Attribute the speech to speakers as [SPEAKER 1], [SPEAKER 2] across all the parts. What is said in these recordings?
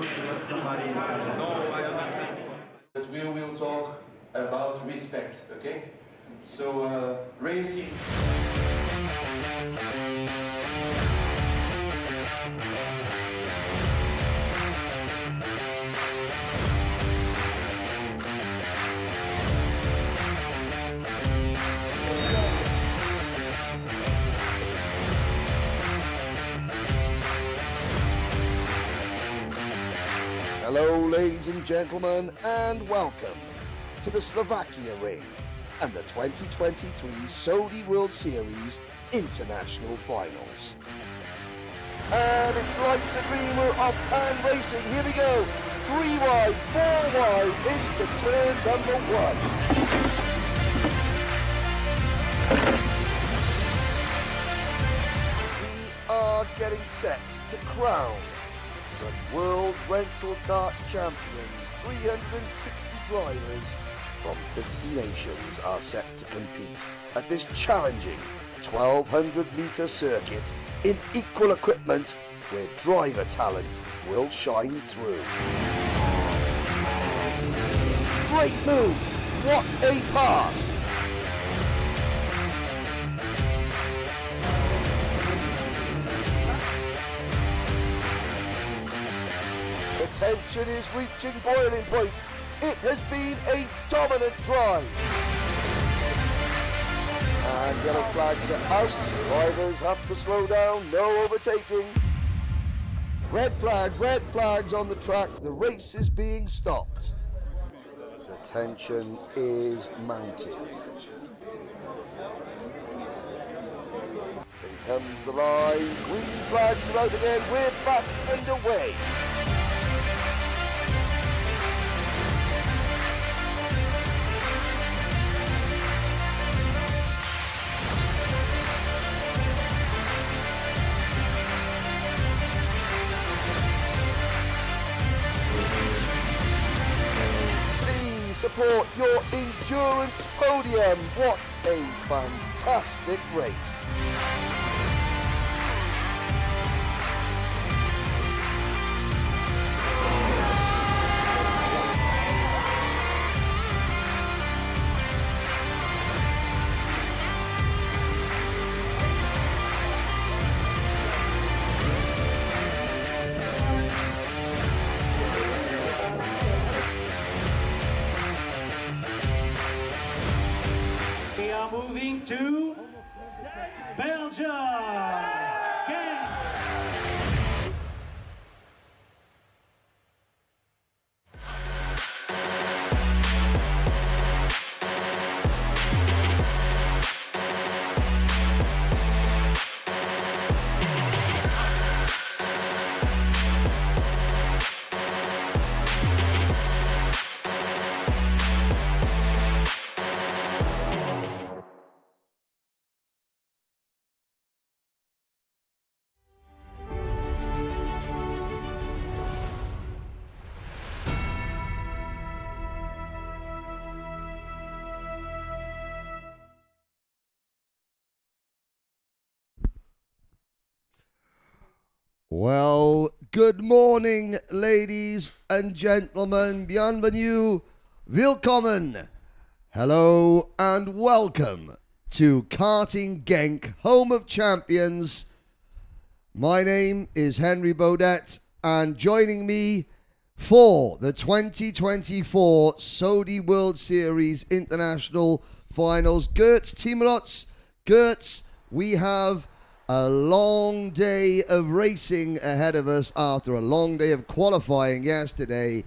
[SPEAKER 1] good to have somebody inside. No, I understand.
[SPEAKER 2] But we will talk about respect, okay? So, racing.
[SPEAKER 3] Hello ladies and gentlemen, and welcome to the Slovakia Ring and the 2023 Saudi World Series International Finals. And it's like a dream, we're off and racing. Here we go. 3 wide, 4 wide into turn number 1. We are getting set to crown the World Rental Kart Champions. 360 drivers from 50 nations are set to compete at this challenging 1200-metre circuit in equal equipment where driver talent will shine through. Great move! What a pass! The tension is reaching boiling point. It has been a dominant drive. And yellow flags are out. Drivers have to slow down. No overtaking. Red flags on the track. The race is being stopped. The tension is mounting. Here comes the line. Green flags are out again. We're back underway. Support your endurance podium. What a fantastic race.
[SPEAKER 4] Moving to Belgium, Genk.
[SPEAKER 3] Well, good morning, ladies and gentlemen. Bienvenue, willkommen. Hello and welcome to Karting Genk, home of champions. My name is Henry Baudet, and joining me for the 2024 Saudi World Series International Finals, Gertz Timrots. Gertz, we have a long day of racing ahead of us after a long day of qualifying yesterday.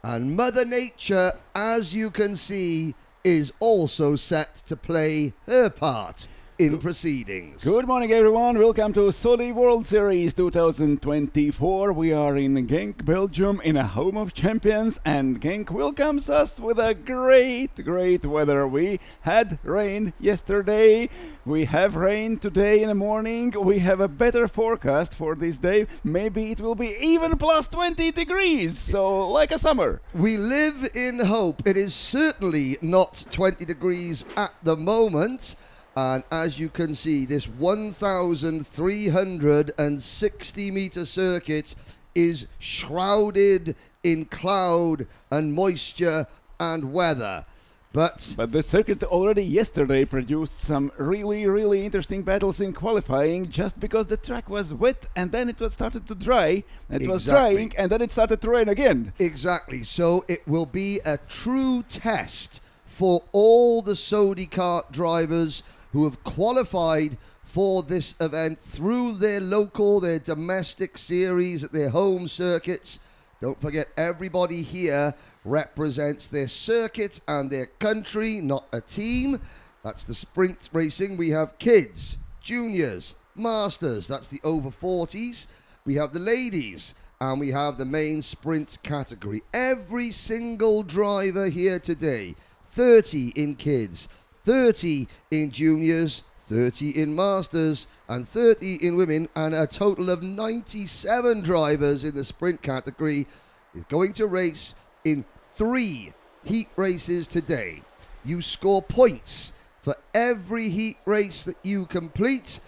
[SPEAKER 3] And Mother Nature, as you can see, is also set to play her part in proceedings.
[SPEAKER 5] Good morning, everyone. Welcome to Saudi World Series 2024. We are in Genk, Belgium, in a home of champions, and Genk welcomes us with a great weather. We had rain yesterday. We have rain today in the morning. We have a better forecast for this day. Maybe it will be even plus 20 degrees, so like a summer.
[SPEAKER 3] We live in hope. It is certainly not 20 degrees at the moment. And as you can see, this 1,360 meter circuit is shrouded in cloud and moisture and weather. But
[SPEAKER 5] the circuit already yesterday produced some really interesting battles in qualifying, just because the track was wet and then it was started to dry. It was drying and then it started to rain again.
[SPEAKER 3] Exactly. So it will be a true test for all the Sodi kart drivers who have qualified for this event through their local, their domestic series at their home circuits. Don't forget, everybody here represents their circuit and their country, not a team. That's the sprint racing. We have kids, juniors, masters, that's the over 40s. We have the ladies, and we have the main sprint category. Every single driver here today, 30 in kids, 30 in juniors, 30 in masters, and 30 in women, and a total of 97 drivers in the sprint category is going to race in 3 heat races today. You score points for every heat race that you complete,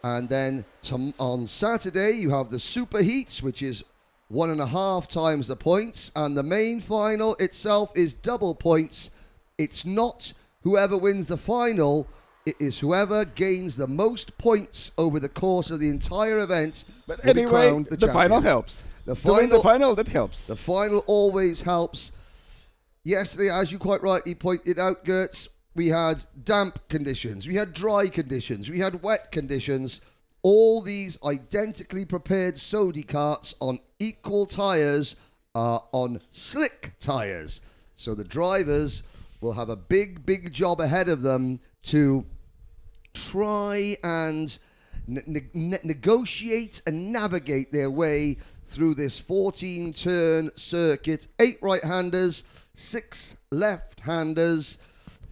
[SPEAKER 3] and then on Saturday you have the super heats, which is 1.5 times the points, and the main final itself is double points. It's not whoever wins the final, it is whoever gains the most points over the course of the entire event.
[SPEAKER 5] But
[SPEAKER 3] will be
[SPEAKER 5] anyway,
[SPEAKER 3] crowned the
[SPEAKER 5] final
[SPEAKER 3] champion.
[SPEAKER 5] helps.
[SPEAKER 3] The
[SPEAKER 5] To win the final, that helps.
[SPEAKER 3] The final always helps. Yesterday, as you quite rightly pointed out, Gertz, we had damp conditions, we had dry conditions, we had wet conditions. All these identically prepared Sodi karts on equal tyres are on slick tyres. So the drivers will have a big job ahead of them to try and negotiate and navigate their way through this 14-turn circuit. 8 right-handers, 6 left-handers,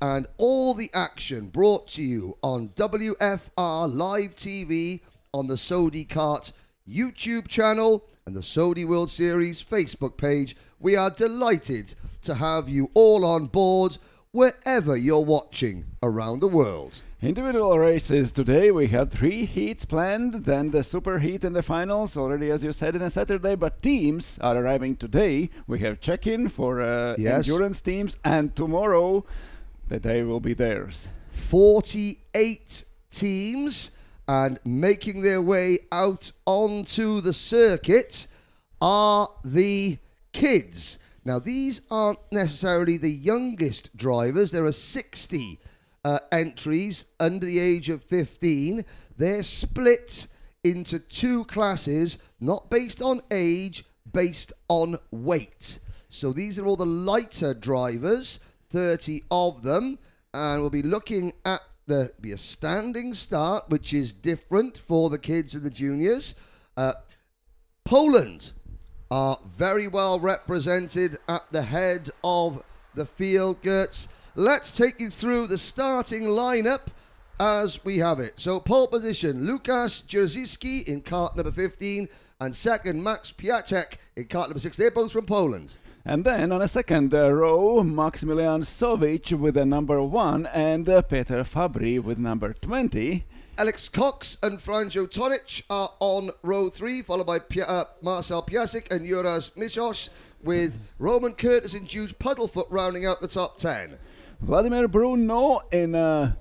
[SPEAKER 3] and all the action brought to you on WFR Live TV, on the Sodi Kart YouTube channel and the Sodi World Series Facebook page. We are delighted to have you all on board wherever you're watching around the world.
[SPEAKER 5] Individual races today, we had 3 heats planned, then the super heat in the finals, already as you said, in a Saturday, but teams are arriving today. We have check-in for endurance teams, and tomorrow the day will be theirs.
[SPEAKER 3] 48 teams, and making their way out onto the circuit are the kids. Now, these aren't necessarily the youngest drivers. There are 60 entries under the age of 15. They're split into 2 classes, not based on age, based on weight. So these are all the lighter drivers, 30 of them, and we'll be looking at be a standing start, which is different for the kids and the juniors. Poland are very well represented at the head of the field, Gertz. Let's take you through the starting lineup as we have it. So pole position, Lukasz Dzierżycki in kart number 15, and second, Max Piatek in kart number 6. They're both from Poland.
[SPEAKER 5] And then on a second row, Maksymilian Sovic with the number 1 and Peter Fabry with number 20.
[SPEAKER 3] Alex Cox and Franjo Tonic are on row 3, followed by Marcel Piasek and Juras Michos, with Roman Curtis and Jude Puddlefoot rounding out the top 10.
[SPEAKER 5] Vladimir Bruno in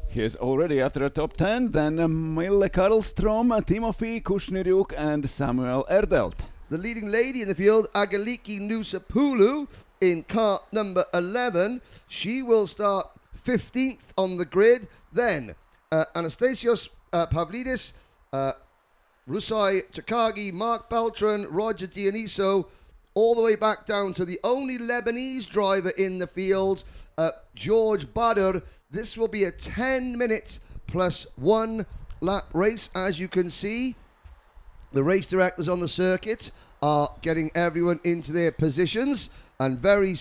[SPEAKER 5] he's already after a top 10, then Mille Karlstrom, Timofey Kushniryuk and Samuel Erdelt.
[SPEAKER 3] The leading lady in the field, Agaliki Nusapoulou, in kart number 11. She will start 15th on the grid. Then Anastasios Pavlidis, Rusai Takagi, Mark Beltran, Roger Dioniso, all the way back down to the only Lebanese driver in the field, George Badr. This will be a 10-minute plus 1 lap race, as you can see. The race directors on the circuit are getting everyone into their positions, and very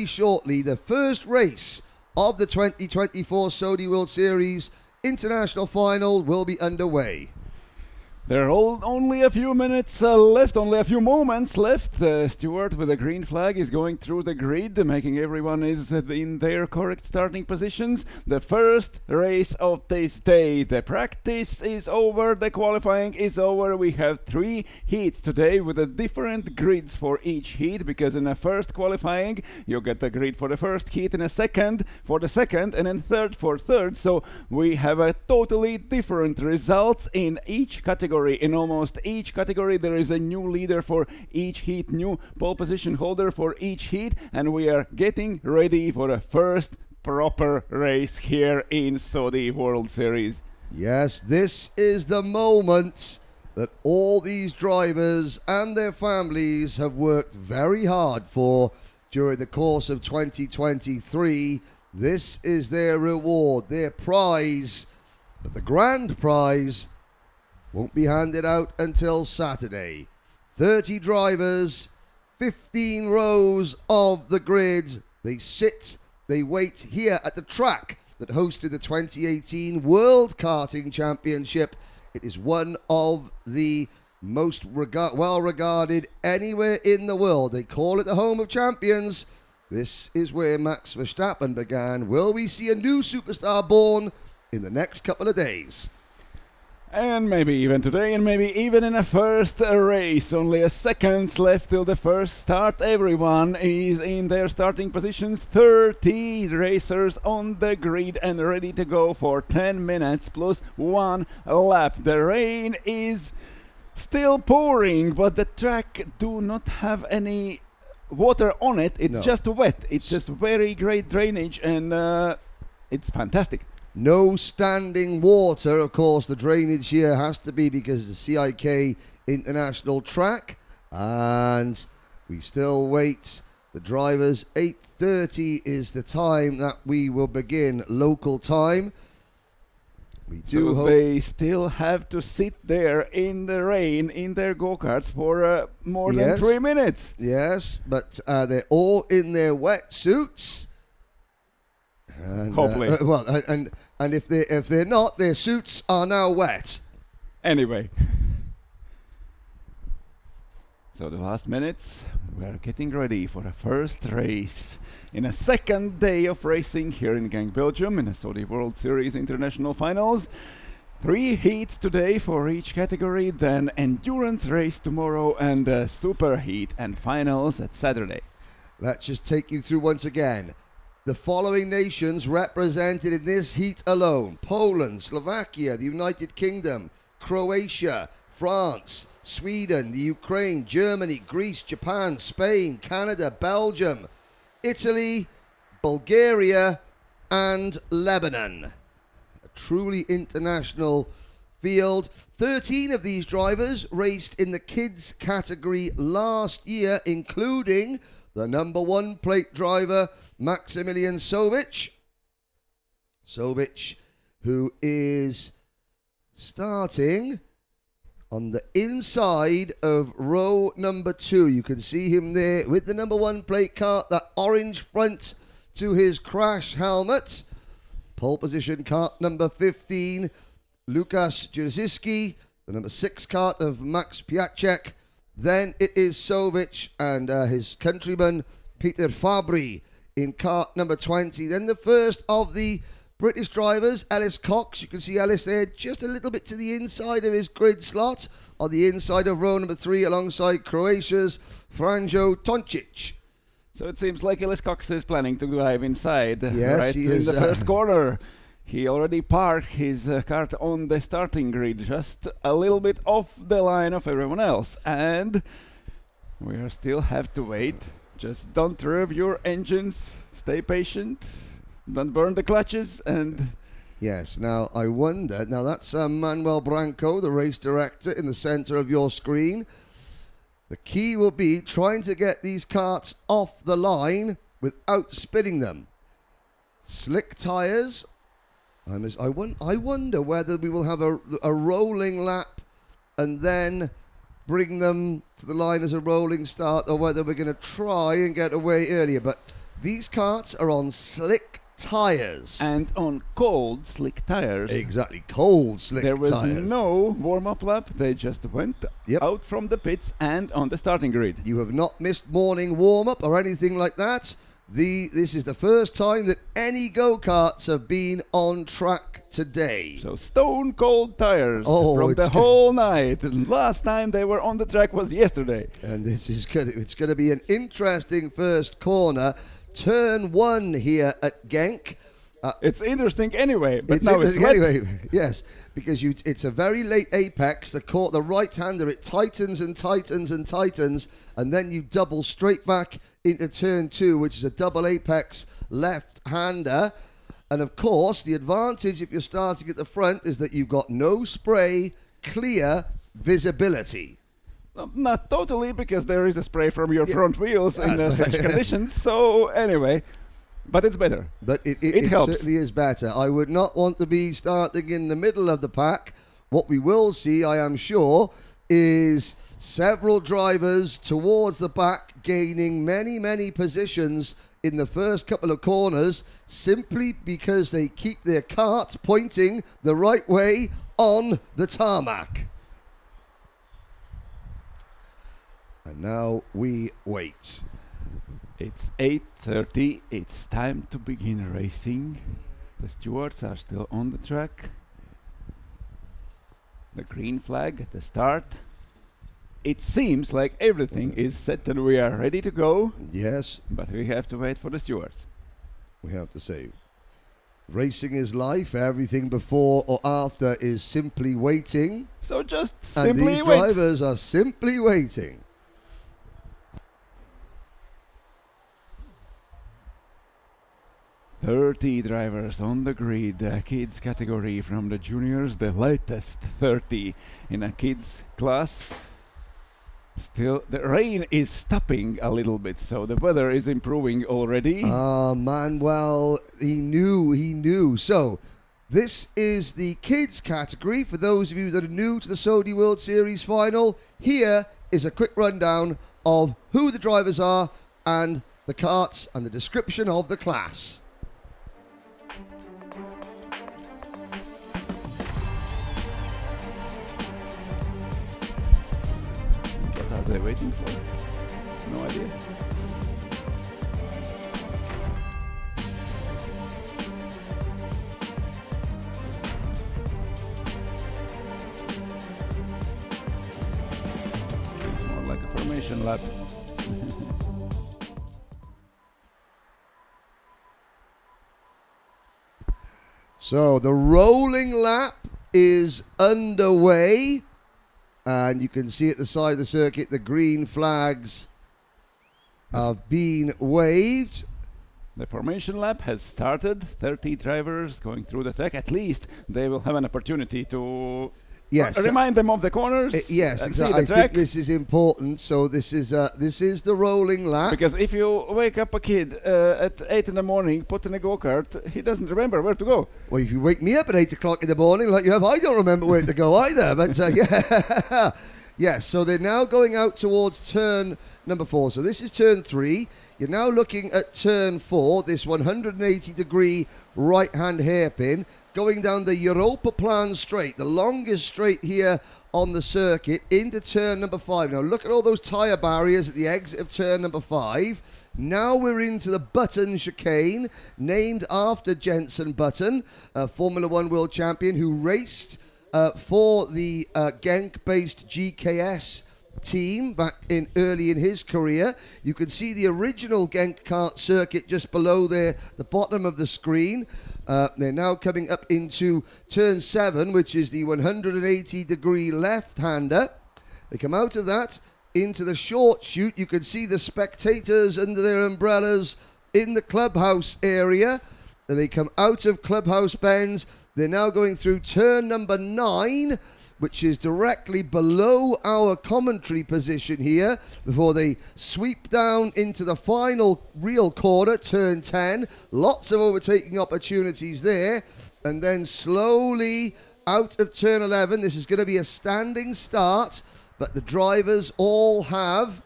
[SPEAKER 3] shortly, the first race of the 2024 Sodi World Series International Final will be underway.
[SPEAKER 5] There are only a few minutes left, only a few moments left. Stewart with a green flag is going through the grid, making everyone is in their correct starting positions. The first race of this day. The practice is over, the qualifying is over. We have 3 heats today with a different grids for each heat, because in the first qualifying you get the grid for the first heat, in a second for the second, and then third for third. So we have a totally different results in each category. In almost each category there is a new leader for each heat, new pole position holder for each heat, and we are getting ready for the first proper race here in Saudi World Series.
[SPEAKER 3] Yes, this is the moment that all these drivers and their families have worked very hard for during the course of 2023. This is their reward, their prize, but the grand prize won't be handed out until Saturday. 30 drivers, 15 rows of the grid. They sit, they wait here at the track that hosted the 2018 World Karting Championship. It is one of the most well-regarded anywhere in the world. They call it the home of champions. This is where Max Verstappen began. Will we see a new superstar born in the next couple of days?
[SPEAKER 5] And maybe even today, and maybe even in a first race. Only a seconds left till the first start. Everyone is in their starting positions. 30 racers on the grid and ready to go for 10 minutes plus 1 lap. The rain is still pouring, but the track do not have any water on it. It's just wet. It's just very great drainage, and it's fantastic.
[SPEAKER 3] No standing water. Of course, the drainage here has to be because it's the CIK International track. And we still wait. The drivers, 8:30 is the time that we will begin local time. We do
[SPEAKER 5] so they still have to sit there in the rain in their go-karts for more than 3 minutes.
[SPEAKER 3] Yes, but they're all in their wetsuits. And,
[SPEAKER 5] hopefully.
[SPEAKER 3] And if they're not, their suits are now wet.
[SPEAKER 5] Anyway. So the last minutes, we're getting ready for the first race in a second day of racing here in Genk, Belgium, in the Saudi World Series International Finals. 3 heats today for each category, then endurance race tomorrow, and super heat and finals at Saturday.
[SPEAKER 3] Let's just take you through once again. The following nations represented in this heat alone: Poland, Slovakia, the United Kingdom, Croatia, France, Sweden, the Ukraine, Germany, Greece, Japan, Spain, Canada, Belgium, Italy, Bulgaria, and Lebanon. A truly international field. 13 of these drivers raced in the kids category last year, including the number 1 plate driver, Maximilian Sovic. Sovic, who is starting on the inside of row number 2. You can see him there with the number 1 plate cart, that orange front to his crash helmet. Pole position cart number 15, Lukas Jerzyski, the number 6 cart of Max Piacek. Then it is Sovic and his countryman Peter Fabry in cart number 20. Then the first of the British drivers, Ellis Cox. You can see Ellis there just a little bit to the inside of his grid slot, on the inside of row number 3 alongside Croatia's Franjo Toncic.
[SPEAKER 5] So it seems like Ellis Cox is planning to drive inside,
[SPEAKER 3] yes,
[SPEAKER 5] right
[SPEAKER 3] he
[SPEAKER 5] in
[SPEAKER 3] is,
[SPEAKER 5] the first corner. He already parked his cart on the starting grid, just a little bit off the line of everyone else. And we are still have to wait. Just don't rev your engines, stay patient, don't burn the clutches, and...
[SPEAKER 3] Yes, now I wonder, now that's Manuel Branco, the race director, in the center of your screen. The key will be trying to get these carts off the line without spinning them. Slick tires. I wonder whether we will have a rolling lap and then bring them to the line as a rolling start, or whether we're going to try and get away earlier. But these carts are on slick tyres.
[SPEAKER 5] And on cold, slick tires.
[SPEAKER 3] Exactly, cold, slick
[SPEAKER 5] There was
[SPEAKER 3] tyres.
[SPEAKER 5] no warm-up lap. They just went
[SPEAKER 3] Yep.
[SPEAKER 5] out from the pits and on the starting grid.
[SPEAKER 3] You have not missed morning warm-up or anything like that. This is the first time that any go-karts have been on track today.
[SPEAKER 5] So stone cold tires
[SPEAKER 3] Oh,
[SPEAKER 5] from
[SPEAKER 3] it's
[SPEAKER 5] the
[SPEAKER 3] good.
[SPEAKER 5] whole night. And last time they were on the track was yesterday.
[SPEAKER 3] And this is good. It's going to be an interesting first corner. Turn 1 here at Genk.
[SPEAKER 5] It's interesting anyway, but
[SPEAKER 3] It's
[SPEAKER 5] now it's
[SPEAKER 3] interesting
[SPEAKER 5] wet.
[SPEAKER 3] anyway, yes, because it's a very late apex. The right-hander, it tightens and tightens and tightens, and then you double straight back into turn 2, which is a double apex left-hander. And of course, the advantage if you're starting at the front is that you've got no spray, clear visibility.
[SPEAKER 5] Not totally, because there is a spray from your front wheels in
[SPEAKER 3] That's
[SPEAKER 5] such conditions. So anyway, but it's better.
[SPEAKER 3] But it
[SPEAKER 5] helps.
[SPEAKER 3] certainly is better. I would not want to be starting in the middle of the pack. What we will see, I am sure, is several drivers towards the back gaining many, many positions in the first couple of corners simply because they keep their cart pointing the right way on the tarmac. And now we wait.
[SPEAKER 5] It's 8:30. It's time to begin racing. The stewards are still on the track. The green flag at the start. It seems like everything is set and we are ready to go,
[SPEAKER 3] Yes,
[SPEAKER 5] but we have to wait for the stewards.
[SPEAKER 3] we have to say. Racing is life. Everything before or after is simply waiting.
[SPEAKER 5] So just
[SPEAKER 3] And
[SPEAKER 5] simply
[SPEAKER 3] these
[SPEAKER 5] wait.
[SPEAKER 3] drivers are simply waiting.
[SPEAKER 5] "30 drivers on the grid, kids category from the juniors, the latest 30 in a kids class. Still, the rain is stopping a little bit, so the weather is improving already.
[SPEAKER 3] Manuel, he knew. So, this is the kids category. For those of you that are new to the Saudi World Series final, here is a quick rundown of who the drivers are and the karts and the description of the class.
[SPEAKER 5] What are they waiting for? No idea. Seems more like a formation lap.
[SPEAKER 3] So, the rolling lap is underway. And you can see at the side of the circuit the green flags have been waved.
[SPEAKER 5] The formation lap has started. 30 drivers going through the track. At least they will have an opportunity to
[SPEAKER 3] Yes.
[SPEAKER 5] remind them of the corners.
[SPEAKER 3] Yes,
[SPEAKER 5] and
[SPEAKER 3] exactly.
[SPEAKER 5] see
[SPEAKER 3] I
[SPEAKER 5] the track.
[SPEAKER 3] think this is important. So this is the rolling lap.
[SPEAKER 5] Because if you wake up a kid at 8 in the morning, put in a go-kart, he doesn't remember where to go.
[SPEAKER 3] Well, if you wake me up at 8 o'clock in the morning like you have, I don't remember where to go either. But yeah. Yes, so they're now going out towards turn number 4. So this is turn 3. You're now looking at turn 4, this 180-degree right-hand hairpin, going down the Europa Plan straight, the longest straight here on the circuit, into turn number 5. Now look at all those tyre barriers at the exit of turn number 5. Now we're into the Button chicane, named after Jenson Button, a Formula 1 world champion who raced for the Genk-based GKS team back in early in his career. You can see the original Genk kart circuit just below there, the bottom of the screen. They're now coming up into turn 7, which is the 180-degree left-hander. They come out of that into the short chute. You can see the spectators under their umbrellas in the clubhouse area. And they come out of clubhouse bends. They're now going through turn number 9, which is directly below our commentary position here, before they sweep down into the final real corner, turn 10. Lots of overtaking opportunities there. And then slowly out of turn 11. This is going to be a standing start, but the drivers all have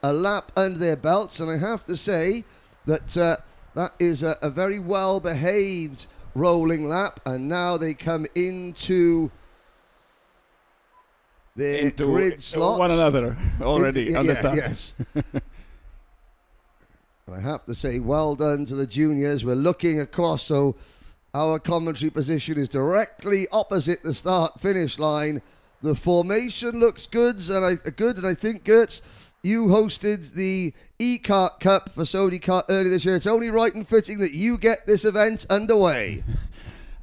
[SPEAKER 3] a lap under their belts. And I have to say that That is a very well-behaved rolling lap, and now they come into their grid slots.
[SPEAKER 5] One another already on the start.
[SPEAKER 3] Yes. I have to say, well done to the juniors. We're looking across, so our commentary position is directly opposite the start-finish line. The formation looks good, and I think, Gertz, you hosted the e-Kart Cup for Sony Kart earlier this year. It's only right and fitting that you get this event underway.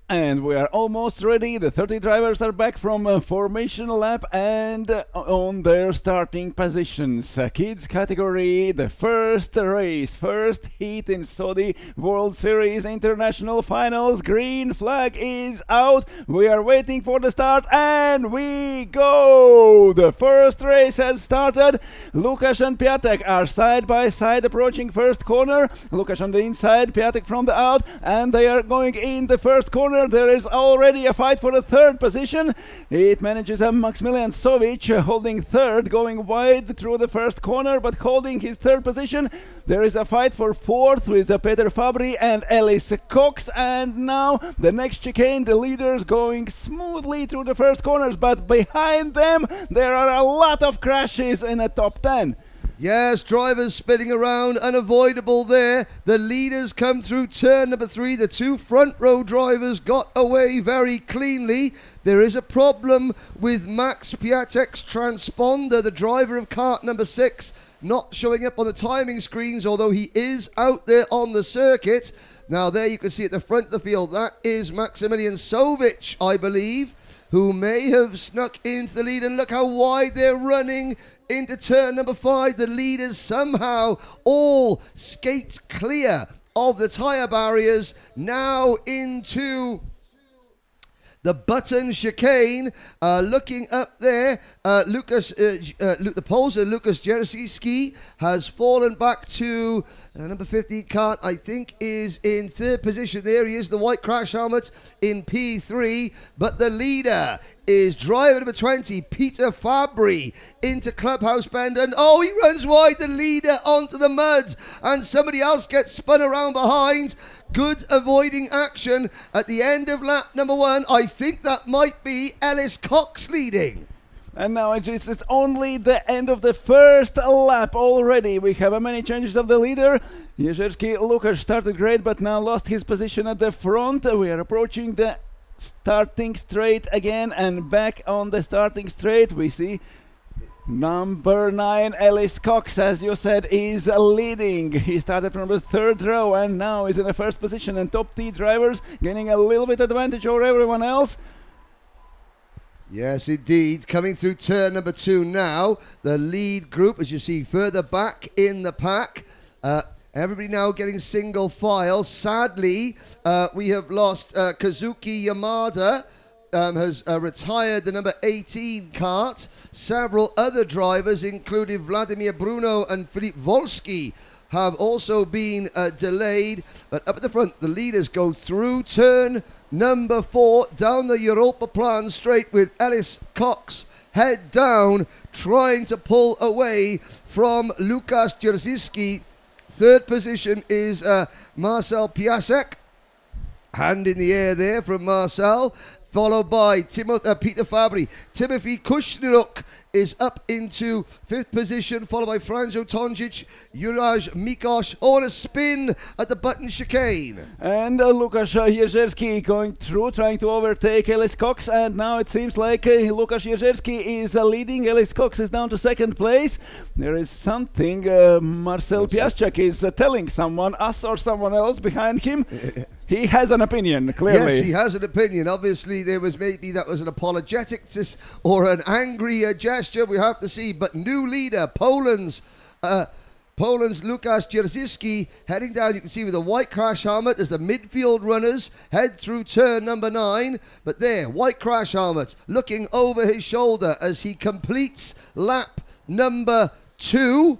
[SPEAKER 5] And we are almost ready. The 30 drivers are back from a formation lap and on their starting positions. Kids category, the first race, first heat in Saudi World Series International Finals. Green flag is out. We are waiting for the start and we go. The first race has started. Lukas and Piatek are side by side approaching first corner. Lukas on the inside, Piatek from the out, and they are going in the first corner. There is already a fight for the third position. It manages Maximilian Sovic holding third, going wide through the first corner, but holding his third position. There is a fight for fourth with Peter Fabry and Ellis Cox, and now the next chicane, the leaders going smoothly through the first corners, but behind them there are a lot of crashes in the top 10.
[SPEAKER 3] Yes, drivers spinning around, unavoidable there. The leaders come through turn number 3. The two front row drivers got away very cleanly. There is a problem with Max Piatek's transponder, the driver of kart number 6, not showing up on the timing screens, although he is out there on the circuit. Now there you can see at the front of the field, that is Maximilian Sovic, I believe, who may have snuck into the lead, and look how wide they're running into turn number 5. The leaders somehow all skate clear of the tyre barriers, now into the button chicane. Looking up there, the Polster Lukas Jerzicki has fallen back to number 15 kart, I think, is in third position. There he is, the white crash helmet in P3, but the leader is driver number 20, Peter Fabry, into Clubhouse Bend, and oh, he runs wide, the leader onto the mud, and somebody else gets spun around behind. Good avoiding action at the end of lap number 1. I think that might be Ellis Cox leading.
[SPEAKER 5] And now it's only the end of the first lap already. We have many changes of the leader. Jerzicki Lukas started great, but now lost his position at the front. We are approaching the starting straight again, and back on the starting straight we see number 9, Ellis Cox, as you said, is leading. He started from the third row and now is in the first position, and top T drivers gaining a little bit advantage over everyone else.
[SPEAKER 3] Yes, indeed. Coming through turn number 2 now. The lead group, as you see, further back in the pack. Everybody now getting single file. Sadly, we have lost Kazuki Yamada. Has retired the number 18 kart. Several other drivers, including Vladimir Bruno and Filip Volsky, have also been delayed. But up at the front, the leaders go through turn number 4, down the Europa Plan straight with Ellis Cox head down, trying to pull away from Lukas Jerzicki. Third position is Marcel Piasek. Hand in the air there from Marcel, followed by Peter Fabry. Timothy Kushniruk is up into 5th position, followed by Franjo Tonjic, Juraj Mikosh, on a spin at the button chicane.
[SPEAKER 5] And Lukas Jerzicki going through, trying to overtake Ellis Cox, and now it seems like Lukas Jerzicki is leading. Ellis Cox is down to 2nd place. There is something Marcel Piasek is telling someone, us or someone else behind him. He has an opinion, clearly.
[SPEAKER 3] Yes, he has an opinion. Obviously, that was an apologetic or an angry gesture. We have to see. But new leader, Poland's Lukas Jerzicki heading down. You can see with a white crash helmet as the midfield runners head through turn number 9. But there, white crash helmet looking over his shoulder as he completes lap number 2.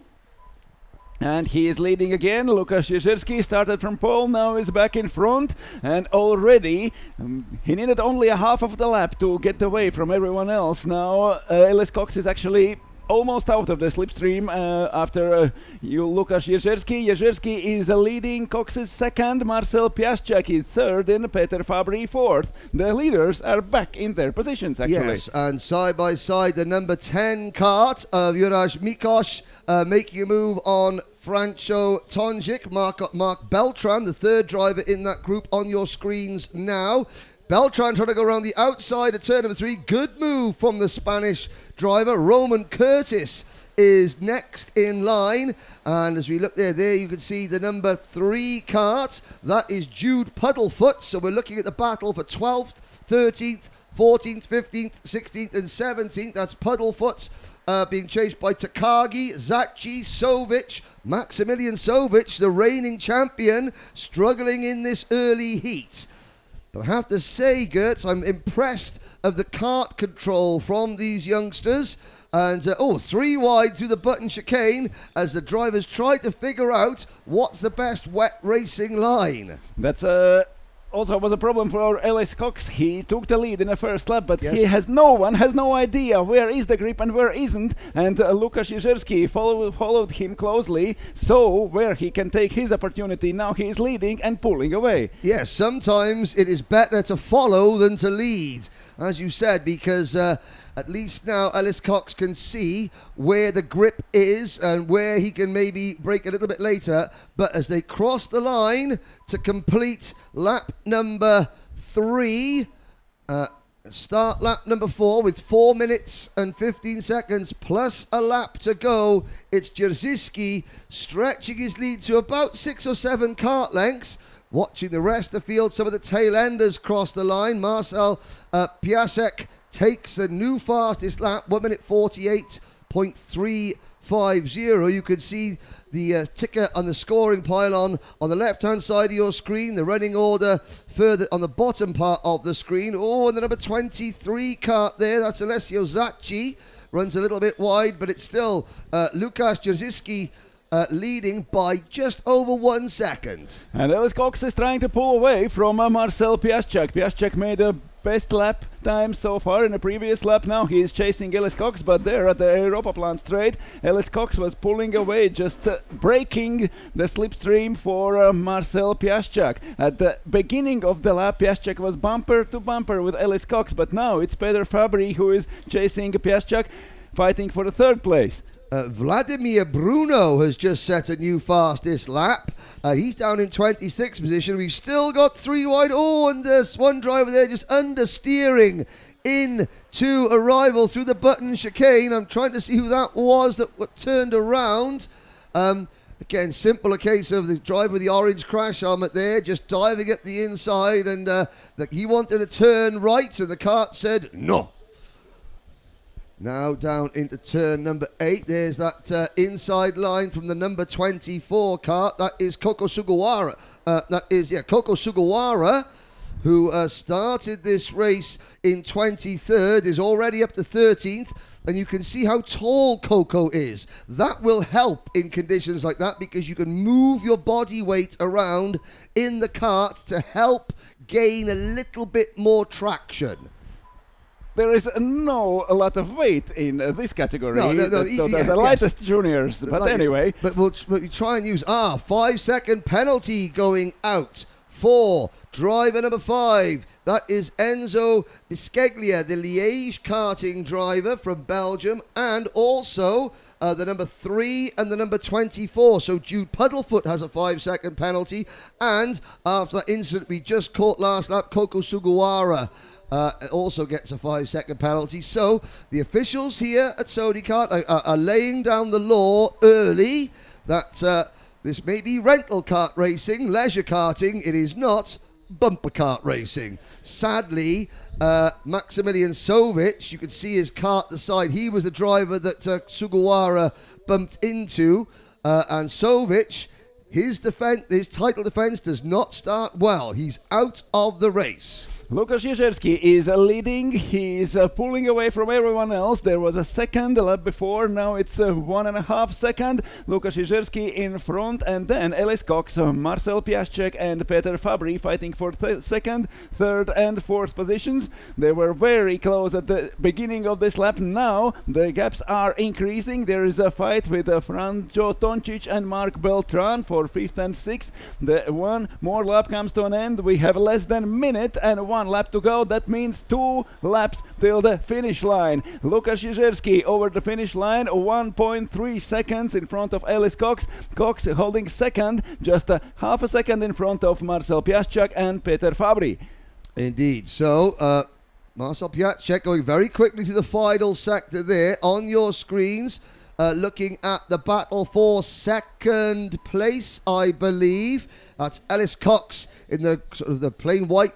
[SPEAKER 5] And he is leading again. Lukas Jerzicki started from pole, now is back in front, and already he needed only a half of the lap to get away from everyone else. Now Ellis Cox is actually almost out of the slipstream after Lukasz Jerzerski. Jerzerski is leading, Cox is second, Marcel Piaszczak is third, and Peter Fabry fourth. The leaders are back in their positions, actually.
[SPEAKER 3] Yes, and side by side, the number 10 kart of Juraj Mikosz making a move on Franco Tonjic, Mark Beltran, the third driver in that group on your screens now. Beltran trying to go around the outside of turn number 3. Good move from the Spanish driver. Roman Curtis is next in line. And as we look there you can see the number 3 kart. That is Jude Puddlefoot. So we're looking at the battle for 12th, 13th, 14th, 15th, 16th and 17th. That's Puddlefoot being chased by Takagi, Zachi, Sovic. Maximilian Sovic, the reigning champion, struggling in this early heat. But I have to say, Gertz, I'm impressed of the kart control from these youngsters. And, 3 wide through the button chicane as the drivers try to figure out what's the best wet racing line.
[SPEAKER 5] That's also was a problem for Ellis Cox. He took the lead in the first lap, but
[SPEAKER 3] yes,
[SPEAKER 5] he has no idea where is the grip and where isn't. And Lukasz Jerzerski followed him closely, so where he can take his opportunity. Now he is leading and pulling away.
[SPEAKER 3] Yes, sometimes it is better to follow than to lead, as you said, because at least now Ellis Cox can see where the grip is and where he can maybe brake a little bit later. But as they cross the line to complete lap number 3, start lap number 4 with 4 minutes and 15 seconds plus a lap to go, it's Jerzerski stretching his lead to about 6 or 7 kart lengths. Watching the rest of the field, some of the tail enders cross the line. Marcel Piaszczak takes the new fastest lap, 1 minute 48.350. You can see the ticker on the scoring pylon on the left-hand side of your screen, the running order further on the bottom part of the screen. Oh, and the number 23 kart there, that's Alessio Zacchi. Runs a little bit wide, but it's still Lukasz Jerzerski leading by just over 1 second.
[SPEAKER 5] And Ellis Cox is trying to pull away from Marcel Piaszczak. Piaszczak made a best lap time so far in the previous lap. Now he is chasing Ellis Cox, but there at the Europaplan straight, Ellis Cox was pulling away, just breaking the slipstream for Marcel Piaszczak. At the beginning of the lap, Piaszczak was bumper to bumper with Ellis Cox, but now it's Peter Fabry who is chasing Piaszczak, fighting for the 3rd place.
[SPEAKER 3] Vladimir Bruno has just set a new fastest lap. He's down in 26th position. We've still got 3 wide. Oh, and there's one driver there just understeering into arrival through the button chicane. I'm trying to see who that was that turned around. Again, simple a case of the driver with the orange crash helmet there, just diving up the inside, and he wanted to turn right, and the kart said no. Now down into turn number 8. There's that inside line from the number 24 kart. That is Koko Sugawara. Koko Sugawara, who started this race in 23rd, is already up to 13th. And you can see how tall Koko is. That will help in conditions like that because you can move your body weight around in the kart to help gain a little bit more traction.
[SPEAKER 5] There is no a lot of weight in this category.
[SPEAKER 3] No,
[SPEAKER 5] the lightest juniors. But anyway.
[SPEAKER 3] But we'll try and use 5-second penalty going out for driver number 5. That is Enzo Bisceglia, the Liège karting driver from Belgium, and also the number 3 and the number 24. So Jude Puddlefoot has a 5-second penalty. And after that incident we just caught last lap, Koko Sugawara also gets a 5-second penalty. So the officials here at Sony Kart are laying down the law early that this may be rental kart racing, leisure karting. It is not bumper kart racing. Sadly, Maximilian Sovic, you can see his kart the side. He was the driver that Sugawara bumped into. And Sovic, his title defense does not start well. He's out of the race.
[SPEAKER 5] Łukasz Jerzerski is leading. He's pulling away from everyone else. There was a second a lap before. Now it's 1.5 seconds. Łukasz Jerzerski in front, and then Ellis Cox, Marcel Piaszczek and Peter Fabry fighting for second, third and fourth positions. They were very close at the beginning of this lap. Now the gaps are increasing. There is a fight with Franjo Toncic and Mark Beltran for fifth and sixth. The one more lap comes to an end. We have less than a minute and 1 lap to go. That means 2 laps till the finish line. Łukasz Jerzerski over the finish line, 1.3 seconds in front of Ellis Cox. Cox holding second, just half a second in front of Marcel Piaszczak and Peter Fabry.
[SPEAKER 3] Indeed. So, Marcel Piaszczak going very quickly to the final sector there on your screens. Looking at the battle for second place, I believe. That's Ellis Cox in the sort of the plain white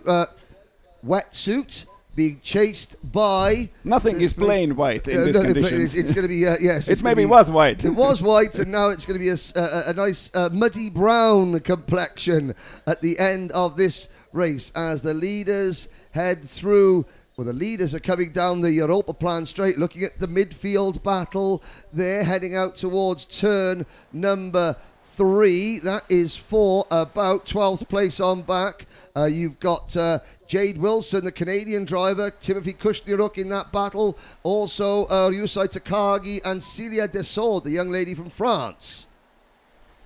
[SPEAKER 3] wetsuit, being chased by...
[SPEAKER 5] Nothing is plain white in this condition.
[SPEAKER 3] It's going to be, yes.
[SPEAKER 5] It maybe was white.
[SPEAKER 3] It was white, and now it's going to be a nice muddy brown complexion at the end of this race as the leaders head through. Well, the leaders are coming down the Europa Plan straight, looking at the midfield battle. They're heading out towards turn number 3. That is for about 12th place on back. You've got Jade Wilson, the Canadian driver, Timothy Kushniruk in that battle. Also, Ryusai Takagi and Celia Dessaude, the young lady from France.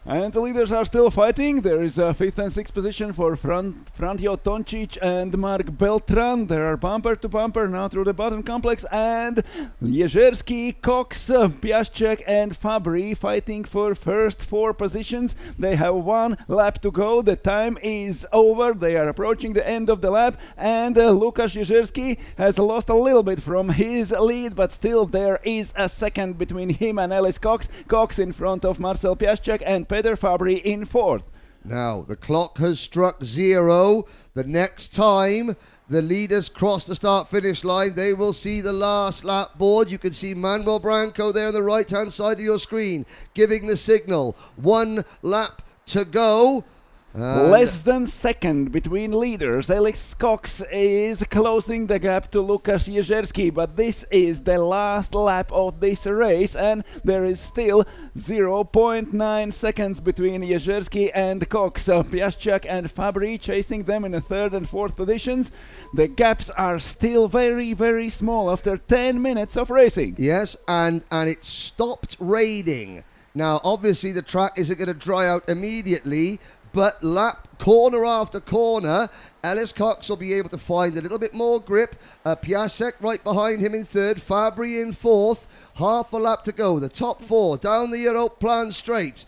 [SPEAKER 5] And the leaders are still fighting. There is a 5th and 6th position for Franjo Toncic and Mark Beltran. There are bumper to bumper now through the bottom complex, and Jerzerski, Cox, Piaszczek and Fabry fighting for first 4 positions. They have 1 lap to go. The time is over. They are approaching the end of the lap, and Łukasz Jerzerski has lost a little bit from his lead, but still there is a second between him and Ellis Cox. Cox in front of Marcel Piaszczek and Peter Fabry in 4th.
[SPEAKER 3] Now, the clock has struck 0. The next time the leaders cross the start-finish line, they will see the last lap board. You can see Manuel Branco there on the right-hand side of your screen, giving the signal. 1 lap to go.
[SPEAKER 5] Less than second between leaders. Ellis Cox is closing the gap to Łukasz Jerzerski, but this is the last lap of this race, and there is still 0.9 seconds between Jerzerski and Cox. Piaszczak and Fabry chasing them in the 3rd and 4th positions. The gaps are still very, very small after 10 minutes of racing.
[SPEAKER 3] Yes, and it stopped raining. Now, obviously, the track isn't going to dry out immediately, but corner after corner, Ellis Cox will be able to find a little bit more grip. Piaszczak right behind him in 3rd, Fabry in 4th. Half a lap to go. The top 4 down the Europa Plan straight.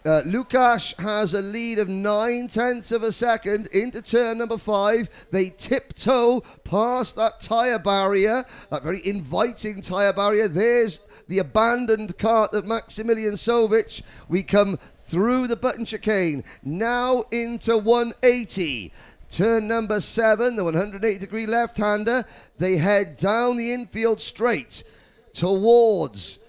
[SPEAKER 3] Łukasz has a lead of 9/10 of a second into turn number 5. They tiptoe past that tyre barrier, that very inviting tyre barrier. There's the abandoned cart of Maximilian Sovic. We come through the button chicane, now into 180. Turn number 7, the 180-degree left-hander. They head down the infield straight towards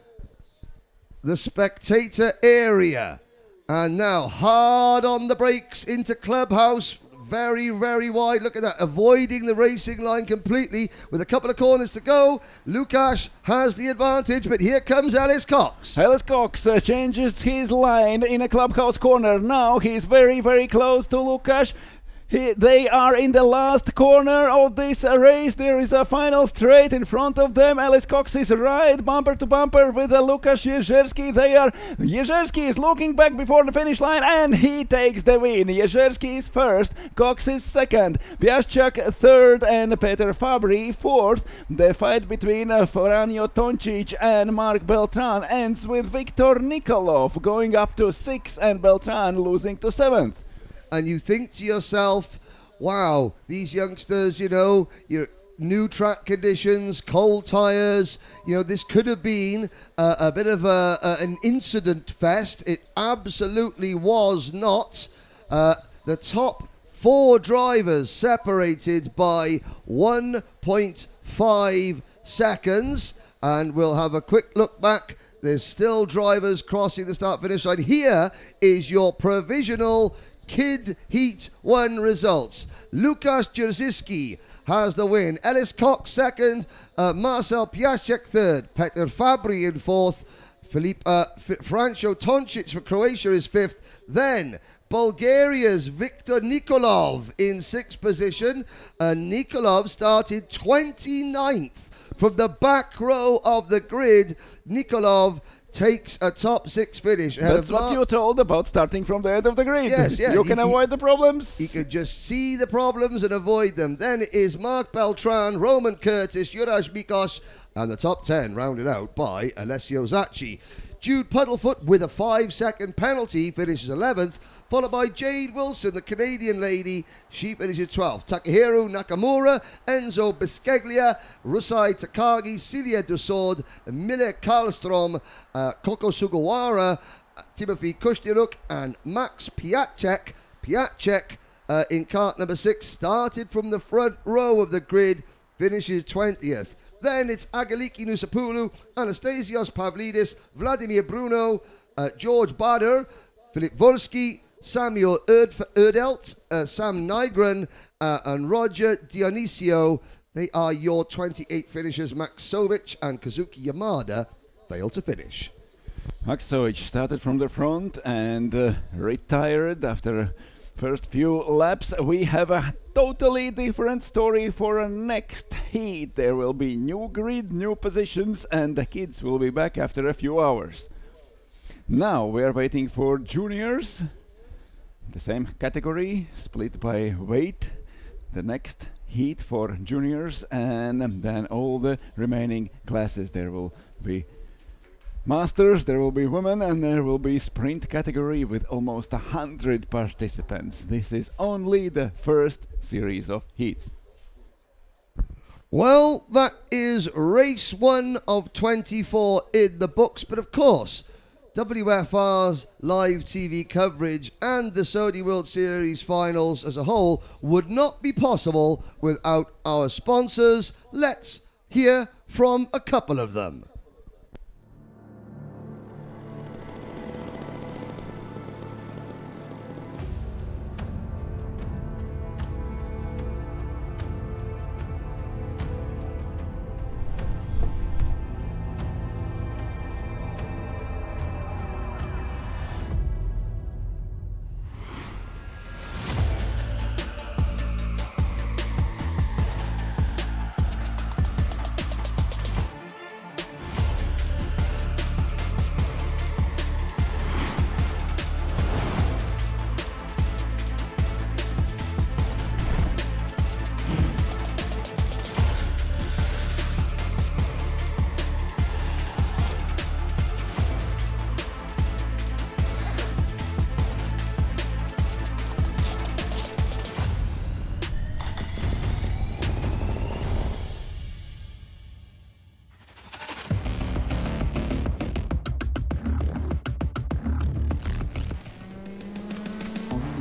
[SPEAKER 3] the spectator area. And now hard on the brakes into Clubhouse. Very, very wide. Look at that. Avoiding the racing line completely with a couple of corners to go. Łukasz has the advantage, but here comes Ellis Cox.
[SPEAKER 5] Ellis Cox changes his line in a Clubhouse corner. Now he's very, very close to Łukasz. They are in the last corner of this race. There is a final straight in front of them. Ellis Cox is right bumper to bumper with Łukasz Jerzerski. Jerzerski is looking back before the finish line, and he takes the win. Jerzerski is 1st, Cox is 2nd, Piaszczak 3rd and Peter Fabry 4th. The fight between Franjo Toncic and Mark Beltran ends with Viktor Nikolov going up to 6th and Beltran losing to 7th.
[SPEAKER 3] And you think to yourself, wow, these youngsters, your new track conditions, cold tyres, this could have been a bit of an incident fest. It absolutely was not. The top 4 drivers separated by 1.5 seconds. And we'll have a quick look back. There's still drivers crossing the start-finish line. Here is your provisional Kid Heat 1 results. Lukasz Jerzyski has the win. Ellis Cox second. Marcel Piasek third. Petr Fabry in fourth. Franco Toncic for Croatia is fifth. Then Bulgaria's Viktor Nikolov in sixth position. And Nikolov started 29th from the back row of the grid. Nikolov takes a top six finish.
[SPEAKER 5] That's what you're told about starting from the end of the grid.
[SPEAKER 3] Yes, yeah.
[SPEAKER 5] You can avoid the problems.
[SPEAKER 3] He could just see the problems and avoid them. Then it is Mark Beltran, Roman Curtis, Juraj Mikos, and the top 10 rounded out by Alessio Zacchi. Jude Puddlefoot with a 5-second penalty finishes 11th, followed by Jade Wilson, the Canadian lady. She finishes 12th. Takahiro Nakamura, Enzo Bisceglia, Rusai Takagi, Celia Dussaud, Mille Karlstrom, Koko Sugawara, Timothy Kushniruk, and Max Piatek. Piatek in cart number 6 started from the front row of the grid, finishes 20th. Then it's Agaliki Nusapoulou, Anastasios Pavlidis, Vladimir Bruno, George Bader, Filip Volsky, Samuel Erdelt, Sam Nygren, and Roger Dionisio. They are your 28 finishers. Maxovic and Kazuki Yamada failed to finish.
[SPEAKER 5] Maxovic started from the front and retired after first few laps. We have a totally different story for a next heat. There will be new grid, new positions, and the kids will be back after a few hours. Now we are waiting for juniors, the same category, split by weight. The next heat for juniors, and then all the remaining classes. There will be masters, there will be women, and there will be sprint category with almost 100 participants. This is only the first series of heats.
[SPEAKER 3] Well, that is race 1 of 24 in the books, but of course, WFR's live TV coverage and the Saudi World Series finals as a whole would not be possible without our sponsors. Let's hear from a couple of them.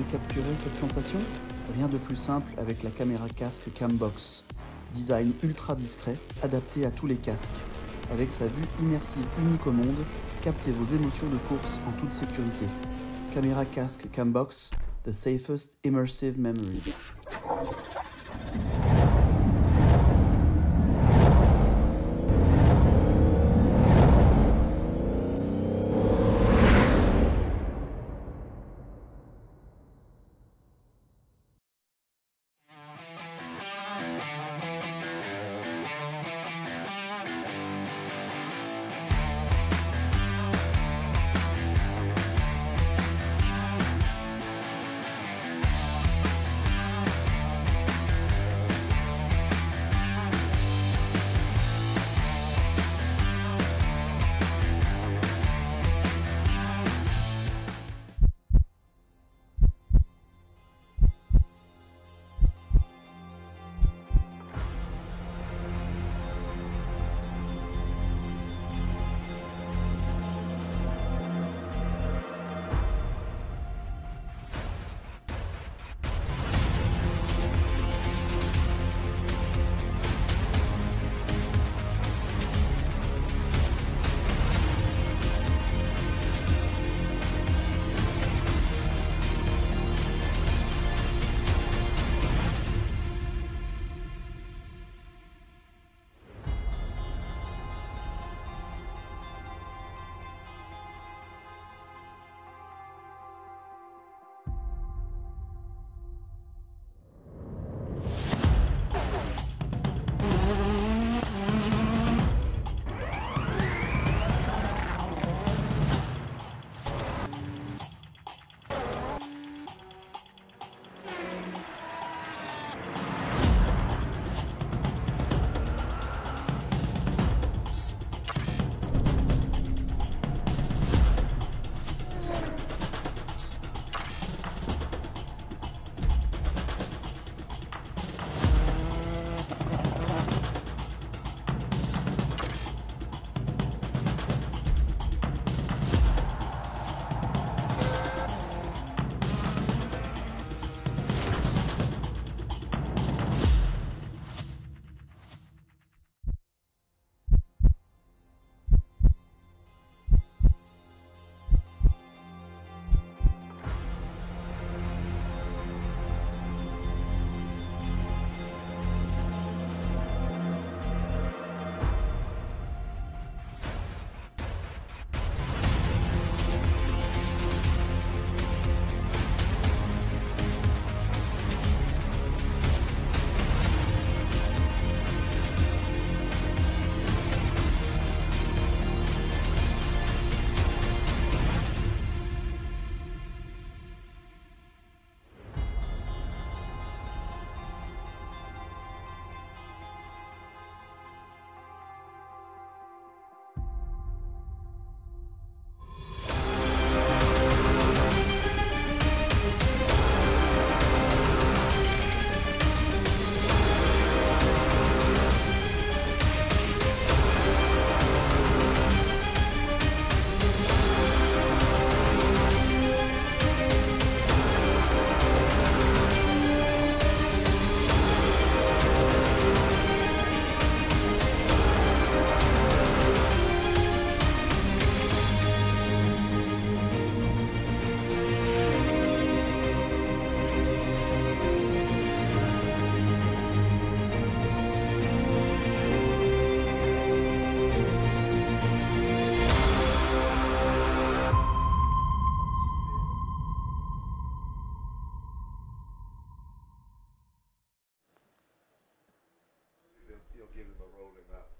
[SPEAKER 6] Capturer cette sensation? Rien de plus simple avec la caméra casque Cambox. Design ultra discret, adapté à tous les casques. Avec sa vue immersive unique au monde, captez vos émotions de course en toute sécurité. Caméra casque Cambox, the safest immersive memory.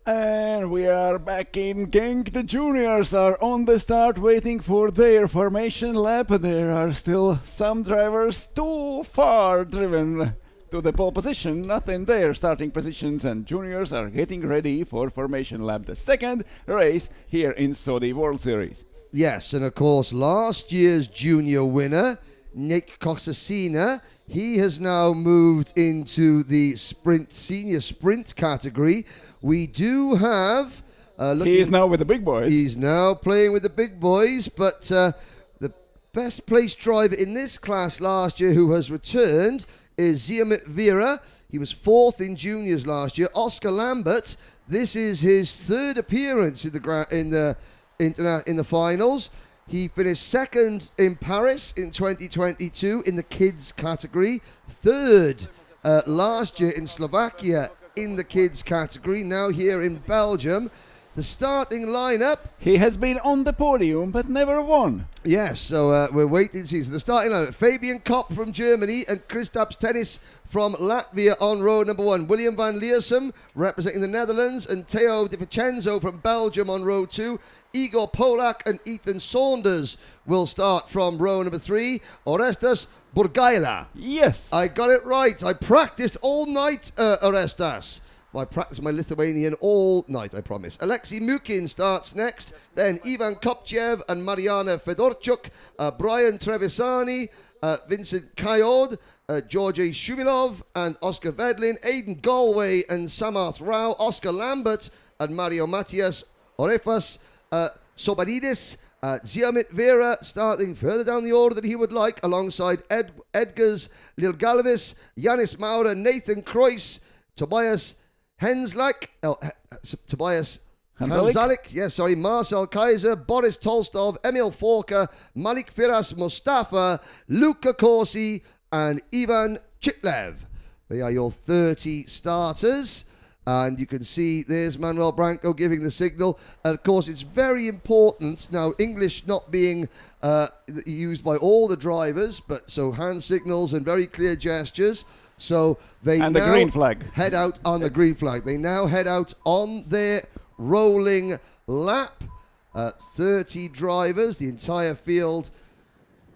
[SPEAKER 5] And we are back in Genk. The juniors are on the start waiting for their formation lap. There are still some drivers too far driven to the pole position, not in their starting positions, and juniors are getting ready for formation lap, the second race here in Saudi World Series.
[SPEAKER 3] Yes, and of course last year's junior winner, Nick Coxasina, he has now moved into the senior sprint category. We do have...
[SPEAKER 5] he is now with the big boys.
[SPEAKER 3] He's now playing with the big boys, but the best placed driver in this class last year who has returned is Ziamit Vera. He was 4th in juniors last year. Oscar Lambert, this is his 3rd appearance in the finals. He finished 2nd in Paris in 2022 in the kids category, 3rd last year in Slovakia in the kids category, now here in Belgium. The starting lineup.
[SPEAKER 5] He has been on the podium but never won.
[SPEAKER 3] Yes, so we're waiting to see. So the starting lineup: Fabian Kopp from Germany and Kristaps Tennis from Latvia on row number 1. William van Leersum representing the Netherlands and Theo Di Vincenzo from Belgium on row 2. Igor Polak and Ethan Saunders will start from row number 3. Orestas Burgaila.
[SPEAKER 5] Yes.
[SPEAKER 3] I got it right. I practiced all night, Orestas. I practiced my Lithuanian all night, I promise. Alexei Mukin starts next. Then Ivan Kopchev and Mariana Fedorchuk. Brian Trevisani, Vincent Kayod, Georgi Shumilov and Oscar Vedlin. Aidan Galway and Samarth Rao. Oscar Lambert and Mario Matias Orefas. Sobanidis. Ziamit Vera starting further down the order than he would like, alongside Edgars Lilgalvis, Yanis Maurer, Nathan Kreuss, Tobias Henslak, Tobias Hanzalik, Marcel Kaiser, Boris Tolstov, Emil Forker, Malik Firas Mustafa, Luca Corsi, and Ivan Chitlev. They are your 30 starters. And you can see there's Manuel Branco giving the signal. And of course, it's very important now, English not being used by all the drivers, but so hand signals and very clear gestures. So they
[SPEAKER 5] and
[SPEAKER 3] now
[SPEAKER 5] the green flag.
[SPEAKER 3] Head out on the green flag. They now head out on their rolling lap. 30 drivers, the entire field.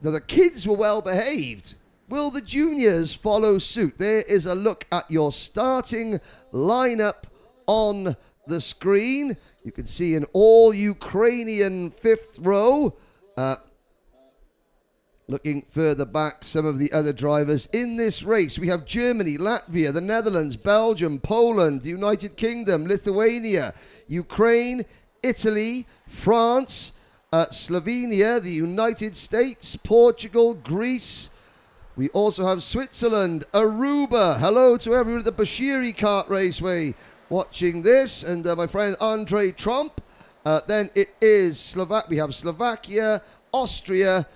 [SPEAKER 3] Now the kids were well behaved. Will the juniors follow suit? There is a look at your starting lineup on the screen. You can see an all-Ukrainian 5th row. Looking further back, some of the other drivers in this race. We have Germany, Latvia, the Netherlands, Belgium, Poland, the United Kingdom, Lithuania, Ukraine, Italy, France, Slovenia, the United States, Portugal, Greece. We also have Switzerland, Aruba. Hello to everyone at the Bashiri Kart Raceway watching this. And my friend Andre Trump. Then it is we have Slovakia, Austria,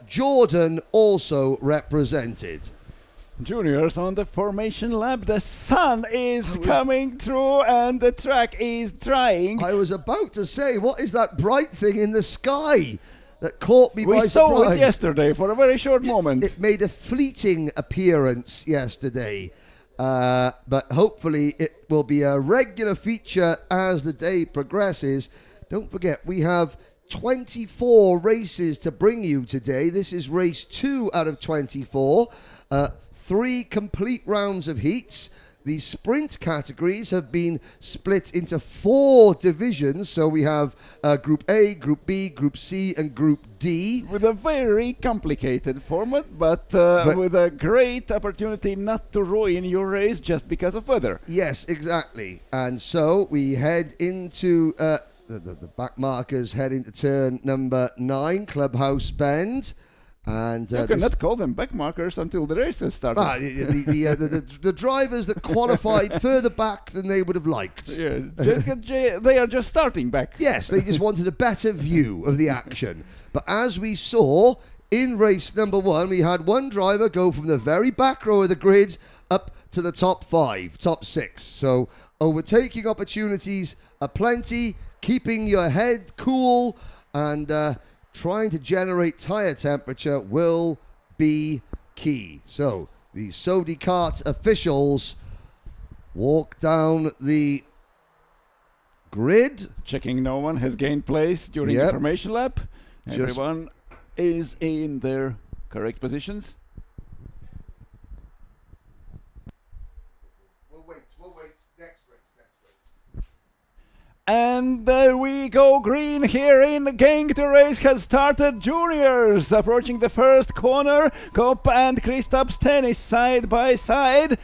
[SPEAKER 3] Jordan also represented.
[SPEAKER 5] Juniors on the formation lap. The sun is coming through and the track is drying.
[SPEAKER 3] I was about to say, what is that bright thing in the sky that caught me by surprise?
[SPEAKER 5] We saw it yesterday for a very short moment.
[SPEAKER 3] It made a fleeting appearance yesterday, but hopefully it will be a regular feature as the day progresses. Don't forget, we have 24 races to bring you today. This is race 2 out of 24. 3 complete rounds of heats. The sprint categories have been split into 4 divisions. So we have Group A, Group B, Group C, and Group D.
[SPEAKER 5] With a very complicated format, but with a great opportunity not to ruin your race just because of weather.
[SPEAKER 3] Yes, exactly. And so we head into the back markers, head into turn number 9, Clubhouse Bend. And
[SPEAKER 5] you cannot call them back markers until the race has started.
[SPEAKER 3] The drivers that qualified further back than they would have liked.
[SPEAKER 5] Yeah, they are just starting back.
[SPEAKER 3] Yes, they just wanted a better view of the action. But as we saw in race number 1, we had one driver go from the very back row of the grid up to the top 5, top 6. So overtaking opportunities are plenty, keeping your head cool and trying to generate tyre temperature will be key. So the Saudi Kart officials walk down the grid.
[SPEAKER 5] Checking no one has gained place during the formation lap. Everyone is in their correct positions.
[SPEAKER 3] We'll wait. Next race.
[SPEAKER 5] And there we go, green here in Genk. The race has started. Juniors approaching the first corner. Kopp and Kristaps Tennis side by side.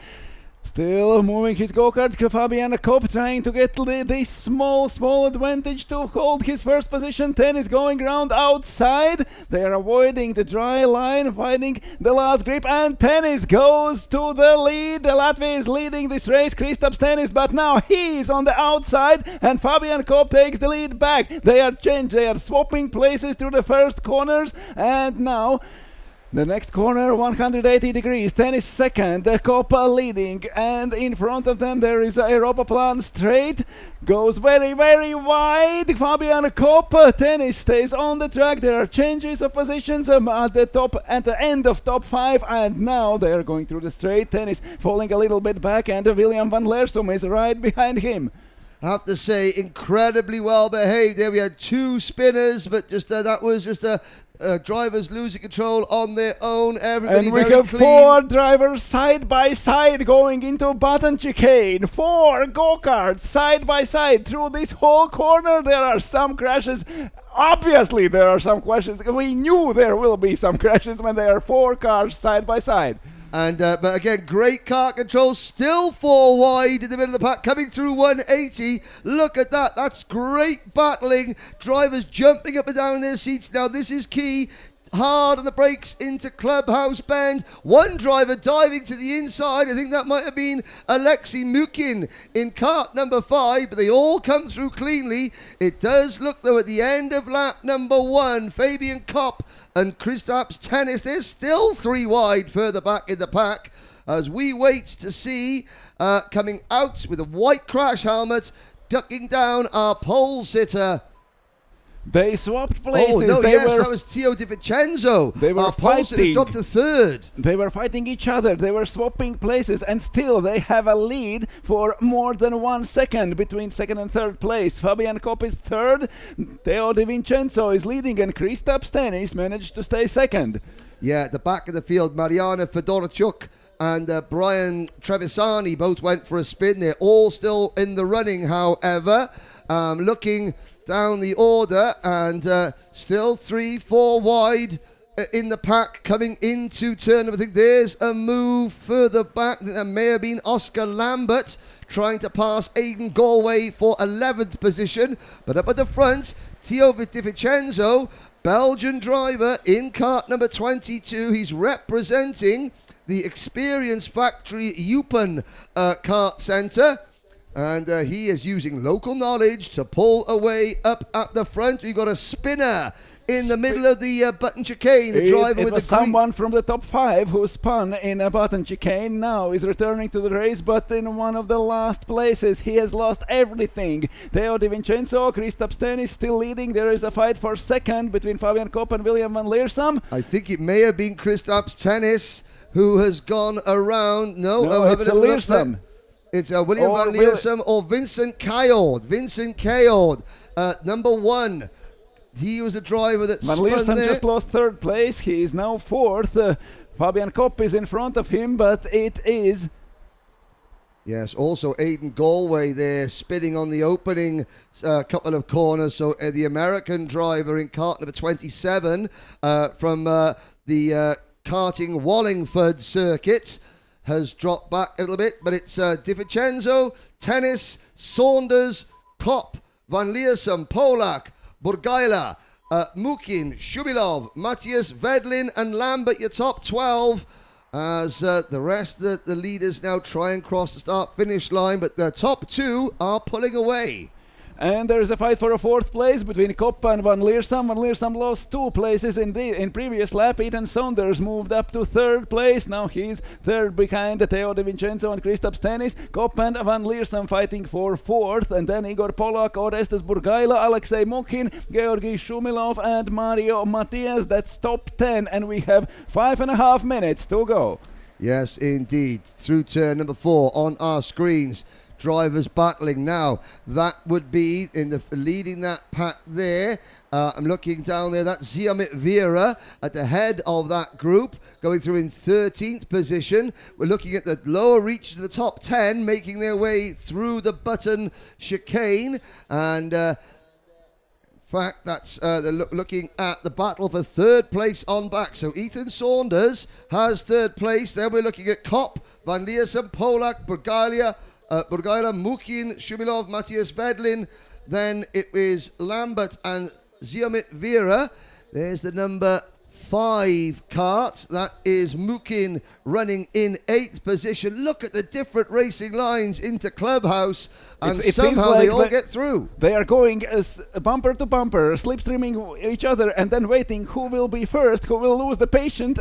[SPEAKER 5] Still moving his go-kart. Fabian Kopp trying to get this small advantage to hold his first position. Tennis going round outside. They are avoiding the dry line, finding the last grip, and Tennis goes to the lead. Latvia is leading this race. Kristaps Tennis, but now he's on the outside, and Fabian Kopp takes the lead back. They are swapping places through the first corners, and now the next corner, 180 degrees. Tennis second, Kopp leading, and in front of them there is a Europaplan straight. Goes very wide. Fabian Kopp. Tennis stays on the track. There are changes of positions at the end of top 5, and now they are going through the straight. Tennis falling a little bit back, and William van Leersum is right behind him.
[SPEAKER 3] I have to say, incredibly well behaved there. We had 2 spinners, but just that was just drivers losing control on their own. Everybody
[SPEAKER 5] and we
[SPEAKER 3] very
[SPEAKER 5] have
[SPEAKER 3] clean.
[SPEAKER 5] 4 drivers side by side going into button chicane. 4 go-karts side by side through this whole corner. There are some crashes. Obviously, there are some crashes. We knew there will be some crashes when there are 4 cars side by side.
[SPEAKER 3] And but again, great car control, still 4 wide in the middle of the pack, coming through 180. Look at that, that's great battling. Drivers jumping up and down in their seats. Now this is key. Hard on the brakes into Clubhouse Bend. One driver diving to the inside. I think that might have been Alexei Mukin in kart number 5, but they all come through cleanly. It does look though at the end of lap number 1, Fabian Kopp and Kristaps Tennis, they're still 3 wide further back in the pack as we wait to see coming out with a white crash helmet, ducking down our pole sitter.
[SPEAKER 5] They swapped places.
[SPEAKER 3] Oh, no, that was Teo Di Vincenzo.
[SPEAKER 5] They were
[SPEAKER 3] fighting. Dropped to 3rd.
[SPEAKER 5] They were fighting each other. They were swapping places, and still they have a lead for more than 1 second between 2nd and 3rd place. Fabian Kopp is 3rd. Teo Di Vincenzo is leading, and Kristaps Tennis managed to stay 2nd.
[SPEAKER 3] Yeah, at the back of the field, Mariana Fedorchuk and Brian Trevisani both went for a spin. They're all still in the running, however. Looking down the order, and still 3-4 wide in the pack coming into turn. I think there's a move further back. That may have been Oscar Lambert trying to pass Aidan Galway for 11th position. But up at the front, Teo Di Vincenzo, Belgian driver in kart number 22. He's representing the Experience Factory Eupen kart centre. And he is using local knowledge to pull away up at the front. We've got a spinner in the middle of the button chicane. The driver with the
[SPEAKER 5] someone from the top 5 who spun in a button chicane now is returning to the race, but in one of the last places. He has lost everything. Teo Di Vincenzo, Kristaps Tennis still leading. There is a fight for 2nd between Fabian Kopp and William van Leersum.
[SPEAKER 3] I think it may have been Kristaps Tennis who has gone around. No,
[SPEAKER 5] it's a Leersum.
[SPEAKER 3] It's William van Leersum or Vincent Kayord. Vincent Kayord, number 1. He was a driver that
[SPEAKER 5] Van Leersum just lost 3rd place. He is now 4th. Fabian Kopp is in front of him, but it is...
[SPEAKER 3] Yes, also Aidan Galway there spinning on the opening couple of corners. So the American driver in kart number 27 from the Karting Wallingford circuit has dropped back a little bit, but it's Di Vincenzo, Tennis, Saunders, Kopp, Van Leersum, Polak, Burgaila, Mukin, Shumilov, Matthias Vedlin and Lambert, your top 12, as the rest of the leaders now try and cross the start-finish line, but the top 2 are pulling away.
[SPEAKER 5] And there is a fight for a 4th place between Kopp and Van Leersum. Van Leersum lost 2 places in previous lap. Ethan Saunders moved up to 3rd place. Now he's 3rd behind Teo Di Vincenzo and Kristaps Tennis. Kopp and Van Leersum fighting for 4th. And then Igor Polak, Orestes Burgaila, Alexei Mukin, Georgi Shumilov and Mario Matias. That's top 10. And we have 5.5 minutes to go.
[SPEAKER 3] Yes, indeed. Through turn number 4 on our screens. drivers battling. Now, that would be in the leading that pack there. I'm looking down there, that's Ziamit Vera at the head of that group, going through in 13th position. We're looking at the lower reaches of the top 10, making their way through the button chicane. And in fact, that's they're looking at the battle for third place on back. So Ethan Saunders has third place. Then we're looking at Kopp, Van Liersen, Polak, Burgaila, Mukin, Shumilov, Matthias Vedlin. Then it is Lambert and Ziamit Vera. There's the number 5 kart. That is Mukin running in 8th position. Look at the different racing lines into Clubhouse, and somehow they all get through.
[SPEAKER 5] They are going bumper to bumper, slipstreaming each other, and then waiting who will be first, who will lose the patience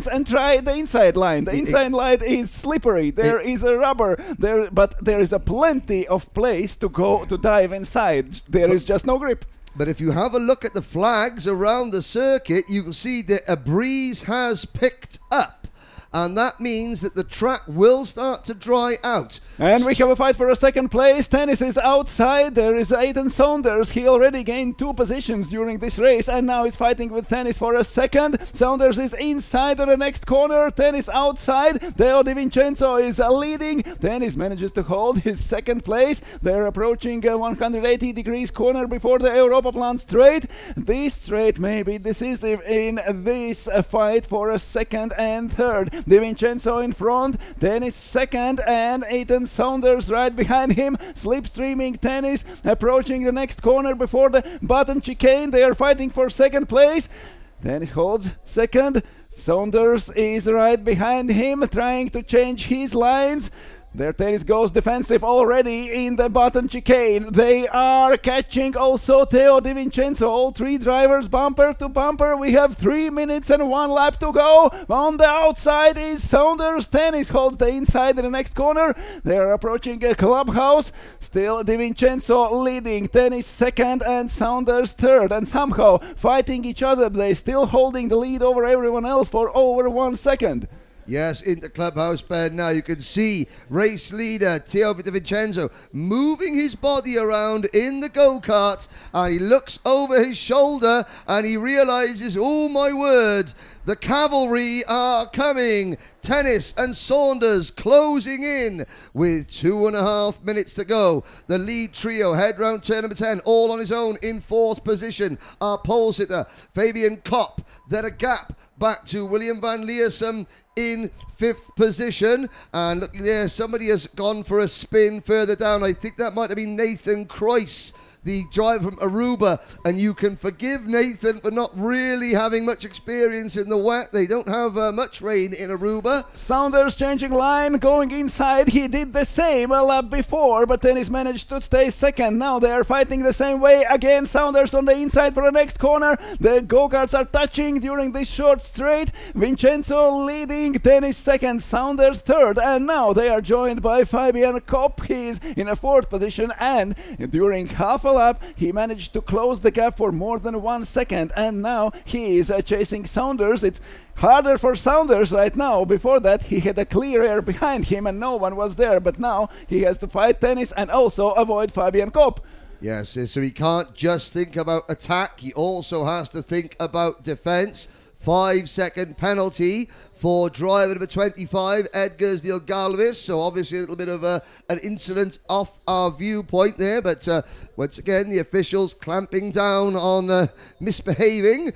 [SPEAKER 5] and try the inside line. The inside line is slippery. There is a rubber there, but there is a plenty of place to go to dive inside. There is just no grip.
[SPEAKER 3] But if you have a look at the flags around the circuit, you will see that a breeze has picked up. And that means that the track will start to dry out.
[SPEAKER 5] And we have a fight for a second place. Tennis is outside. There is Ethan Saunders. He already gained 2 positions during this race, and now he's fighting with Tennis for a second. Saunders is inside of the next corner. Tennis outside. Deo Di Vincenzo is leading. Tennis manages to hold his second place. They're approaching a 180 degrees corner before the Europaplan straight. This straight may be decisive in this fight for a second and third. Di Vincenzo in front, Tennis second, and Ethan Saunders right behind him. Slipstreaming Tennis, approaching the next corner before the button chicane. They are fighting for second place. Tennis holds second. Saunders is right behind him, trying to change his lines. Their Tennis goes defensive already in the button chicane. They are catching also Teo Di Vincenzo. All 3 drivers bumper to bumper. We have 3 minutes and 1 lap to go. On the outside is Saunders. Tennis holds the inside in the next corner. They are approaching a Clubhouse. Still Di Vincenzo leading. Tennis second and Saunders third. And somehow fighting each other. They still holding the lead over everyone else for over 1 second.
[SPEAKER 3] Yes, into Clubhouse, Ben. Now you can see race leader Teo Di Vincenzo moving his body around in the go-kart, and he looks over his shoulder and he realizes, oh my word, the cavalry are coming. Tennis and Saunders closing in with 2.5 minutes to go. The lead trio head round turn number 10, all on his own in 4th position. Our pole sitter, Fabian Kopp. Then a gap back to William Van Liersen in 5th position. And look there, somebody has gone for a spin further down. I think that might have been Nathan Kreuss, the driver from Aruba, and you can forgive Nathan for not really having much experience in the wet. They don't have much rain in Aruba.
[SPEAKER 5] Saunders changing line, going inside. He did the same a lap before, but Tennis managed to stay second. Now they are fighting the same way again. Saunders on the inside for the next corner. The go-karts are touching during this short straight. Vincenzo leading, Tennis second, Saunders third, and now they are joined by Fabian Kopp. He is in a 4th position, and during half a lap he managed to close the gap for more than 1 second, and now he is chasing Saunders. It's harder for Saunders right now. Before that he had a clear air behind him and no one was there, but now he has to fight Tennis and also avoid Fabian Kopp.
[SPEAKER 3] Yes, so he can't just think about attack, he also has to think about defense. 5-second penalty for driver number 25, Edgars Galvis. So obviously a little bit of an incident off our viewpoint there, but once again the officials clamping down on misbehaving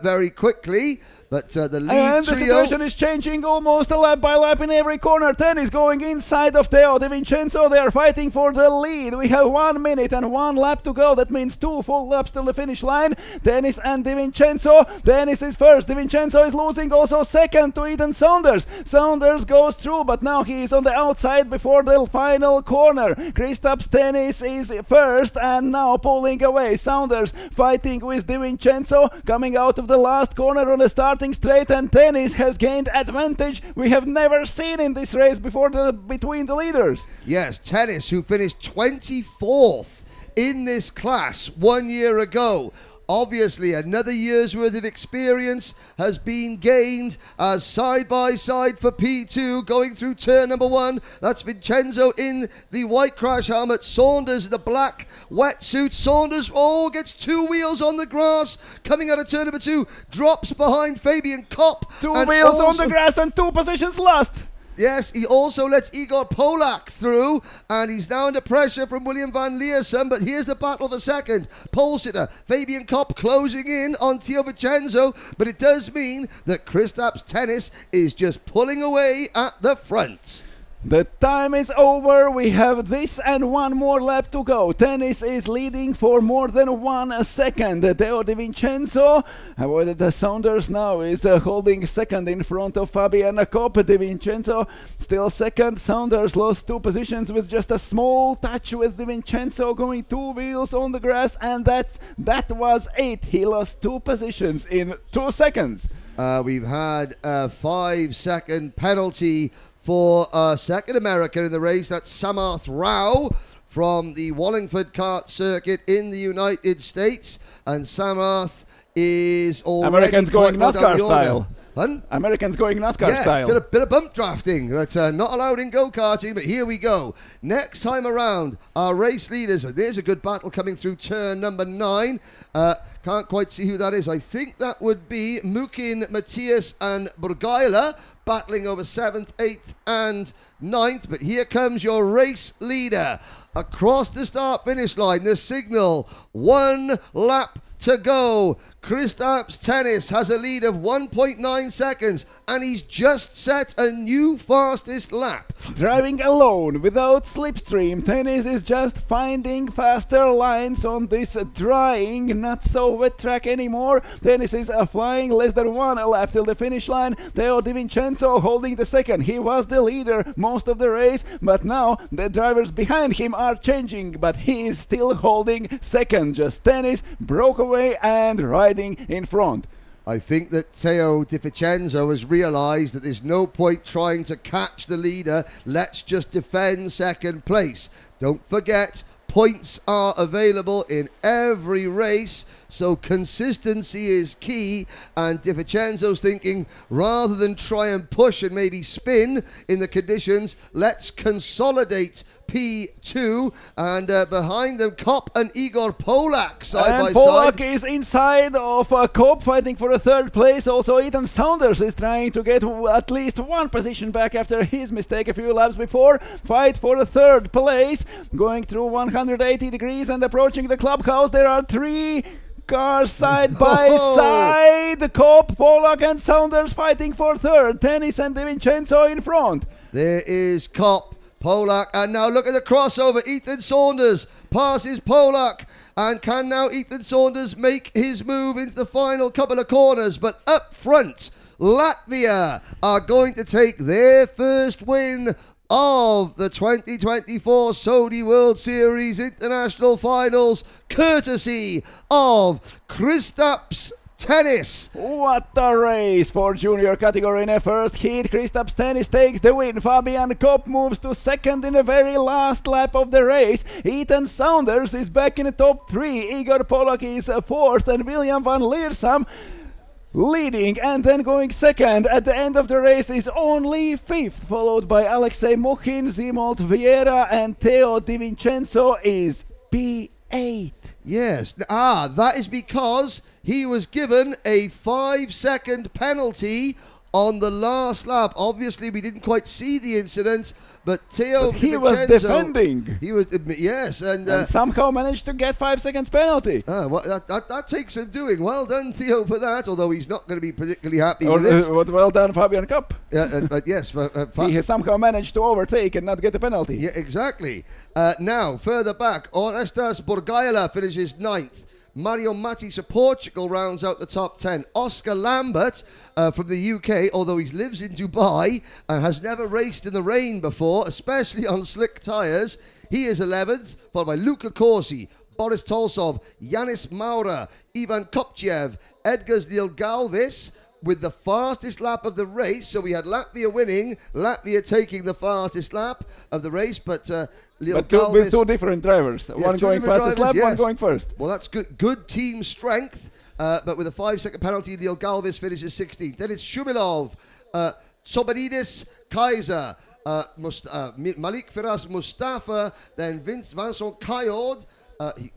[SPEAKER 3] very quickly. But the lead
[SPEAKER 5] and the
[SPEAKER 3] trio...
[SPEAKER 5] situation is changing almost a lap by lap in every corner. Tennis going inside of Teo Di Vincenzo. They are fighting for the lead. We have 1 minute and 1 lap to go. That means 2 full laps to the finish line. Tennis and Di Vincenzo. Tennis is first. Di Vincenzo is losing also second to Ethan Saunders. Saunders goes through, but now he is on the outside before the final corner. Kristaps Tennis is first and now pulling away. Saunders fighting with Di Vincenzo, coming out of the last corner on the starting straight, and Tennis has gained advantage we have never seen in this race before between the leaders.
[SPEAKER 3] Yes, Tennis, who finished 24th in this class 1 year ago, Obviously, another year's worth of experience has been gained as side by side for P2 going through turn number 1. That's Vincenzo in the white crash helmet, Saunders in the black wetsuit. Saunders, gets 2 wheels on the grass coming out of turn number 2, drops behind Fabian Kopp.
[SPEAKER 5] 2 wheels on the grass and 2 positions lost.
[SPEAKER 3] Yes, he also lets Igor Polak through, and he's now under pressure from William van Leersen, but here's the battle for second. Pole sitter Fabian Kopp closing in on Theo Vincenzo, but it does mean that Kristaps Tennis is just pulling away at the front.
[SPEAKER 5] The time is over. We have this and 1 more lap to go. Tennis is leading for more than 1 second. Theo Di Vincenzo, however, the Saunders now is holding second in front of Fabian Kopp. Di Vincenzo still second. Saunders lost 2 positions with just a small touch with Di Vincenzo going 2 wheels on the grass, and that was it. He lost 2 positions in 2 seconds.
[SPEAKER 3] We've had a 5-second penalty for a second American in the race. That's Samarth Rao from the Wallingford kart circuit in the United States. And Samarth is already
[SPEAKER 5] Americans going NASCAR style.
[SPEAKER 3] Hun?
[SPEAKER 5] Americans going NASCAR style.
[SPEAKER 3] Yes, bit of bump drafting. That's not allowed in go-karting, but here we go. Next time around, our race leaders. There's a good battle coming through turn number 9. Can't quite see who that is. I think that would be Mukin, Matthias and Burgaila battling over 7th, 8th and 9th. But here comes your race leader. Across the start-finish line, the signal, 1 lap to go. Kristaps Tennis has a lead of 1.9 seconds, and he's just set a new fastest lap.
[SPEAKER 5] Driving alone without slipstream, Tennis is just finding faster lines on this drying, not so wet track anymore. Tennis is flying less than 1 lap till the finish line. Theo Di Vincenzo holding the second. He was the leader most of the race, but now the drivers behind him are changing, but he is still holding second. Just Tennis broke away and riding in front.
[SPEAKER 3] I think that Theo Di Vincenzo has realised that there's no point trying to catch the leader. Let's just defend second place. Don't forget, points are available in every race, so consistency is key. And Di Vincenzo's thinking, rather than try and push and maybe spin in the conditions, let's consolidate P2, and behind them Kopp and Igor Polak side by side.
[SPEAKER 5] Polak is inside of Kopp fighting for a 3rd place. Also Ethan Saunders is trying to get at least 1 position back after his mistake a few laps before. Fight for a 3rd place, going through 180 degrees and approaching the clubhouse. There are 3 cars side by side. Kopp, Polak and Saunders fighting for 3rd. Tennis and Di Vincenzo in front.
[SPEAKER 3] There is Kopp, Polak, and now look at the crossover. Ethan Saunders passes Polak, and can now Ethan Saunders make his move into the final couple of corners? But up front, Latvia are going to take their first win of the 2024 Sony World Series International Finals, courtesy of Kristaps Tennis.
[SPEAKER 5] What a race for junior category in a first heat. Kristaps Tennis takes the win. Fabian Kopp moves to second in the very last lap of the race. Ethan Saunders is back in the top 3. Igor Polak is 4th, and William van Leersum leading and then going second. At the end of the race is only 5th, followed by Alexei Mokhin, Zimolt Vieira, and Theo Di Vincenzo is P8.
[SPEAKER 3] Yes, that is because he was given a 5-second penalty on the last lap. Obviously, we didn't quite see the incident, but Theo Di Vincenzo,
[SPEAKER 5] was defending.
[SPEAKER 3] He was, yes, and
[SPEAKER 5] somehow managed to get 5 seconds penalty.
[SPEAKER 3] Well, that takes some doing. Well done, Theo, for that. Although he's not going to be particularly happy with it.
[SPEAKER 5] Well done, Fabian Kopp.
[SPEAKER 3] But yes,
[SPEAKER 5] he has somehow managed to overtake and not get a penalty.
[SPEAKER 3] Yeah, exactly. Now further back, Orestas Burgaila finishes 9th. Mario Matis of Portugal rounds out the top 10. Oscar Lambert from the UK, although he lives in Dubai and has never raced in the rain before, especially on slick tyres, he is 11th, followed by Luka Corsi, Boris Tolsov, Yanis Maura, Ivan Kopchev, Edgar Zilgalvis, with the fastest lap of the race. So we had Latvia winning, Latvia taking the fastest lap of the race, but Leo Galvis,
[SPEAKER 5] with two different drivers,
[SPEAKER 3] yeah,
[SPEAKER 5] one going fastest lap,
[SPEAKER 3] yes.
[SPEAKER 5] one going first.
[SPEAKER 3] Well, that's good team strength, but with a 5-second penalty, Leo Galvis finishes 16th. Then it's Shumilov, Sobanidis, Kaiser, Malik Firas Mustafa, then Vincent Kayod.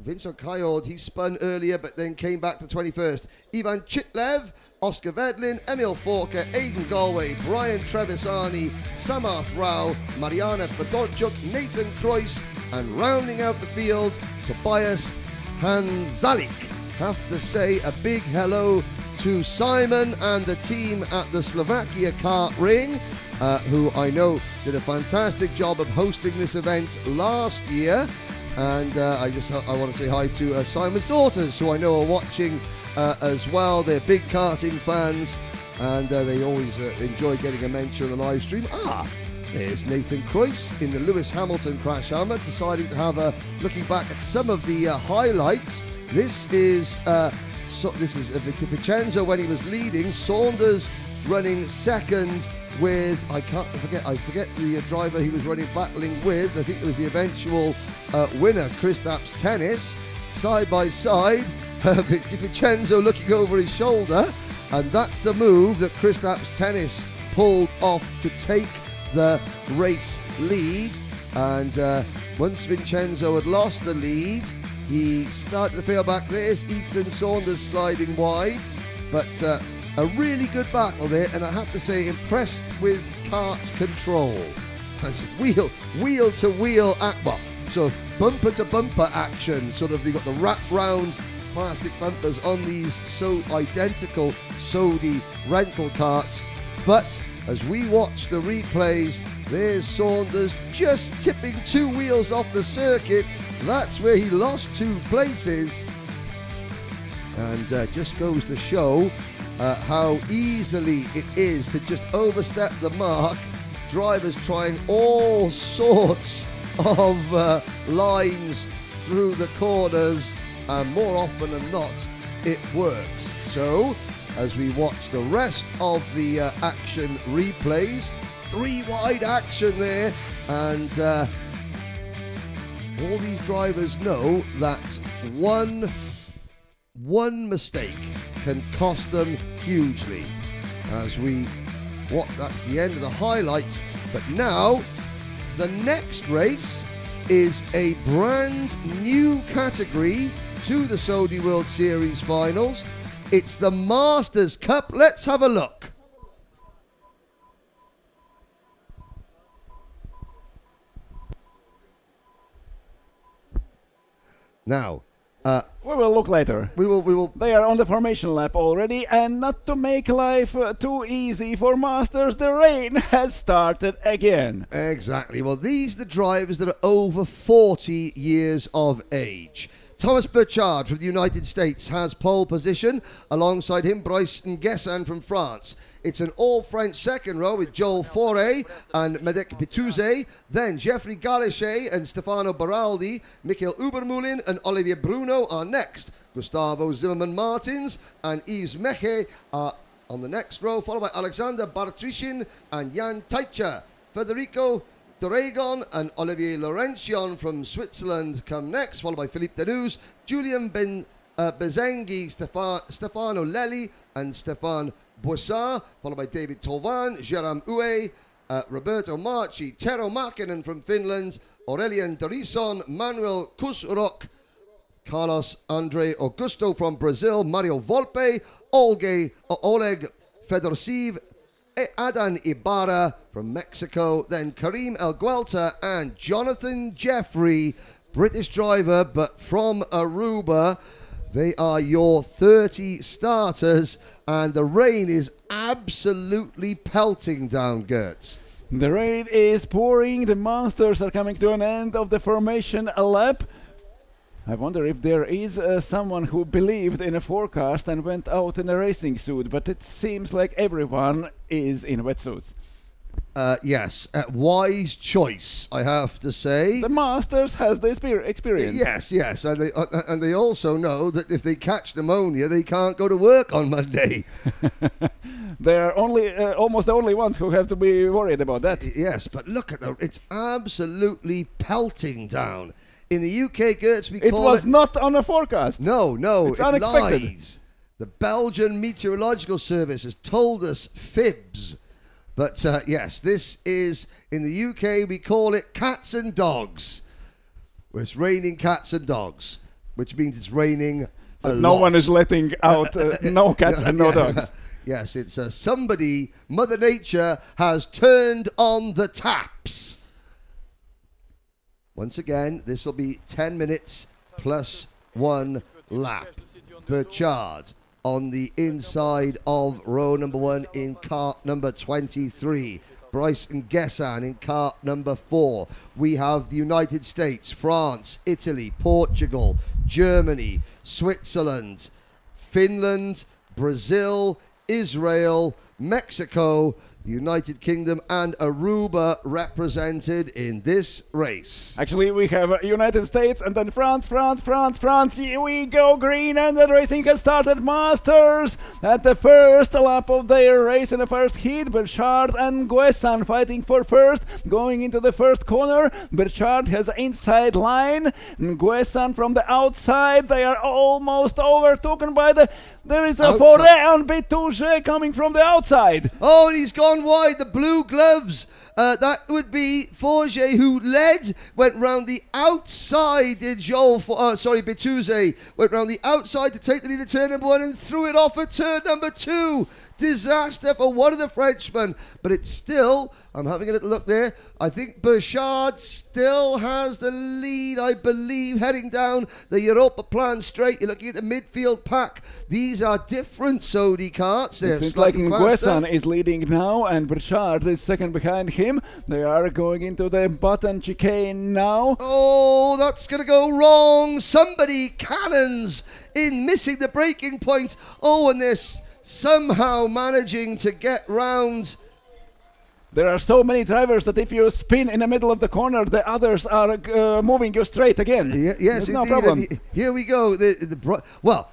[SPEAKER 3] Vincent Kayod, he spun earlier but then came back to 21st. Ivan Chitlev, Oscar Vedlin, Emil Forker, Aidan Galway, Brian Trevisani, Samath Rao, Mariana Fedorchuk, Nathan Kreuss, and rounding out the field, Tobias Hanzalik. Have to say a big hello to Simon and the team at the Slovakia Kart Ring, who I know did a fantastic job of hosting this event last year. And I want to say hi to Simon's daughters, who I know are watching as well. They're big karting fans, and they always enjoy getting a mention on the live stream. There's Nathan Kreuss in the Lewis Hamilton crash helmet, deciding to have a looking back at some of the highlights. This is Vincenzo when he was leading. Saunders running second with I forget the driver he was battling with. I think it was the eventual winner, Kristaps Tennis. Side by side, Vincenzo looking over his shoulder, and that's the move that Kristaps Tennis pulled off to take the race lead. And once Vincenzo had lost the lead, he started to feel back. There's Ethan Saunders sliding wide, but a really good battle there, and I have to say, impressed with kart control. That's wheel to wheel so bumper to bumper action. Sort of, they've got the wrap round plastic bumpers on these so identical Sodi rental karts. But as we watch the replays, there's Saunders just tipping 2 wheels off the circuit. That's where he lost 2 places, and just goes to show how easily it is to just overstep the mark. Drivers trying all sorts of lines through the corners, and more often than not, it works. So, as we watch the rest of the action replays, 3 wide action there, and all these drivers know that one mistake can cost them hugely. As we watch, that's the end of the highlights. But now, the next race is a brand new category to the Sodi World Series finals. It's the Masters Cup. Let's have a look. Now,
[SPEAKER 5] we will look later.
[SPEAKER 3] We will.
[SPEAKER 5] They are on the formation lap already, and not to make life too easy for Masters, the rain has started again.
[SPEAKER 3] Exactly. Well, these are the drivers that are over 40 years of age. Thomas Burchard from the United States has pole position. Alongside him, Bryson Gessan from France. It's an all-French second row with Joel Faure and Medek Pitouze. Then Geoffrey Galichet and Stefano Baraldi. Michael Ubermulin and Olivier Bruno are next. Gustavo Zimmerman-Martins and Yves Meche are on the next row, followed by Alexander Bartrishin and Jan Teicher. Federico Doregon and Olivier Laurentian from Switzerland come next, followed by Philippe Denous, Julian Bezengi, Stefano Lelli and Stefan Boissard, followed by David Tovan, Jérôme Houet, Roberto Marchi, Tero Makinen from Finland, Aurelien Dorison, Manuel Kusrok, Carlos Andre Augusto from Brazil, Mario Volpe, Oleg Fedorsiv, Adan Ibarra from Mexico, then Karim El Guelta and Jonathan Jeffrey, British driver but from Aruba. They are your 30 starters, and the rain is absolutely pelting down, Gertz.
[SPEAKER 5] The rain is pouring, the Masters are coming to an end of the formation lap. I wonder if there is someone who believed in a forecast and went out in a racing suit, but it seems like everyone is in wetsuits.
[SPEAKER 3] Yes, wise choice, I have to say.
[SPEAKER 5] The Masters has the experience.
[SPEAKER 3] Yes, and they also know that if they catch pneumonia, they can't go to work on Monday.
[SPEAKER 5] They're almost the only ones who have to be worried about that.
[SPEAKER 3] Yes, but look at them. It's absolutely pelting down. In the UK, Gertz,
[SPEAKER 5] It was not on a forecast.
[SPEAKER 3] No,
[SPEAKER 5] It's unexpected.
[SPEAKER 3] lies. The Belgian Meteorological Service has told us fibs. But yes, this is, in the UK, we call it cats and dogs. Well, it's raining cats and dogs, which means it's raining a lot.
[SPEAKER 5] No one is letting out no cats and no dogs.
[SPEAKER 3] Yes, it's somebody, Mother Nature, has turned on the taps. Once again, this will be 10 minutes plus 1 lap. Burchard on the inside of row number 1 in cart number 23. Bryce and Gessan in cart number 4. We have the United States, France, Italy, Portugal, Germany, Switzerland, Finland, Brazil, Israel, Mexico, the United Kingdom and Aruba represented in this race.
[SPEAKER 5] Actually, we have United States and then France. Here we go, green, and the racing has started. Masters at the first lap of their race in the first heat. Burchard and Guessan fighting for first, going into the first corner. Burchard has the inside line. Guessan from the outside. They are almost overtaken by the... There is a Forêt and Betouge coming from the outside.
[SPEAKER 3] Oh, and he's gone wide. The blue gloves. That would be Forget, who led, went round the outside. Did Betouze went round the outside to take the lead at turn number 1 and threw it off at turn number 2. Disaster for one of the Frenchmen, but it's still, I'm having a little look there, I think Burchard still has the lead, I believe, heading down the Europa Plan straight. You're looking at the midfield pack. These are different Sodi carts.
[SPEAKER 5] It seems like Guessan is leading now and Burchard is second behind him. They are going into the button chicane now.
[SPEAKER 3] Oh, that's going to go wrong. Somebody cannons in, missing the braking point. Oh, and this somehow managing to get round.
[SPEAKER 5] There are so many drivers that if you spin in the middle of the corner, the others are moving you straight again.
[SPEAKER 3] Yes,
[SPEAKER 5] no problem.
[SPEAKER 3] Here we go.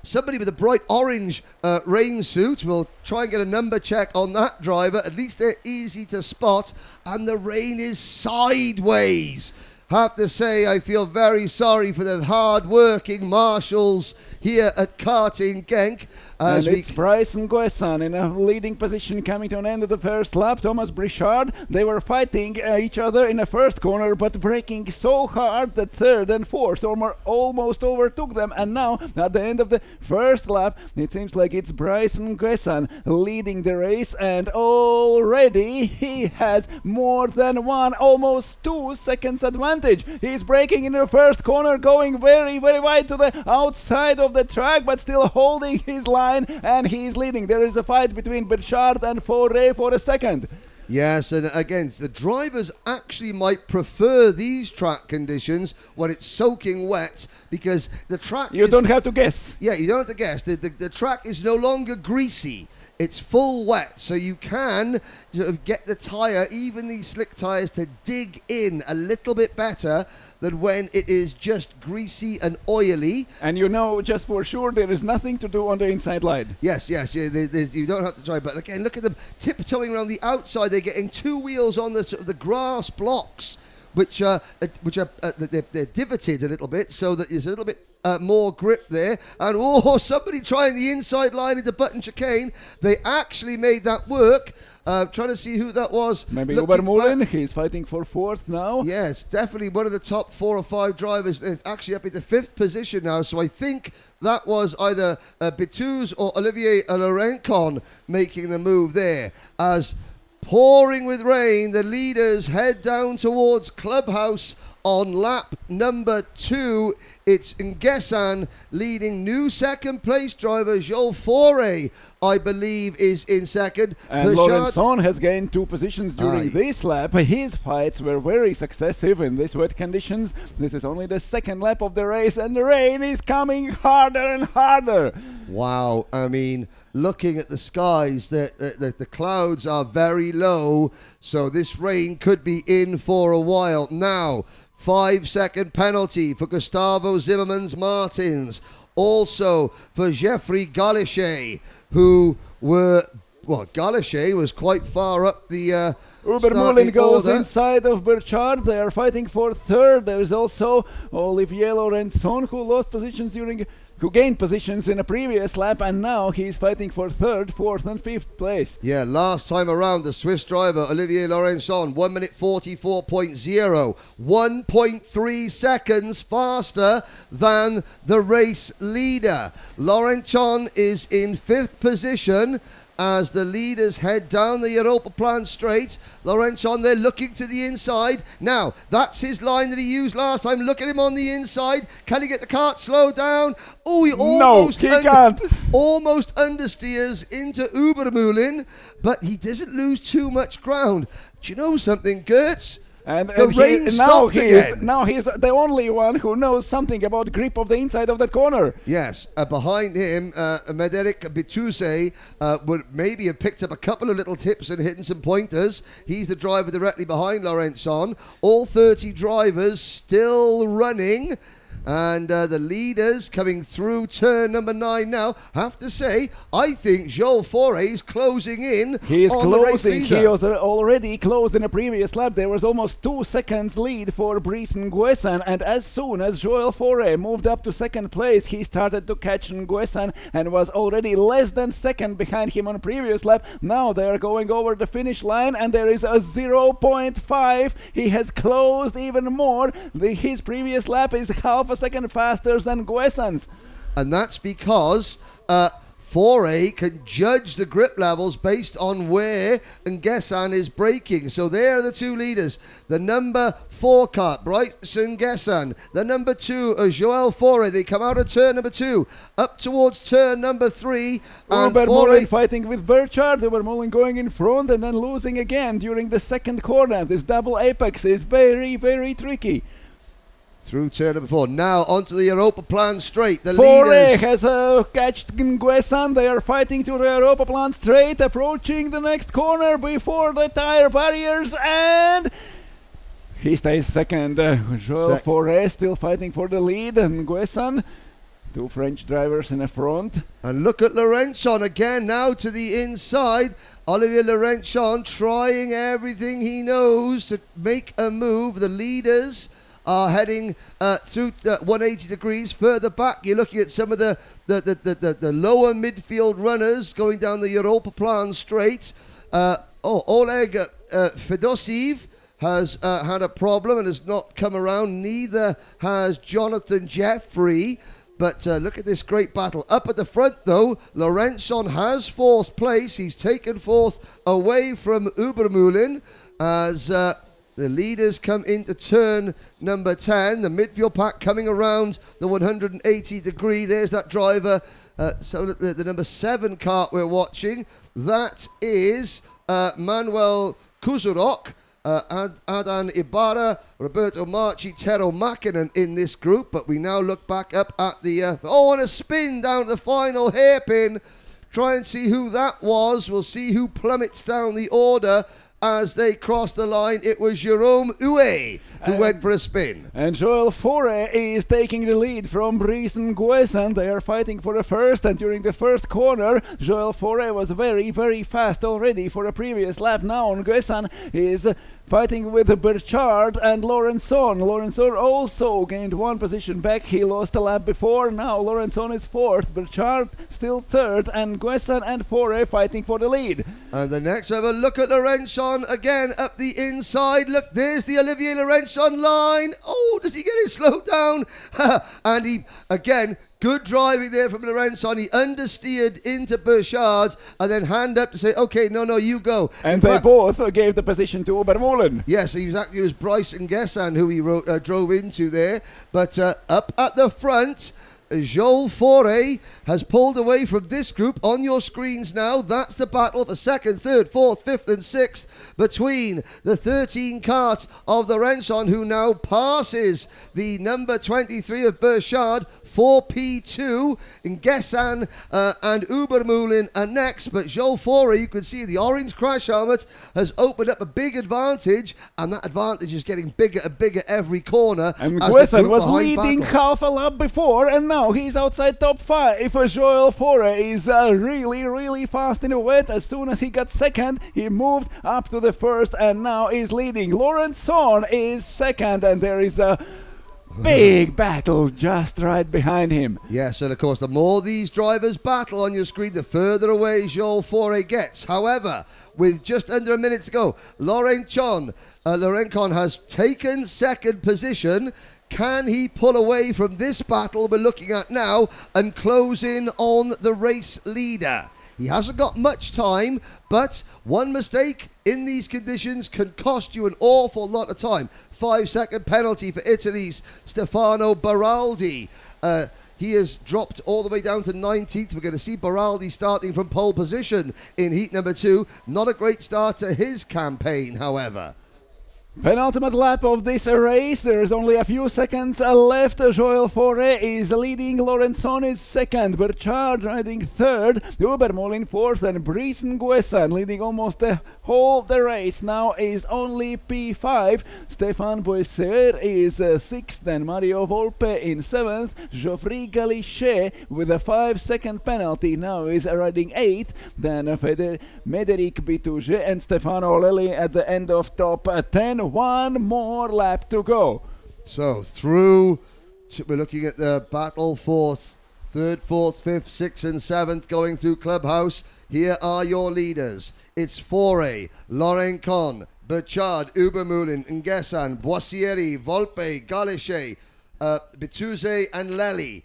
[SPEAKER 3] Somebody with a bright orange rain suit will try and get a number check on that driver. At least they're easy to spot. And the rain is sideways. Have to say, I feel very sorry for the hard-working marshals here at Karting Genk.
[SPEAKER 5] And it's Bryce and Guessan in a leading position coming to an end of the first lap. Thomas Burchard, they were fighting each other in the first corner, but braking so hard that third and fourth almost overtook them. And now, at the end of the first lap, it seems like it's Bryce and Guessan leading the race. And already he has more than almost 2 seconds advantage. He's braking in the first corner, going very, very wide to the outside of the track, but still holding his line. And he's leading. There is a fight between Burchard and Forêt for a second.
[SPEAKER 3] Yes, and again, the drivers actually might prefer these track conditions when it's soaking wet, because the track
[SPEAKER 5] You don't have to guess.
[SPEAKER 3] Yeah, you don't have to guess. The track is no longer greasy. It's full wet, so you can sort of get the tyre, even these slick tyres, to dig in a little bit better than when it is just greasy and oily.
[SPEAKER 5] And you know, just for sure, there is nothing to do on the inside line.
[SPEAKER 3] Yes, you don't have to try. But again, look at them tiptoeing around the outside. They're getting 2 wheels on the sort of the grass blocks, which are they're divoted a little bit, so that there's a little bit more grip there. And somebody trying the inside line into button chicane. They actually made that work. Trying to see who that was.
[SPEAKER 5] Maybe Obermullen. He's fighting for fourth now.
[SPEAKER 3] Yes, definitely one of the top 4 or 5 drivers. They're actually up into 5th position now. So I think that was either Betouze or Olivier Laurencon making the move there. As pouring with rain, the leaders head down towards Clubhouse on lap number 2. It's Nguessan leading new second place driver Joel Forêt I believe, is in second.
[SPEAKER 5] And Laurenson has gained 2 positions during this lap. His fights were very successive in these wet conditions. This is only the second lap of the race, and the rain is coming harder and harder.
[SPEAKER 3] Wow, I mean, looking at the skies, the clouds are very low, so this rain could be in for a while. Now, 5-second penalty for Gustavo Zimmermans Martins. Also for Geoffrey Galichet, who were... Well, Galichet was quite far up the
[SPEAKER 5] Ubermulin goes inside of Burchard. They are fighting for third. There is also Olivier Laurenson, who gained positions in a previous lap, and now he's fighting for third, fourth, and fifth place.
[SPEAKER 3] Yeah, last time around, the Swiss driver, Olivier Laurenson, 1 minute 44.0, 1.3 seconds faster than the race leader. Laurenson is in 5th position as the leaders head down the Europa Plan straight. Laurenson, they're looking to the inside. Now, that's his line that he used last time. Look at him on the inside. Can he get the kart slowed down? Oh, he almost almost understeers into Ubermulin, but he doesn't lose too much ground. Do you know something, Gertz?
[SPEAKER 5] And
[SPEAKER 3] the rain stopped again.
[SPEAKER 5] Now he's the only one who knows something about grip of the inside of that corner.
[SPEAKER 3] Yes, behind him, Mederic Bituse would maybe have picked up a couple of little tips and hidden some pointers. He's the driver directly behind Laurenson. All 30 drivers still running. And the leaders coming through turn number 9 now. Have to say, I think Joel Faure is closing in.
[SPEAKER 5] He is
[SPEAKER 3] on the race
[SPEAKER 5] closing.
[SPEAKER 3] leader.
[SPEAKER 5] He was already closed in a previous lap. There was almost 2 seconds lead for Brice Nguessan. And as soon as Joel Faure moved up to second place, he started to catch Nguessan and was already less than second behind him on a previous lap. Now they are going over the finish line, and there is a 0.5. He has closed even more. His previous lap is half a second faster than Nguessan's.
[SPEAKER 3] And that's because Faure can judge the grip levels based on where Nguessan is braking. So there are the 2 leaders. The number 4 kart, Brice Nguessan. The number 2, Joel Faure. They come out of turn number 2, up towards turn number 3. And
[SPEAKER 5] Ubermulin fighting with Burchard. Ubermulin going in front and then losing again during the second corner. This double apex is very, very tricky.
[SPEAKER 3] Through turn number 4. Now onto the Europa Plan straight. The
[SPEAKER 5] Faure
[SPEAKER 3] leaders
[SPEAKER 5] has catched Nguessan. They are fighting to the Europa Plan straight, approaching the next corner before the tire barriers, and he stays second. Joel Faure still fighting for the lead, and Nguessan, 2 French drivers in the front.
[SPEAKER 3] And look at Laurenson again now to the inside. Olivier Laurenson trying everything he knows to make a move. The leaders are heading through 180 degrees further back. You're looking at some of the lower midfield runners going down the Europa Plan straight. Oleg Fedosiv has had a problem and has not come around. Neither has Jonathan Jeffrey. But look at this great battle. Up at the front, though, Laurenson has 4th place. He's taken 4th away from Ubermulin as the leaders come into turn number 10. The midfield pack coming around the 180 degree. There's that driver. So the number 7 kart we're watching. That is Manuel Kuzurok, Adan Ibarra, Roberto Marchi, Tero Makinen in this group. But we now look back up at the... and a spin down to the final hairpin. Try and see who that was. We'll see who plummets down the order. As they crossed the line, it was Jerome Huet who went for a spin.
[SPEAKER 5] And Joel Faure is taking the lead from Brice Nguessan. They are fighting for the first, and during the first corner, Joel Faure was very, very fast already for a previous lap. Now Nguessan is fighting with Burchard and Laurenson. Laurenson also gained 1 position back. He lost a lap before. Now Laurenson is 4th, Burchard still 3rd, and Nguessan and Faure fighting for the lead.
[SPEAKER 3] And the next over, look at Laurenson again up the inside. Look, there's the Olivier Laurenson line. Oh, does he get it slowed down? And he, again, good driving there from Laurenson. He understeered into Burchard and then hand up to say, okay, no, you go.
[SPEAKER 5] And they both gave the position to Ubermulin.
[SPEAKER 3] Yes, it was Brice Nguessan who he drove into there. But up at the front, Joel Faure has pulled away from this group on your screens now. That's the battle for second, third, fourth, fifth and sixth between the 13 kart of the Renson, who now passes the number 23 of Burchard. 4P2 in Gessan and Ubermulin are next, but Joel Faure, you can see the orange crash helmet has opened up a big advantage, and that advantage is getting bigger and bigger every corner.
[SPEAKER 5] And Gessan was leading half a lap before, and now he's outside top 5. If Joel Faure is really fast in the wet, as soon as he got second, he moved up to the first and now is leading. Laurenson is second, and there is a big battle just right behind him.
[SPEAKER 3] Yes, and of course, the more these drivers battle on your screen, the further away Joel Faure gets. However, with just under a minute to go, Laurencon has taken second position. Can he pull away from this battle we're looking at now and close in on the race leader? He hasn't got much time, but one mistake in these conditions can cost you an awful lot of time. 5-second penalty for Italy's Stefano Beraldi. He has dropped all the way down to 19th. We're going to see Beraldi starting from pole position in heat number 2. Not a great start to his campaign, however.
[SPEAKER 5] Penultimate lap of this race. There is only a few seconds left. Joel Faure is leading. Laurenson is second. Burchard riding third. Ubermolin fourth. And Briesen Guessan leading almost the whole the race. Now is only P5. Stéphane Boisser is sixth. And Mario Volpe in seventh. Geoffrey Galichet with a 5-second penalty now is riding eighth. Then Médéric Bitouget and Stefano Lelli at the end of top 10. One more lap to go.
[SPEAKER 3] So we're looking at the battle for third, fourth, fifth, sixth and seventh going through Clubhouse. Here are your leaders. It's Faure, Laurencon, Burchard, Ubermulin, Ngessan, Boissieri, Volpe, Galichet, Bitouze and Lelli.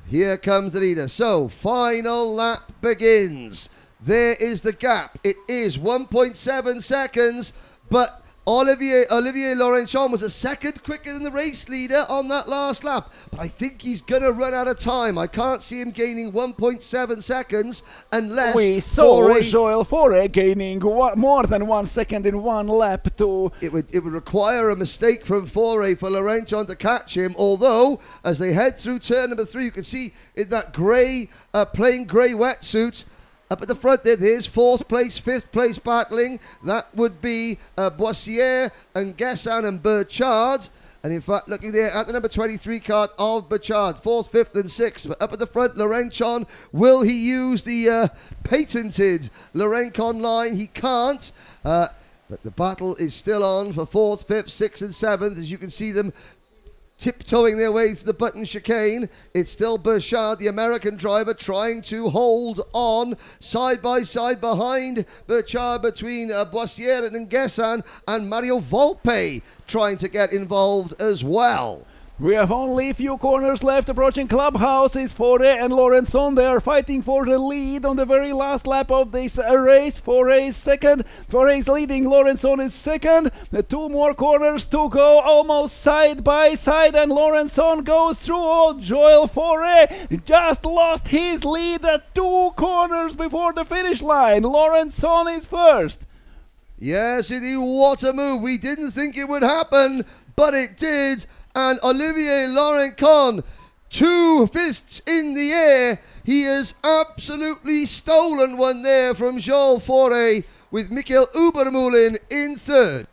[SPEAKER 3] Here comes the leader. So final lap begins. There is the gap. It is 1.7 seconds, but Olivier Laurencon was a second quicker than the race leader on that last lap, but I think he's going to run out of time. I can't see him gaining 1.7 seconds unless
[SPEAKER 5] we saw Joel Faure gaining more than 1 second in one lap. It
[SPEAKER 3] would require a mistake from Faure for Laurencon to catch him, although as they head through turn number 3, you can see in that grey, plain grey wetsuit, up at the front there's 4th place, 5th place battling. That would be Boissier and Gessan and Burchard. And in fact, looking there at the number 23 card of Burchard, 4th, 5th and 6th. But up at the front, Laurencon, will he use the patented Laurencon line? He can't. But the battle is still on for 4th, 5th, 6th and 7th. As you can see them tiptoeing their way through the button chicane. It's still Burchard, the American driver, trying to hold on side by side behind Burchard between Boissier and Gessan, and Mario Volpe trying to get involved as well.
[SPEAKER 5] We have only a few corners left. Approaching Clubhouse is Faure and Laurenson. They are fighting for the lead on the very last lap of this race. Faure is second. Faure is leading. Laurenson is second. The 2 more corners to go, almost side by side, and Laurenson goes through. Oh, Joel Faure just lost his lead at 2 corners before the finish line. Laurenson is first.
[SPEAKER 3] Yes, indeed. What a move. We didn't think it would happen, but it did. And Olivier Laurencon, 2 fists in the air. He has absolutely stolen one there from Joel Faure, with Michael Ubermulin in third.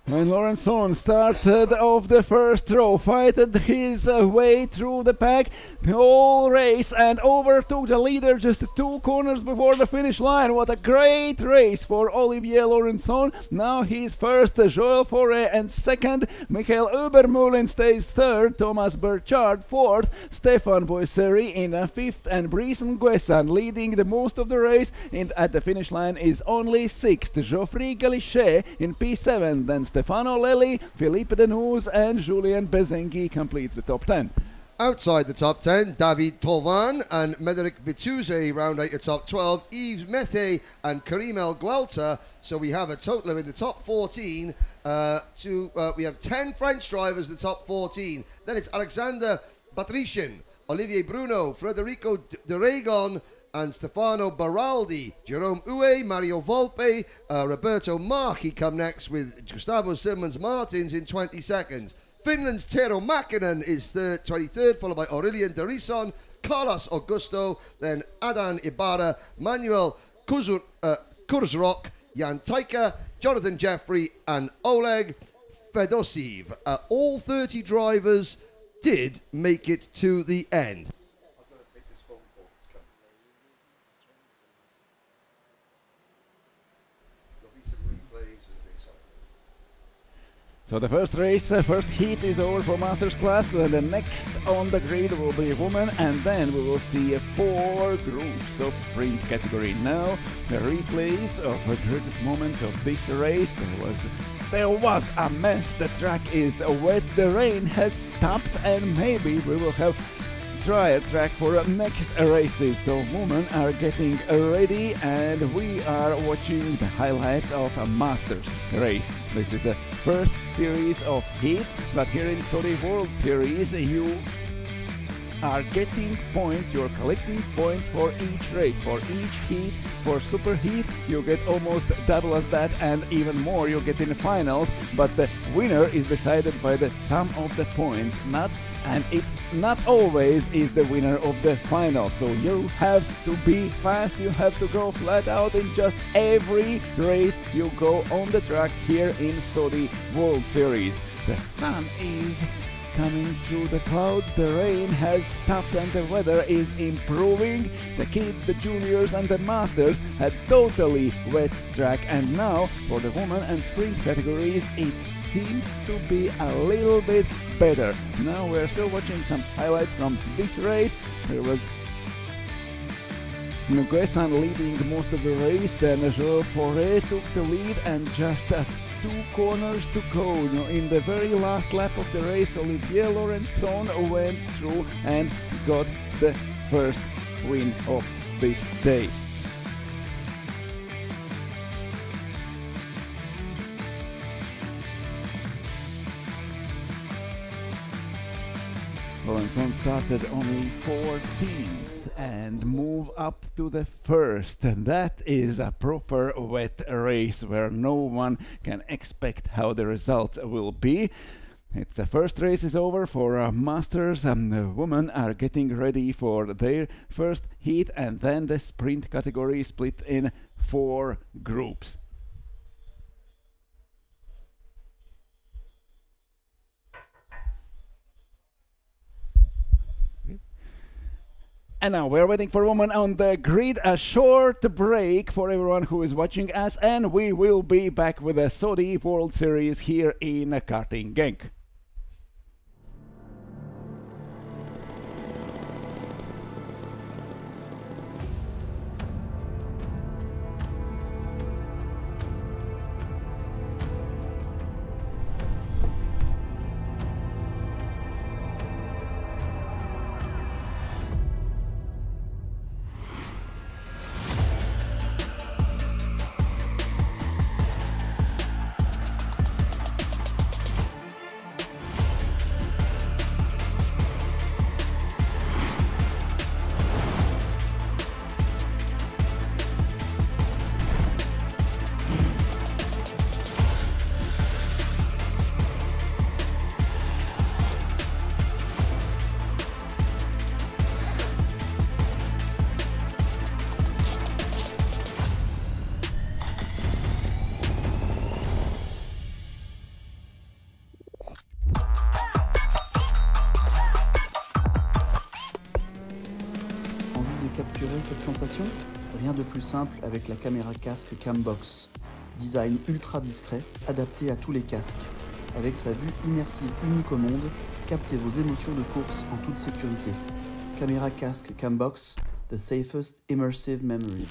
[SPEAKER 5] When Laurenson started off the first row, fighted his way through the pack the whole race and overtook the leader just 2 corners before the finish line. What a great race for Olivier Laurenson. Now he's first, Joel Faure, and second. Michael Ubermulin stays third. Thomas Burchard fourth. Stéphane Boisseri in 5th, and Briesen Guessan leading the most of the race. And at the finish line is only 6th. Geoffrey Galichet in P7. Then Stefano Lelli, Philippe Denous and Julien Bezengi completes the top 10.
[SPEAKER 3] Outside the top 10, David Tovan and Médéric Bitouze round out the top 12, Yves Methe and Karim El Guelta. So we have a total of in the top 14, we have 10 French drivers in the top 14. Then it's Alexander Batrichin, Olivier Bruno, Federico De Regon, and Stefano Baraldi. Jerome Uwe, Mario Volpe, Roberto Marchi come next with Gustavo Simmons Martins in 20 seconds. Finland's Tero Mäkinen is 23rd, followed by Aurelien Derison, Carlos Augusto, then Adan Ibarra, Manuel Kurzrock, Jan Taika, Jonathan Jeffrey, and Oleg Fedosiv. All 30 drivers did make it to the end.
[SPEAKER 5] So the first race, first heat is over for Masters class, and the next on the grid will be women, and then we will see 4 groups of sprint category. Now the replays of the greatest moments of this race. There was a mess. The track is wet, the rain has stopped, and maybe we will have drier track for next races. So women are getting ready, and we are watching the highlights of a Masters race. This is the first series of heats, but here in Solid World Series you are getting points, you're collecting points for each race, for each heat. For super heat you get almost double as that, and even more you get in the finals, but the winner is decided by the sum of the points, and it not always is the winner of the final. So you have to be fast, you have to go flat out in just every race you go on the track here in Saudi World Series. The sun is coming through the clouds, the rain has stopped, and the weather is improving. The kids, the juniors, and the masters had totally wet track, and now for the women and sprint categories it seems to be a little bit better. Now we're still watching some highlights from this race. There was Nguessan leading most of the race, then Joel Fauré took the lead, and just 2 corners to go. In the very last lap of the race, Olivier Laurenson went through and got the first win of this day. Laurenson started only 14th and move up to the first, and that is a proper wet race where no one can expect how the results will be. It's the first race is over for Masters, and the women are getting ready for their first heat, and then the sprint category split in 4 groups. And now we're waiting for women on the grid. A short break for everyone who is watching us, and we will be back with the Saudi World Series here in Karting Genk.
[SPEAKER 6] Capturer cette sensation? Rien de plus simple avec la caméra casque Cambox. Design ultra discret, adapté à tous les casques. Avec sa vue immersive unique au monde, captez vos émotions de course en toute sécurité. Caméra casque Cambox, the safest immersive memory.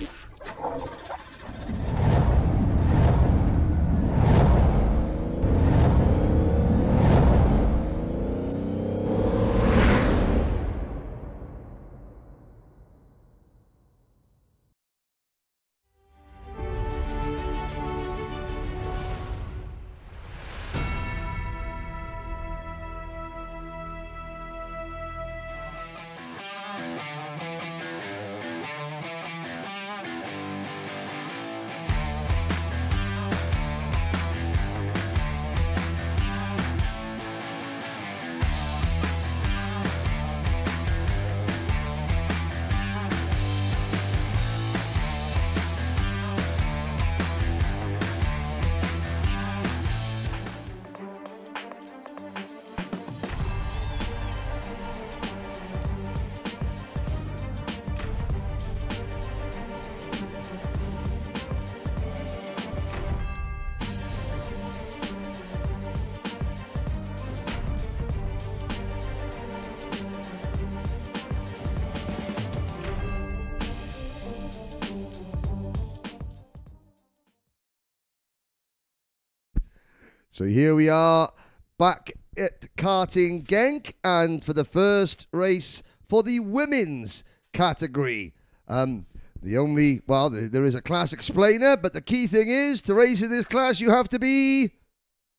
[SPEAKER 3] So here we are back at Karting Genk, and for the first race for the women's category. There is a class explainer, but the key thing is, to race in this class, you have to be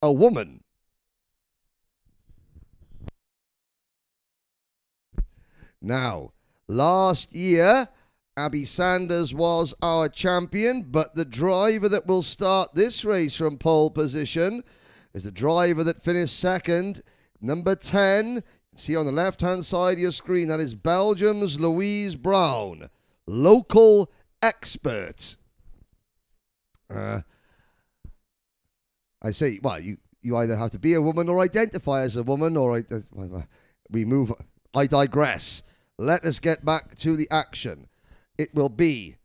[SPEAKER 3] a woman. Now, last year, Abby Sanders was our champion, but the driver that will start this race from pole position is the driver that finished second, number 10. See on the left-hand side of your screen, that is Belgium's Louise Brown, local expert. I say, well, you either have to be a woman or identify as a woman, or I digress. Let us get back to the action. It will be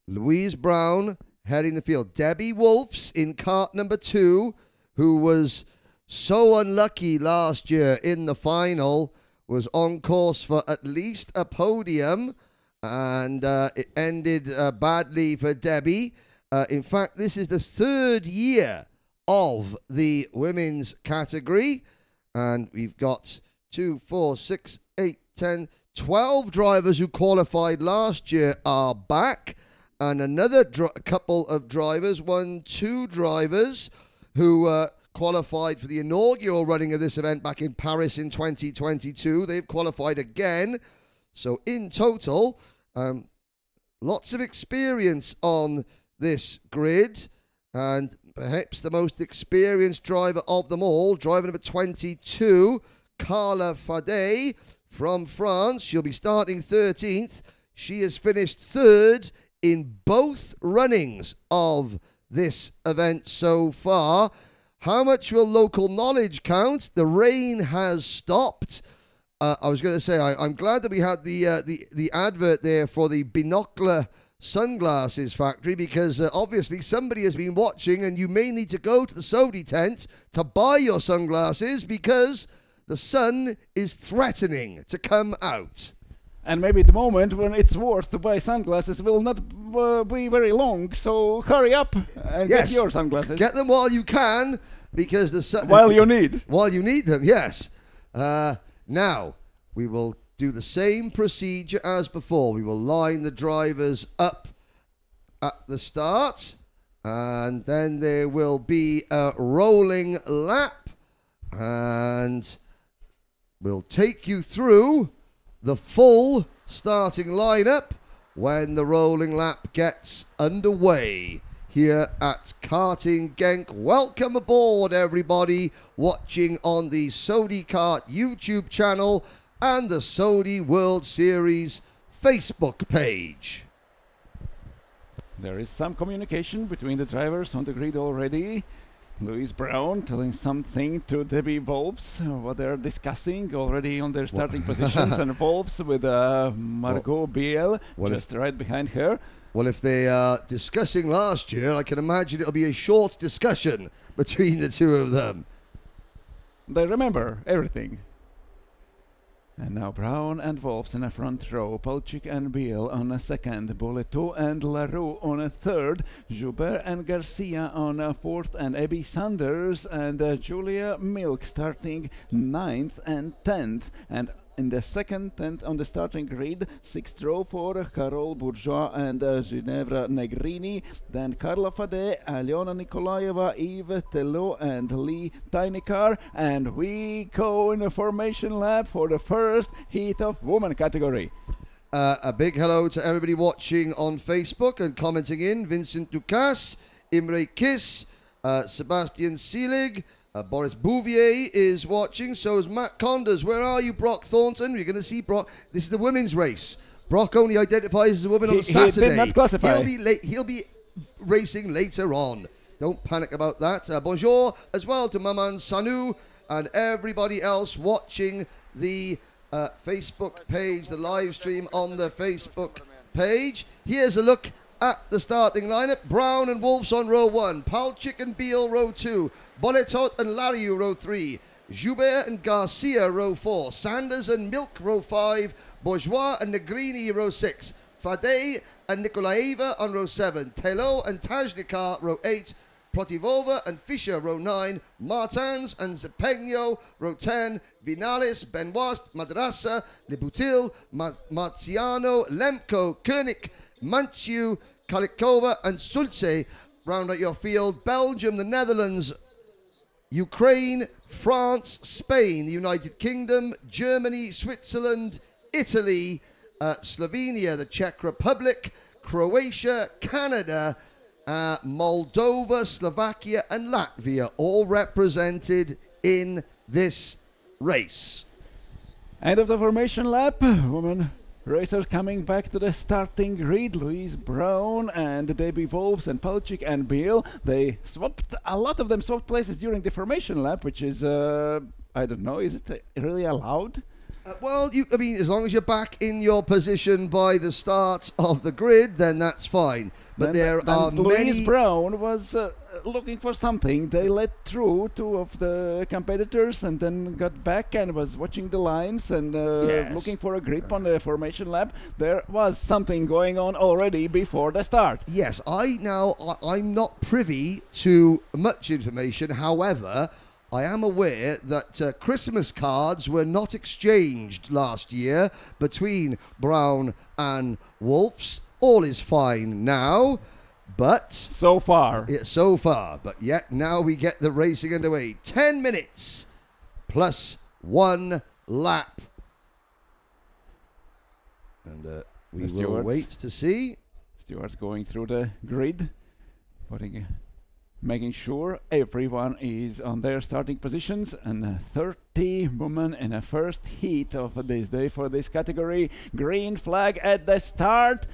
[SPEAKER 3] Louise Brown heading the field. Debbie Wolfs in kart number 2, who was so unlucky last year in the final, was on course for at least a podium, and it ended badly for Debbie. In fact, this is the 3rd year of the women's category, and we've got 2, 4, 6, 8, 10, 12 drivers who qualified last year are back, and another couple of drivers, 2 drivers who qualified for the inaugural running of this event back in Paris in 2022. They've qualified again. So in total, lots of experience on this grid, and perhaps the most experienced driver of them all, driver number 22, Carla Fadey from France. She'll be starting 13th. She has finished 3rd in both runnings of this event so far. How much will local knowledge count? The rain has stopped. I was going to say, I'm glad that we had the advert there for the binocular sunglasses factory, because obviously somebody has been watching, and you may need to go to the Sodi tent to buy your sunglasses, because the sun is threatening to come out.
[SPEAKER 5] And maybe the moment when it's worth to buy sunglasses will not be very long, so hurry up and get your sunglasses.
[SPEAKER 3] Get them while you can, because the sun...
[SPEAKER 5] While you need.
[SPEAKER 3] While you need them, yes. Now, we will do the same procedure as before. We will line the drivers up at the start, and then there will be a rolling lap, and we'll take you through the full starting lineup when the rolling lap gets underway here at Karting Genk. Welcome aboard, everybody watching on the Sodi Kart YouTube channel and the Sodi World Series Facebook page.
[SPEAKER 5] There is some communication between the drivers on the grid already. Louise Brown telling something to Debbie Wolfs, what they're discussing already on their starting positions, and Wolfs with Margot Biel just right behind her.
[SPEAKER 3] Well, if they are discussing last year, I can imagine it'll be a short discussion between the two of them.
[SPEAKER 5] They remember everything. And now Brown and Wolfs in a front row, Polchik and Biel on a second, Boleto and Larue on a third, Joubert and Garcia on a fourth, and Abby Sanders and Julia Milk starting 9th and 10th. And in the second tent on the starting grid, 6th row for Carole Bourgeois and Ginevra Negrini, then Carla Fade, Aliona Nikolaeva, Eve Tello and Lee Tynekar, and we go in a formation lap for the first heat of women category.
[SPEAKER 3] A big hello to everybody watching on Facebook and commenting in. Vincent Ducasse, Imre Kiss, Sebastian Seelig, Boris Bouvier is watching, so is Matt Condors. Where are you, Brock Thornton? You're going to see Brock. This is the women's race. Brock only identifies as a woman on Saturday.
[SPEAKER 5] He did not classify.
[SPEAKER 3] He'll be racing later on. Don't panic about that. Bonjour as well to Maman Sanu and everybody else watching the Facebook page, the live stream on the Facebook page. Here's a look at the starting lineup. Brown and Wolfs on row 1, Palchik and Beal row 2, Boletot and Lariu row 3, Joubert and Garcia row 4, Sanders and Milk row 5, Bourgeois and Negrini row 6, Fadey and Nikolaeva on row 7, Tello and Tajnikar row 8, Protivova and Fischer, row 9. Martins and Zepegno, row 10. Vinalis, Benoist, Madrasa, Libutil, Marziano, Lemko, Koenig, Manchu, Kalikova and Sulce round out your field. Belgium, the Netherlands, Ukraine, France, Spain, the United Kingdom, Germany, Switzerland, Italy, Slovenia, the Czech Republic, Croatia, Canada, Moldova, Slovakia and Latvia, all represented in this race.
[SPEAKER 5] End of the formation lap. Women racers coming back to the starting grid. Louise Brown and Debbie Wolfs and Palchik and Biel. They swapped, a lot of them swapped places during the formation lap, which is, I don't know, is it really allowed?
[SPEAKER 3] Well, I mean, as long as you're back in your position by the start of the grid, then that's fine. But there are many...
[SPEAKER 5] Louise Brown was looking for something. They let through two of the competitors and then got back and was watching the lines and looking for a grip on the formation lap. There was something going on already before the start.
[SPEAKER 3] Yes, I'm not privy to much information. However, I am aware that Christmas cards were not exchanged last year between Brown and Wolfs. All is fine now, but...
[SPEAKER 5] So far.
[SPEAKER 3] So far, but yet now we get the racing underway. 10 minutes plus 1 lap. And we will wait to see.
[SPEAKER 5] Stewards going through the grid, making sure everyone is on their starting positions, and 30 women in a first heat of this day for this category. Green flag at the start.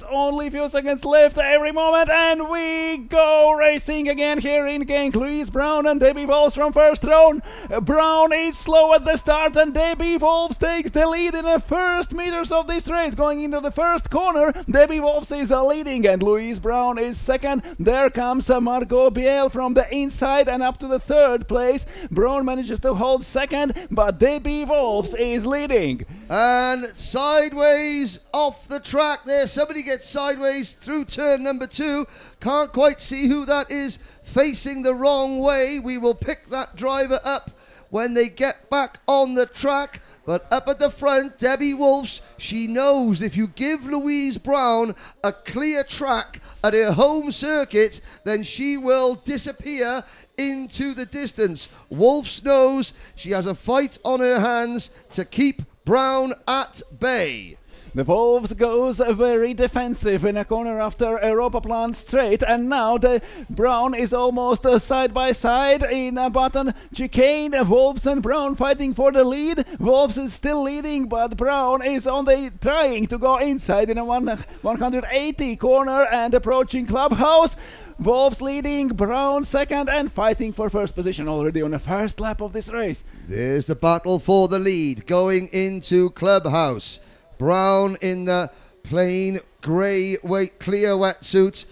[SPEAKER 5] Only few seconds left every moment, and we go racing again here in Genk. Louise Brown and Debbie Wolfs from first row. Brown is slow at the start, and Debbie Wolfs takes the lead in the first meters of this race. Going into the first corner, Debbie Wolfs is leading, and Louise Brown is second. There comes Margot Biel from the inside and up to the third place. Brown manages to hold second, but Debbie Wolfs is leading.
[SPEAKER 3] And sideways off the track there. Somebody gets sideways through turn number 2. Can't quite see who that is facing the wrong way. We will pick that driver up when they get back on the track. But up at the front, Debbie Wolfs, she knows if you give Louise Brown a clear track at her home circuit, then she will disappear into the distance. Wolfs knows she has a fight on her hands to keep Brown at bay.
[SPEAKER 5] The Wolves goes very defensive in a corner after Europa Plan straight, and now the Brown is almost side by side in a button chicane. Wolves and Brown fighting for the lead. Wolves is still leading, but Brown is trying to go inside in a 180 corner and approaching clubhouse. Wolves leading, Brown second, and fighting for first position already on the first lap of this race.
[SPEAKER 3] There's the battle for the lead going into clubhouse. Brown in the plain grey clear wetsuit.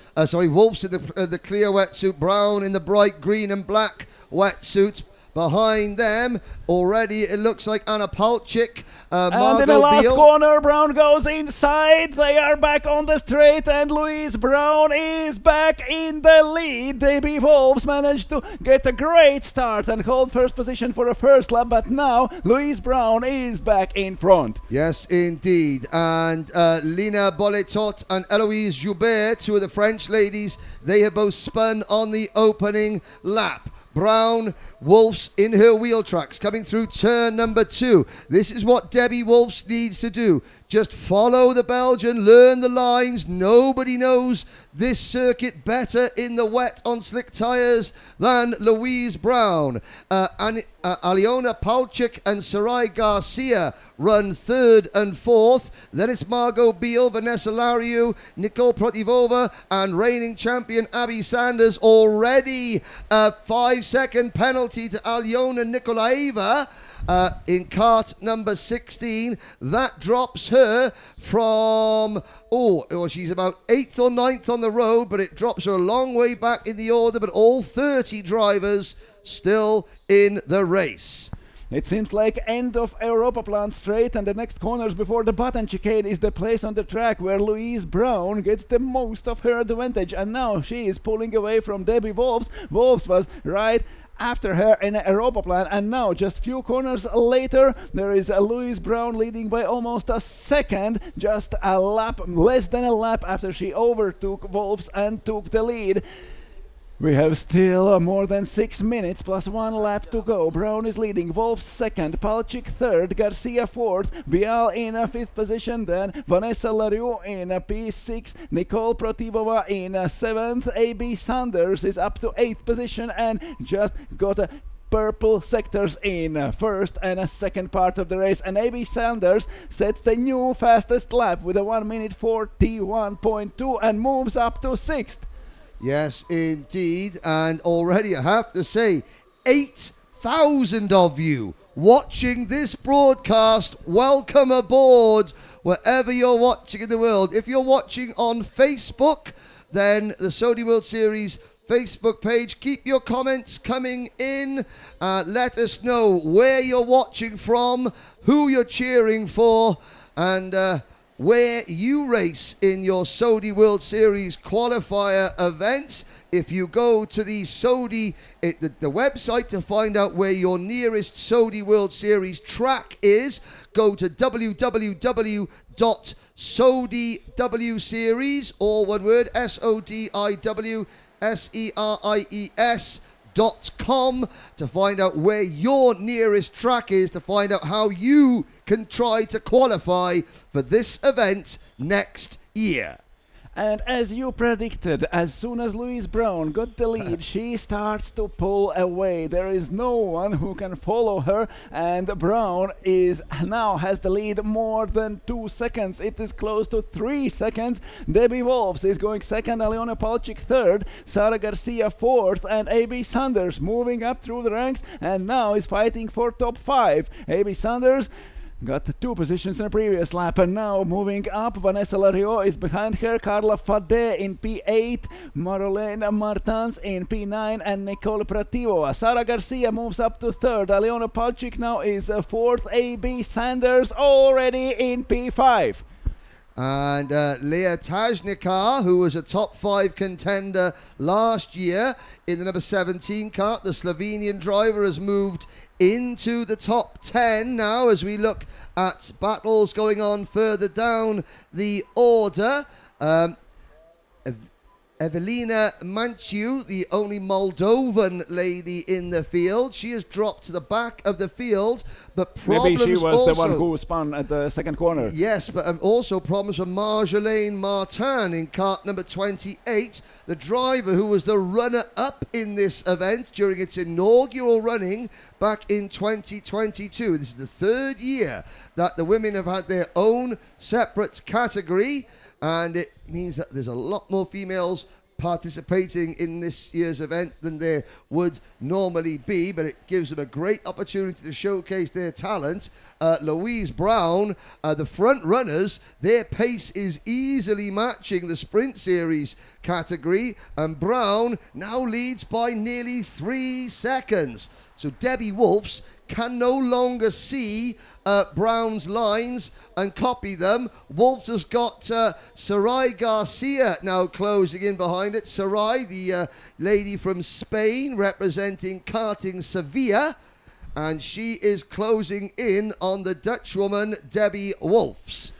[SPEAKER 3] Wolfs in the clear wetsuit. Brown in the bright green and black wetsuit. Behind them, already it looks like Anna Palchik,
[SPEAKER 5] and in the last corner, Brown goes inside. They are back on the straight, and Louise Brown is back in the lead. Debbie Wolfs managed to get a great start and hold first position for a first lap, but now Louise Brown is back in front.
[SPEAKER 3] Yes, indeed. And Lina Boletot and Eloise Joubert, two of the French ladies, they have both spun on the opening lap. Brown, Wolfs in her wheel tracks coming through turn number 2. This is what Debbie Wolfs needs to do. Just follow the Belgian, learn the lines. Nobody knows this circuit better in the wet on slick tyres than Louise Brown. Aliona Palchik and Sarai Garcia run 3rd and 4th. Then it's Margot Biel, Vanessa Lariou, Nicole Protivova and reigning champion Abby Sanders. Already a 5-second penalty to Aliona Nikolaeva. In cart number 16, that drops her from, she's about 8th or 9th on the road, but it drops her a long way back in the order, but all 30 drivers still in the race.
[SPEAKER 5] It seems like end of Europa plan straight, and the next corners before the button chicane is the place on the track where Louise Brown gets the most of her advantage, and now she is pulling away from Debbie Wolfs. Wolfs was right after her in Europa plan, and now just few corners later there is Louise Brown leading by almost a second, just a lap, less than a lap after she overtook Wolfs and took the lead. We have still more than 6 minutes plus 1 lap to go. Brown is leading, Wolf second, Palchik third, Garcia fourth, Bial in a 5th position, then Vanessa Lariou in a P6, Nicole Protivova in a 7th, AB Sanders is up to 8th position and just got a purple sectors in first and a second part of the race, and AB Sanders sets the new fastest lap with a 1 minute 41.2 and moves up to 6th.
[SPEAKER 3] Yes, indeed. And already I have to say, 8,000 of you watching this broadcast. Welcome aboard wherever you're watching in the world. If you're watching on Facebook, then the Saudi World Series Facebook page, keep your comments coming in. Let us know where you're watching from, who you're cheering for, and where you race in your Saudi World Series qualifier events. If you go to the Saudi, the website to find out where your nearest Saudi World Series track is, go to www.saudiwseries, all one word, SODIWSERIES.com, to find out where your nearest track is, to find out how you can try to qualify for this event next year.
[SPEAKER 5] And as you predicted, as soon as Louise Brown got the lead, she starts to pull away. There is no one who can follow her, and Brown now has the lead more than 2 seconds. It is close to 3 seconds. Debbie Wolfs is going second, Aliona Palchik third, Sara Garcia fourth, and AB Sanders moving up through the ranks and now is fighting for top 5. AB Sanders got 2 positions in a previous lap, and now moving up, Vanessa Lariou is behind her, Carla Fade in P8, Marlene Martins in P9, and Nicole Protivova. Sara Garcia moves up to 3rd, Aliona Palchik now is 4th, AB Sanders already in P5.
[SPEAKER 3] And Leah Tajnikar, who was a top 5 contender last year in the number 17 kart, the Slovenian driver, has moved into the top 10 now as we look at battles going on further down the order. Evelina Manciu, the only Moldovan lady in the field, she has dropped to the back of the field, but problems
[SPEAKER 5] Maybe she was
[SPEAKER 3] also,
[SPEAKER 5] the one who spun at the second corner.
[SPEAKER 3] Yes, but also problems for Marjolaine Martin in kart number 28, the driver who was the runner-up in this event during its inaugural running back in 2022. This is the 3rd year that the women have had their own separate category, and it means that there's a lot more females participating in this year's event than there would normally be, but it gives them a great opportunity to showcase their talent. Louise Brown, the front runners, their pace is easily matching the sprint series category, and Brown now leads by nearly 3 seconds. So Debbie Wolfs can no longer see Brown's lines and copy them. Wolfs has got Sarai Garcia now closing in behind it. Sarai, the lady from Spain representing Karting Sevilla, and she is closing in on the Dutch woman Debbie Wolfs.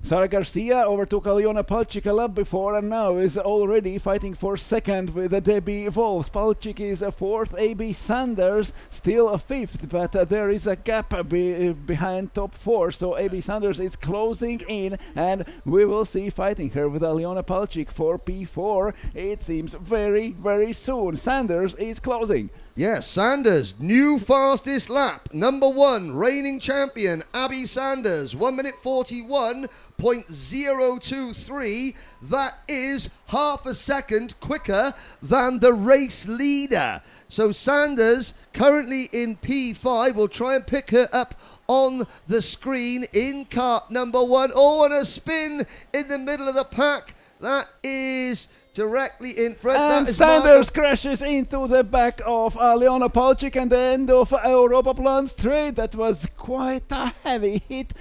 [SPEAKER 5] Sara Garcia overtook Aliona Palchik a lap before and now is already fighting for second with Debbie Wolfs. Palchik is a 4th, AB Sanders still a 5th, but there is a gap behind top 4, so AB Sanders is closing in, and we will see fighting her with Aliona Palchik for P4. It seems very, very soon. Sanders is closing.
[SPEAKER 3] Yes, Sanders, new fastest lap. Number 1, reigning champion, Abby Sanders, 1 minute 41.023. That is half a second quicker than the race leader. So Sanders, currently in P5, will try and pick her up on the screen in kart number 1. Oh, and a spin in the middle of the pack. That is directly in front.
[SPEAKER 5] And
[SPEAKER 3] that is
[SPEAKER 5] Sanders crashes into the back of Leona Palchik and the end of Europaplan straight. That was quite a heavy hit.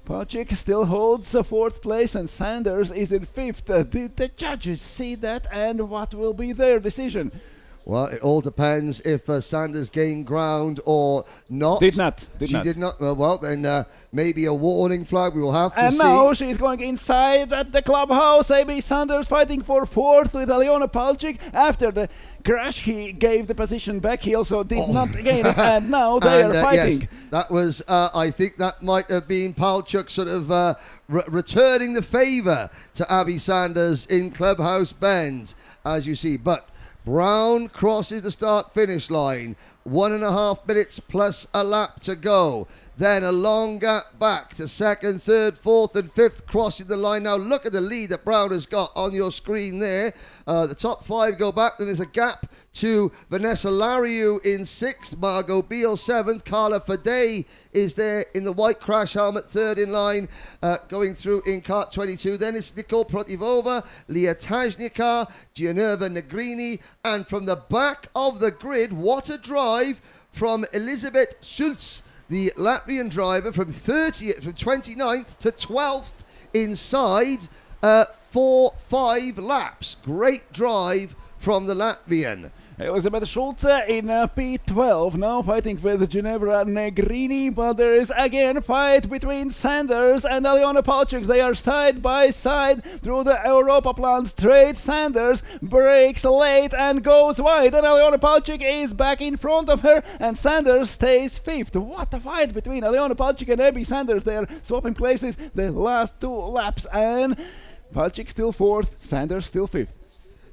[SPEAKER 5] Palchik still holds fourth place and Sanders is in fifth. Did the judges see that, and what will be their decision?
[SPEAKER 3] Well, it all depends if Sanders gained ground or not.
[SPEAKER 5] Did not.
[SPEAKER 3] She did not. Well, then maybe a warning flag. We will have to see.
[SPEAKER 5] And now she's going inside at the clubhouse. AB Sanders fighting for fourth with Aliona Palchik. After the crash, he gave the position back. He also did not gain it. And now they are fighting.
[SPEAKER 3] Yes, that was, I think that might have been Palchuk sort of returning the favour to Abby Sanders in Clubhouse Bend, as you see. But Brown crosses the start-finish line. 1.5 minutes plus a lap to go. Then a long gap back to second, third, fourth and fifth crossing the line. Now look at the lead that Brown has got on your screen there. The top five go back. Then there's a gap to Vanessa Lariu in sixth, Margot Beal seventh, Carla Fadey is there in the white crash helmet, third in line, going through in cart 22. Then it's Nicole Protivova, Leah Tajnika, Giannerva Negrini, and from the back of the grid, what a drive from Elizabeth Schultz, the Latvian driver, from 29th to 12th inside 4-5 laps. Great drive from the Latvian.
[SPEAKER 5] Elizabeth Schulze in P12 now fighting with Ginevra Negrini, but there is again fight between Sanders and Aliona Palchuk. They are side by side through the Europaplan straight. Sanders breaks late and goes wide, and Aliona Palchuk is back in front of her, and Sanders stays fifth. What a fight between Aliona Palchuk and Abby Sanders. They are swapping places the last two laps, and Palchuk still fourth, Sanders still fifth.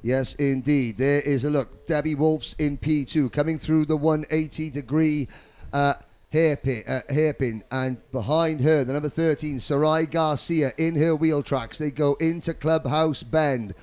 [SPEAKER 3] Yes, indeed. There is a look. Debbie Wolfs in P2 coming through the 180-degree hairpin. And behind her, the number 13, Sarai Garcia in her wheel tracks. They go into Clubhouse Bend.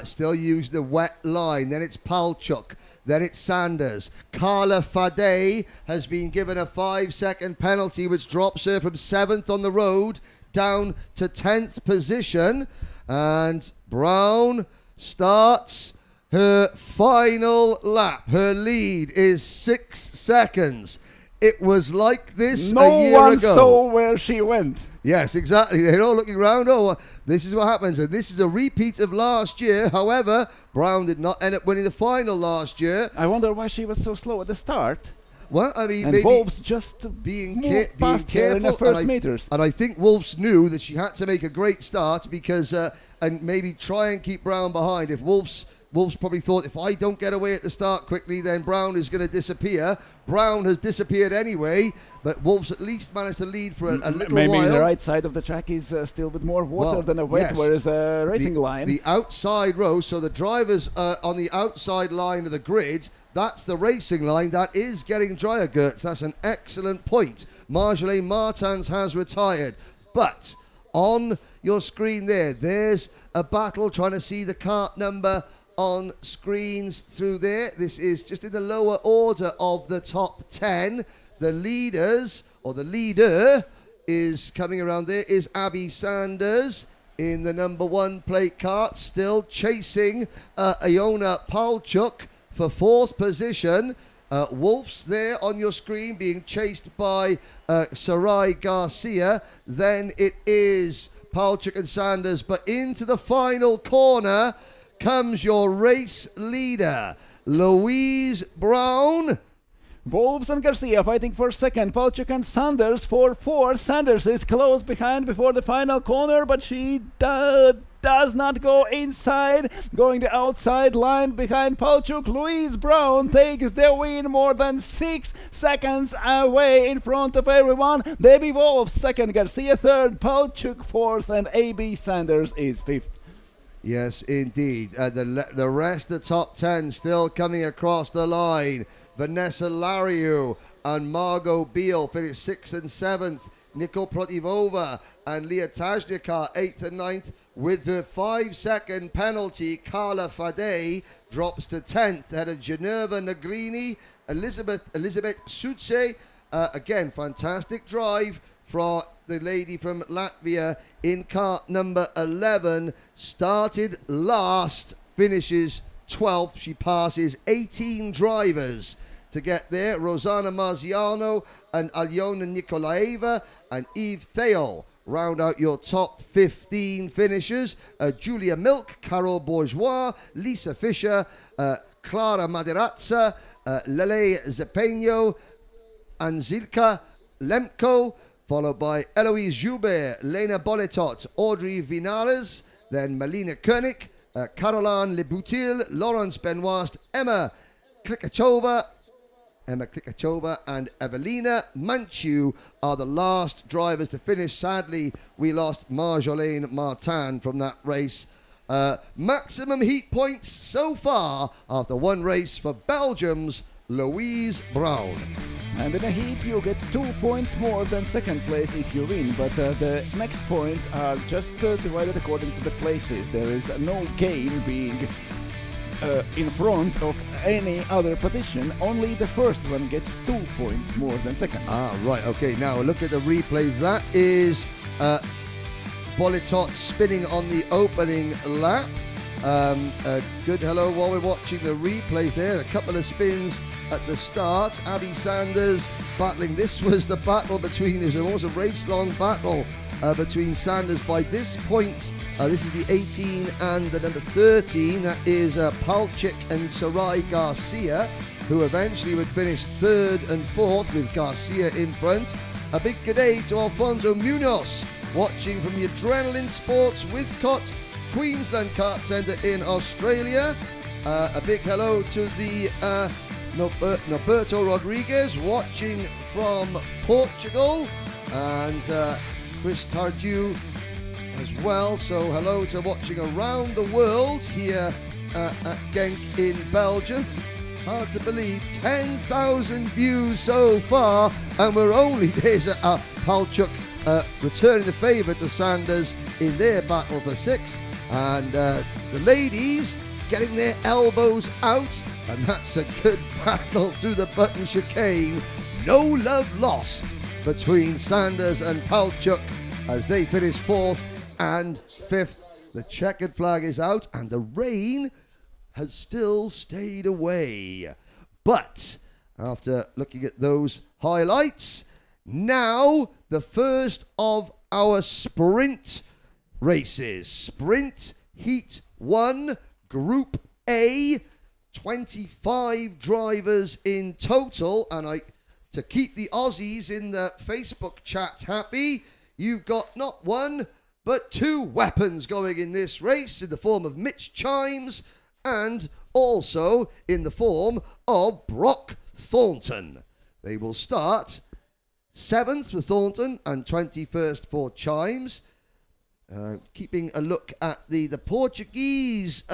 [SPEAKER 3] Still use the wet line. Then it's Palchuk. Then it's Sanders. Carla Fadey has been given a 5-second penalty, which drops her from 7th on the road down to 10th position. And Brown starts her final lap. Her lead is 6 seconds. It was like this a year ago.
[SPEAKER 5] No one saw where she went.
[SPEAKER 3] Yes, exactly. They're all looking around. Oh, this is what happens. And this is a repeat of last year. However, Brown did not end up winning the final last year.
[SPEAKER 5] I wonder why she was so slow at the start.
[SPEAKER 3] Well, I mean,
[SPEAKER 5] and
[SPEAKER 3] maybe
[SPEAKER 5] Wolves just
[SPEAKER 3] being
[SPEAKER 5] careful
[SPEAKER 3] careful
[SPEAKER 5] in the first meters.
[SPEAKER 3] And I think Wolves knew that she had to make a great start because, and maybe try and keep Brown behind. If Wolves probably thought, if I don't get away at the start quickly, then Brown is going to disappear. Brown has disappeared anyway, but Wolves at least managed to lead for a little
[SPEAKER 5] maybe
[SPEAKER 3] while.
[SPEAKER 5] Maybe the right side of the track is still with more water than a wet,
[SPEAKER 3] yes.
[SPEAKER 5] whereas a racing line.
[SPEAKER 3] The outside row, so the drivers on the outside line of the grid, that's the racing line. That is getting drier, Gertz. That's an excellent point. Marjolaine Martins has retired. But on your screen there's a battle trying to see the cart number on screens through there. This is just in the lower order of the top 10. The leaders, or the leader, is coming around there, is Abby Sanders in the number 1 plate cart, still chasing Iona Palchuk for 4th position. Wolfs there on your screen being chased by Sarai Garcia. Then it is Palchuk and Sanders, but into the final corner comes your race leader, Louise Brown.
[SPEAKER 5] Wolves and Garcia fighting for second, Palchuk and Sanders for fourth. Sanders is close behind before the final corner, but she does not go inside, going the outside line behind Palchuk. Louise Brown takes the win, more than 6 seconds away in front of everyone. Debbie Wolf second, Garcia third, Palchuk fourth, and AB Sanders is fifth.
[SPEAKER 3] Yes, indeed. The rest of the top 10 still coming across the line. Vanessa Lariu and Margot Beal finished 6th and 7th. Nicole Protivova and Leah Tajnika 8th and 9th. With the 5-second penalty, Carla Fadey drops to 10th ahead of Ginevra Negrini. Elizabeth Schutze, again, fantastic drive from the lady from Latvia in cart number 11, started last, finishes 12th. She passes 18 drivers to get there. Rosanna Marziano and Alyona Nikolaeva and Eve Theo round out your top 15 finishers. Julia Milk, Carol Bourgeois, Lisa Fisher, Clara Maderazza, Lele Zepeño, Anzilka Lemko, followed by Eloise Joubert, Lena Boletot, Audrey Vinales, then Melina Koenig, Caroline Leboutil, Laurence Benoist, Emma Klikachova, and Evelina Manchu are the last drivers to finish. Sadly, we lost Marjolaine Martin from that race. Maximum heat points so far after one race for Belgium's Louise Brown.
[SPEAKER 5] And in a heat you get 2 points more than second place if you win, but the next points are just divided according to the places. There is no gain being in front of any other position. Only the first one gets 2 points more than second.
[SPEAKER 3] Ah, right, okay, now look at the replay. That is Bolitot spinning on the opening lap. Good hello while we're watching the replays there. A couple of spins at the start. Abby Sanders battling. This was the battle between, it was almost a race-long battle between Sanders. By this point, this is the 18 and the number 13. That is Palchik and Sarai Garcia, who eventually would finish third and fourth with Garcia in front. A big good day to Alfonso Munoz, watching from the Adrenaline Sports Withcott Queensland Kart Centre in Australia. A big hello to the Norberto Rodriguez, watching from Portugal, and Chris Tardieu as well. So hello to watching around the world here at Genk in Belgium. Hard to believe, 10,000 views so far, and we're only, there's Palchuk returning the favour to Sanders in their battle for sixth, and the ladies getting their elbows out, and that's a good battle through the button chicane. No love lost between Sanders and Palchuk as they finish fourth and fifth. The checkered flag is out, and the rain has still stayed away. But after looking at those highlights, now the first of our sprint races. Sprint Heat 1, Group A, 25 drivers in total. And to keep the Aussies in the Facebook chat happy, you've got not one, but two weapons going in this race in the form of Mitch Chimes and also in the form of Brock Thornton. They will start 7th for Thornton and 21st for Chimes. Keeping a look at the Portuguese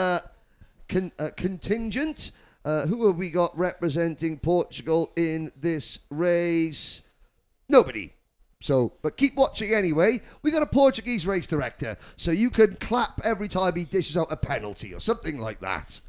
[SPEAKER 3] contingent. Who have we got representing Portugal in this race? Nobody. So, but keep watching anyway. We got a Portuguese race director, so you can clap every time he dishes out a penalty or something like that.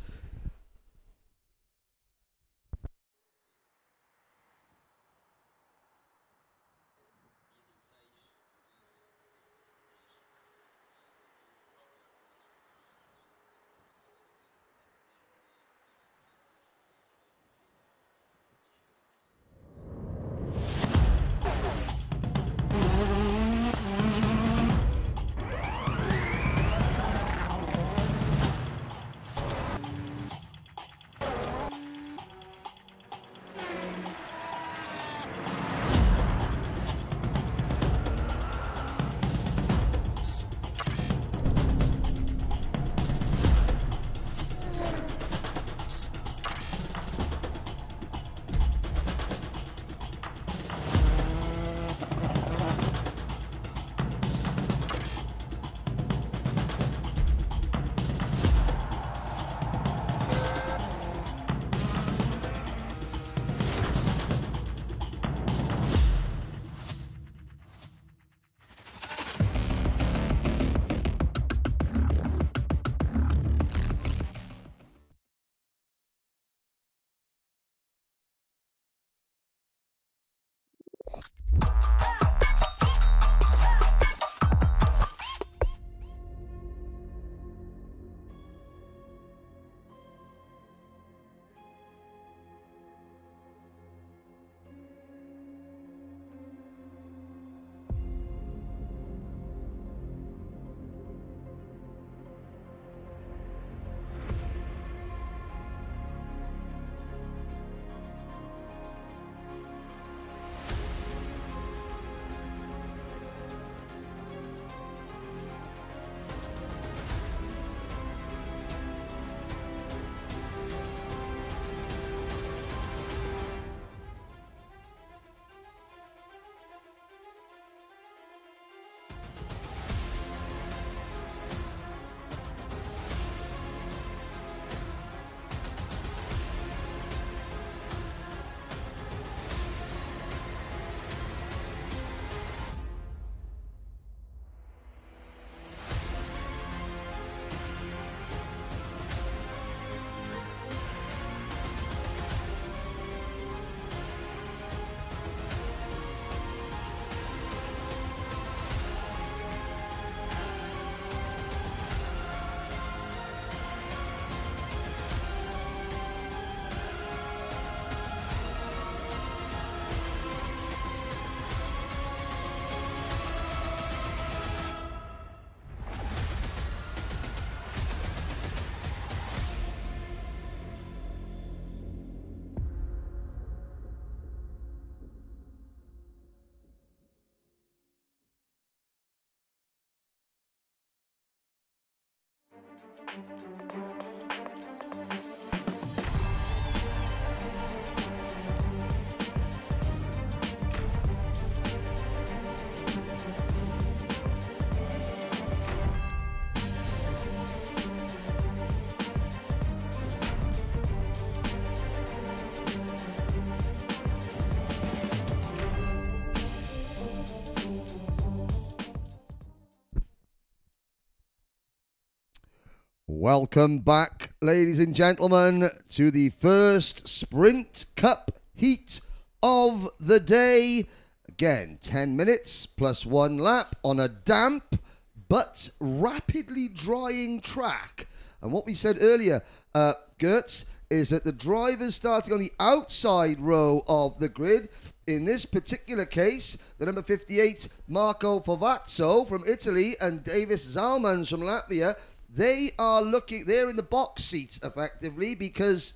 [SPEAKER 3] Welcome back, ladies and gentlemen, to the first Sprint Cup heat of the day. Again, 10 minutes plus 1 lap on a damp but rapidly drying track. And what we said earlier, Gertz, is that the drivers starting on the outside row of the grid, in this particular case, the number 58, Marco Favazzo from Italy and Davis Zalmans from Latvia, they're in the box seat effectively because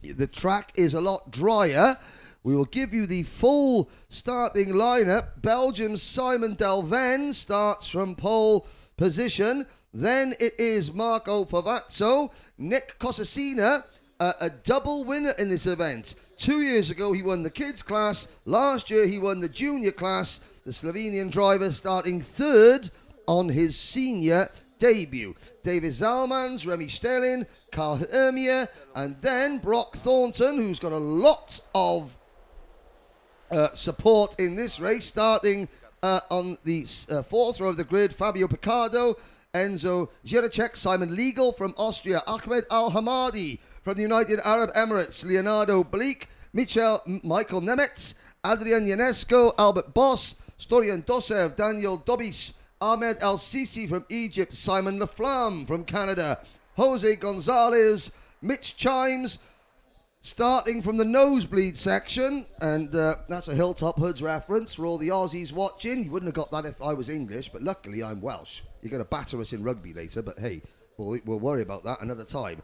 [SPEAKER 3] the track is a lot drier. We will give you the full starting lineup. Belgium's Simon Delven starts from pole position. Then it is Marco Favazzo. Nick Cosacina, a double winner in this event. 2 years ago, he won the kids class. Last year, he won the junior class. The Slovenian driver starting third on his senior debut. David Zalmans, Remy Sterling, Carl Hermia, and then Brock Thornton, who's got a lot of support in this race, starting on the fourth row of the grid. Fabio Picardo, Enzo Jiracek, Simon Legal from Austria, Ahmed Al-Hamadi from the United Arab Emirates, Leonardo Bleek, Michael Nemetz, Adrian Ionesco, Albert Boss, Storian Dosev, Daniel Dobis, Ahmed El-Sisi from Egypt, Simon Laflamme from Canada, Jose Gonzalez, Mitch Chimes, starting from the nosebleed section, and that's a Hilltop Hoods reference for all the Aussies watching. You wouldn't have got that if I was English, but luckily I'm Welsh. You're going to batter us in rugby later, but hey, we'll worry about that another time.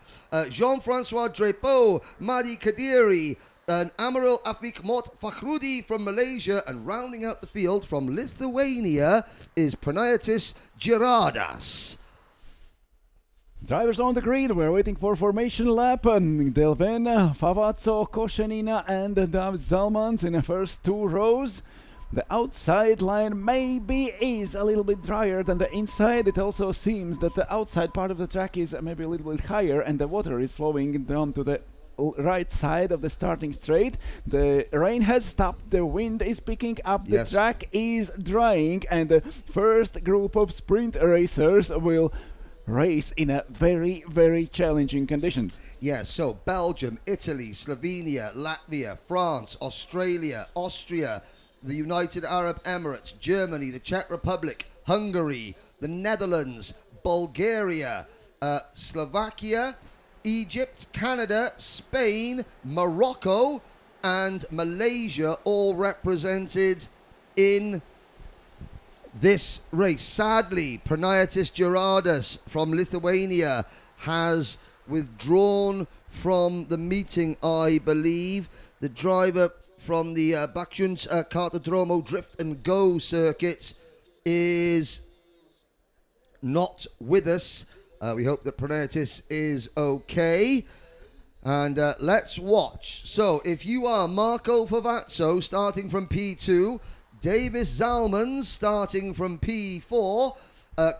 [SPEAKER 3] Jean-Francois Drapeau, Madi Kadiri, and Amaril Afik Mot Fakhrudi from Malaysia, and rounding out the field from Lithuania is Pranaitis Girardas.
[SPEAKER 5] Drivers on the grid, we're waiting for formation lap. Delven, Favazzo, Koshenina and David Zalmans in the first 2 rows. The outside line maybe is a little bit drier than the inside. It also seems that the outside part of the track is maybe a little bit higher and the water is flowing down to the right side of the starting straight. The rain has stopped, the wind is picking up, the track is drying, and the first group of sprint racers will race in a very, very challenging conditions.
[SPEAKER 3] Yes, so Belgium, Italy, Slovenia, Latvia, France, Australia, Austria, the United Arab Emirates, Germany, the Czech Republic, Hungary, the Netherlands, Bulgaria, Slovakia, Egypt, Canada, Spain, Morocco, and Malaysia, all represented in this race. Sadly, Pranaitis Girardas from Lithuania has withdrawn from the meeting, I believe. The driver from the Bakjuns Kartodromo Drift and Go circuit is not with us. We hope that Pranaitis is okay. And let's watch. So if you are Marco Favazzo starting from P2, Davis Zalmans starting from P4,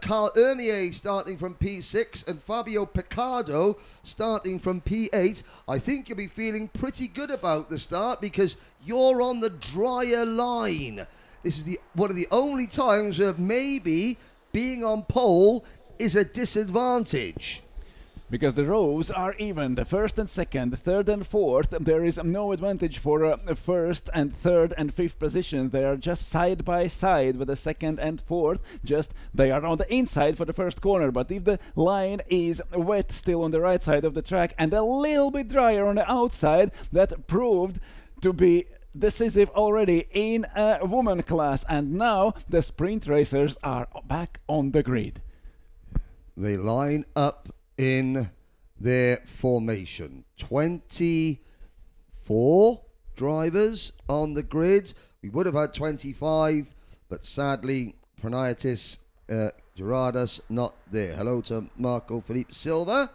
[SPEAKER 3] Carl Hermier starting from P6, and Fabio Picardo starting from P8. I think you'll be feeling pretty good about the start because you're on the drier line. This is one of the only times where maybe being on pole is a disadvantage.
[SPEAKER 5] Because the rows are even, the first and second, third and fourth, there is no advantage for first and third and fifth position. They are just side by side with the second and fourth, just they are on the inside for the first corner. But if the line is wet still on the right side of the track and a little bit drier on the outside, that proved to be decisive already in a woman class. And now the sprint racers are back on the grid.
[SPEAKER 3] They line up in their formation. 24 drivers on the grid. We would have had 25, but sadly, Pranaitis Gerardus not there. Hello to Marco Felipe Silva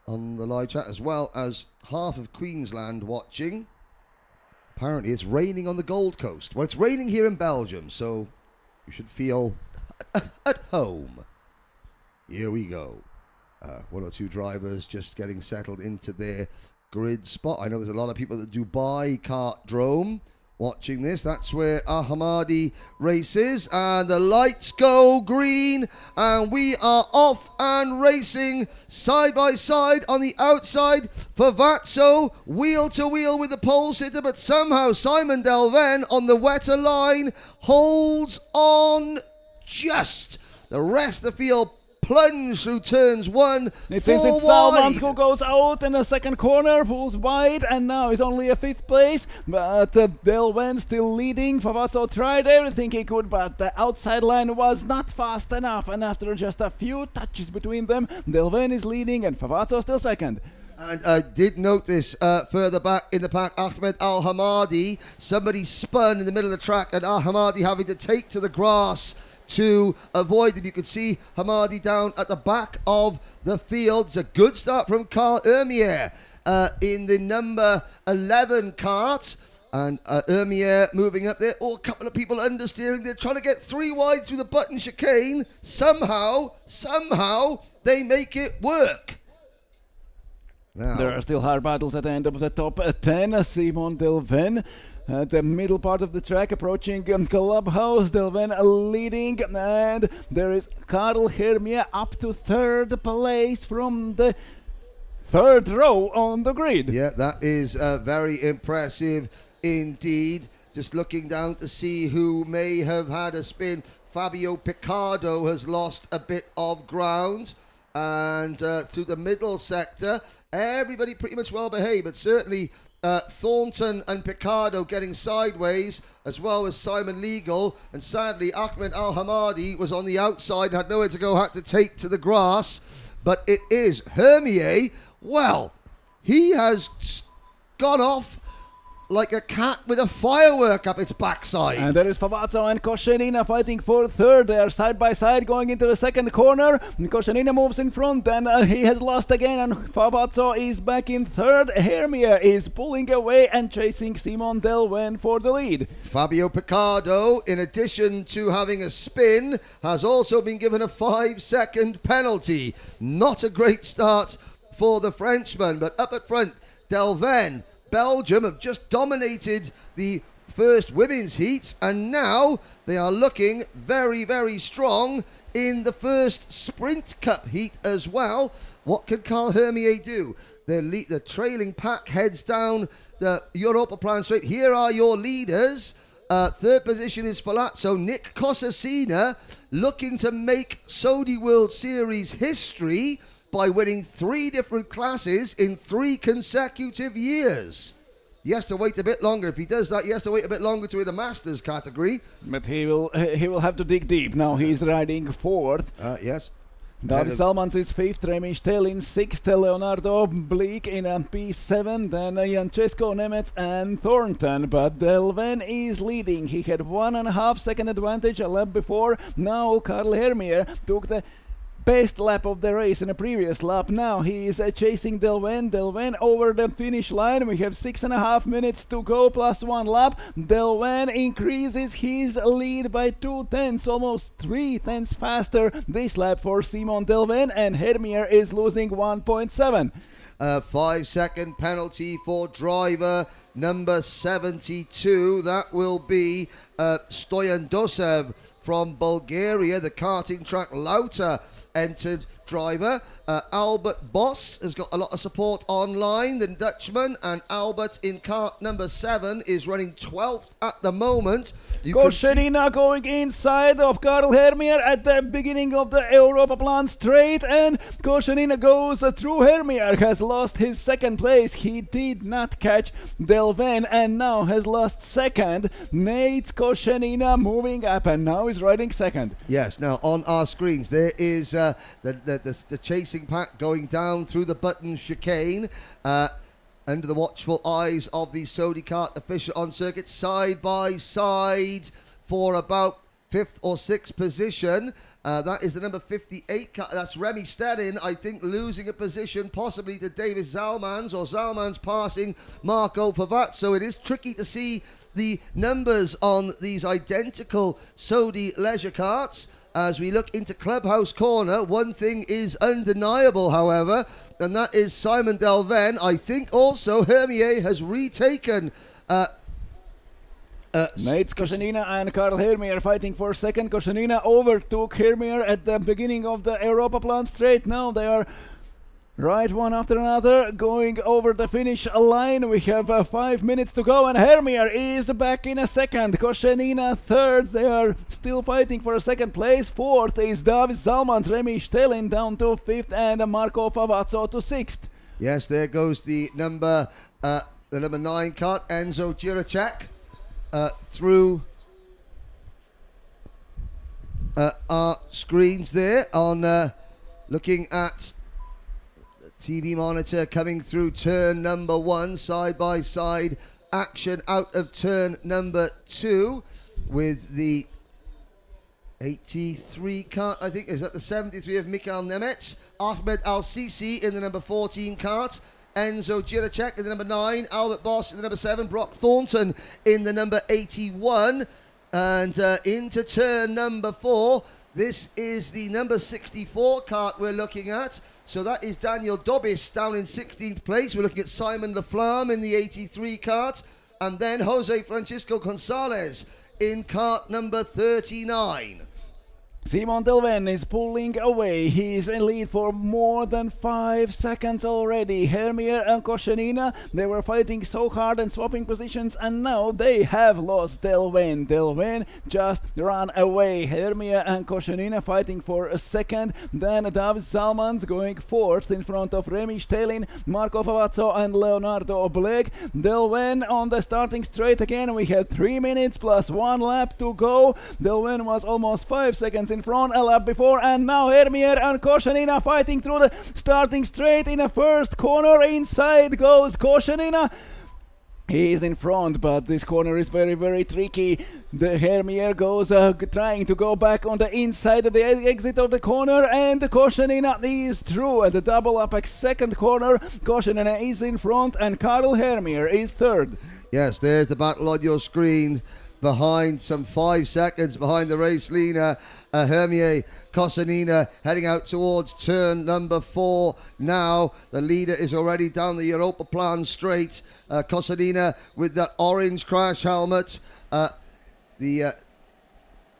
[SPEAKER 3] on the live chat, as well as half of Queensland watching. Apparently it's raining on the Gold Coast. Well, it's raining here in Belgium, so you should feel at home. Here we go. One or two drivers just getting settled into their grid spot. I know there's a lot of people at the Dubai Kartdrome watching this. That's where Ahmadi races, and the lights go green, and we are off and racing side by side on the outside. Favazzo wheel to wheel with the pole sitter, but somehow Simon Delven on the wetter line holds on just. The rest of the field plunge through turns 1,
[SPEAKER 5] It
[SPEAKER 3] 4
[SPEAKER 5] seems it's
[SPEAKER 3] wide.
[SPEAKER 5] Salmans who goes out in the second corner, pulls wide, and now he's only a 5th place. But Delven still leading. Favazzo tried everything he could, but the outside line was not fast enough. And after just a few touches between them, Delven is leading and Favazzo still second.
[SPEAKER 3] And I did notice further back in the pack, Ahmed Al-Hamadi, somebody spun in the middle of the track, and Al-Hamadi having to take to the grass to avoid them. You could see Hamadi down at the back of the field. It's a good start from Karl Ermier in the number 11 kart. And Ermier moving up there. Oh, a couple of people understeering. They're trying to get 3 wide through the button chicane. Somehow, they make it work. Now,
[SPEAKER 5] There are still hard battles at the end of the top 10. Simon Delven at the middle part of the track, approaching Clubhouse. Delven leading, and there is Karl Hermia up to 3rd place from the 3rd row on the grid.
[SPEAKER 3] yeah, that is very impressive indeed. Just looking down to see who may have had a spin. Fabio Picardo has lost a bit of ground. And through the middle sector, everybody pretty much well behaved, but certainly Thornton and Picardo getting sideways, as well as Simon Legal. And sadly, Ahmed Al-Hamadi was on the outside, had nowhere to go, had to take to the grass. But it is Hermier. Well, he has gone off like a cat with a firework up its backside.
[SPEAKER 5] And there is Favazzo and Koshenina fighting for 3rd. They are side by side going into the second corner. Koshenina moves in front, and he has lost again, and Favazzo is back in 3rd. Hermier is pulling away and chasing Simon Delven for the lead.
[SPEAKER 3] Fabio Picardo, in addition to having a spin, has also been given a 5-second penalty. Not a great start for the Frenchman, but up at front, Delven, Belgium have just dominated the first women's heat, and now they are looking very, very strong in the first Sprint Cup heat as well. What can Karl Hermier do? The trailing pack heads down the Europaplan straight. Here are your leaders. 3rd position is Palazzo. Nick Cosacina looking to make Saudi World Series history by winning 3 different classes in 3 consecutive years. He has to wait a bit longer. If he does that, he has to wait a bit longer to win a Masters category.
[SPEAKER 5] But he will have to dig deep. Now he's riding 4th.
[SPEAKER 3] Yes.
[SPEAKER 5] David Salmans is 5th, Remy Stel in 6th, Leonardo Bleek in P7, then Francesco Nemetz and Thornton. But Delven is leading. He had 1.5 second advantage a lap before. Now Karl Hermier took the best lap of the race in a previous lap. Now he is chasing Delven. Delven over the finish line. We have 6.5 minutes to go plus 1 lap. Delven increases his lead by 2 tenths, almost 3 tenths faster this lap for Simon Delven, and Hermier is losing 1.7.
[SPEAKER 3] 5-second penalty for driver number 72. That will be Stoyan Dosev from Bulgaria. The karting track Lauter entered driver. Albert Boss has got a lot of support online, the Dutchman, and Albert in kart number 7 is running 12th at the moment.
[SPEAKER 5] Koshenina going inside of Karl Hermier at the beginning of the Europaplan straight, and Koshenina goes through. Hermier has lost his 2nd place. He did not catch Delven and now has lost 2nd. Nate Koshenina moving up and now is riding 2nd.
[SPEAKER 3] Yes, now on our screens there is the chasing pack going down through the button chicane under the watchful eyes of the Saudi kart official on circuit, side by side for about 5th or 6th position. That is the number 58 car. That's Remy Sterling, I think, losing a position possibly to Davis Zalmans, or Zalmans passing Marco Favazzo. It is tricky to see the numbers on these identical Sodi leisure carts. As we look into Clubhouse Corner, one thing is undeniable, however, and that is Simon Delven. I think also Hermier has retaken...
[SPEAKER 5] Nate Koshenina and Karl Hermier fighting for second. Koshenina overtook Hermier at the beginning of the Europa Plan straight. Now they are right one after another going over the finish line. We have 5 minutes to go, and Hermier is back in a second. Koshenina third. They are still fighting for a second place. Fourth is Davis Zalmans, Remy Sterling down to fifth, and Marco Favazzo to sixth.
[SPEAKER 3] Yes, there goes the number 9 cart, Enzo Giracek. Through our screens there on looking at the TV monitor coming through turn number 1, side by side action out of turn number 2 with the 83 cart, I think, is that the 73 of Mikhail Nemets, Ahmed Al-Sisi in the number 14 cart, Enzo Giracek in the number 9, Albert Boss in the number 7, Brock Thornton in the number 81, and into turn number 4. This is the number 64 cart we're looking at. So that is Daniel Dobis down in 16th place. We're looking at Simon Laflamme in the 83 cart, and then Jose Francisco Gonzalez in cart number 39.
[SPEAKER 5] Simon Delven is pulling away. He's in lead for more than 5 seconds already. Hermier and Koshenina, they were fighting so hard and swapping positions, and now they have lost Delven. Delven just ran away. Hermier and Koshenina fighting for a second. Then Davis Zalmans going fourth in front of Remy Sterling, Marco Favazzo and Leonardo Oblek. Delven on the starting straight again. We had 3 minutes plus 1 lap to go. Delven was almost 5 seconds in front a lap before, and now Hermier and Koshenina fighting through the starting straight in a first corner. Inside goes Koshenina. He is in front, but this corner is very, very tricky. The Hermier goes trying to go back on the inside of the exit of the corner, and Koshenina is through at the double apex second corner. Koshenina is in front, and Karl Hermier is third.
[SPEAKER 3] Yes, there's the battle on your screen. Behind, some 5 seconds behind the race leader, Hermier, Koshenina heading out towards turn number 4 now. The leader is already down the Europa Plan straight. Koshenina with that orange crash helmet. The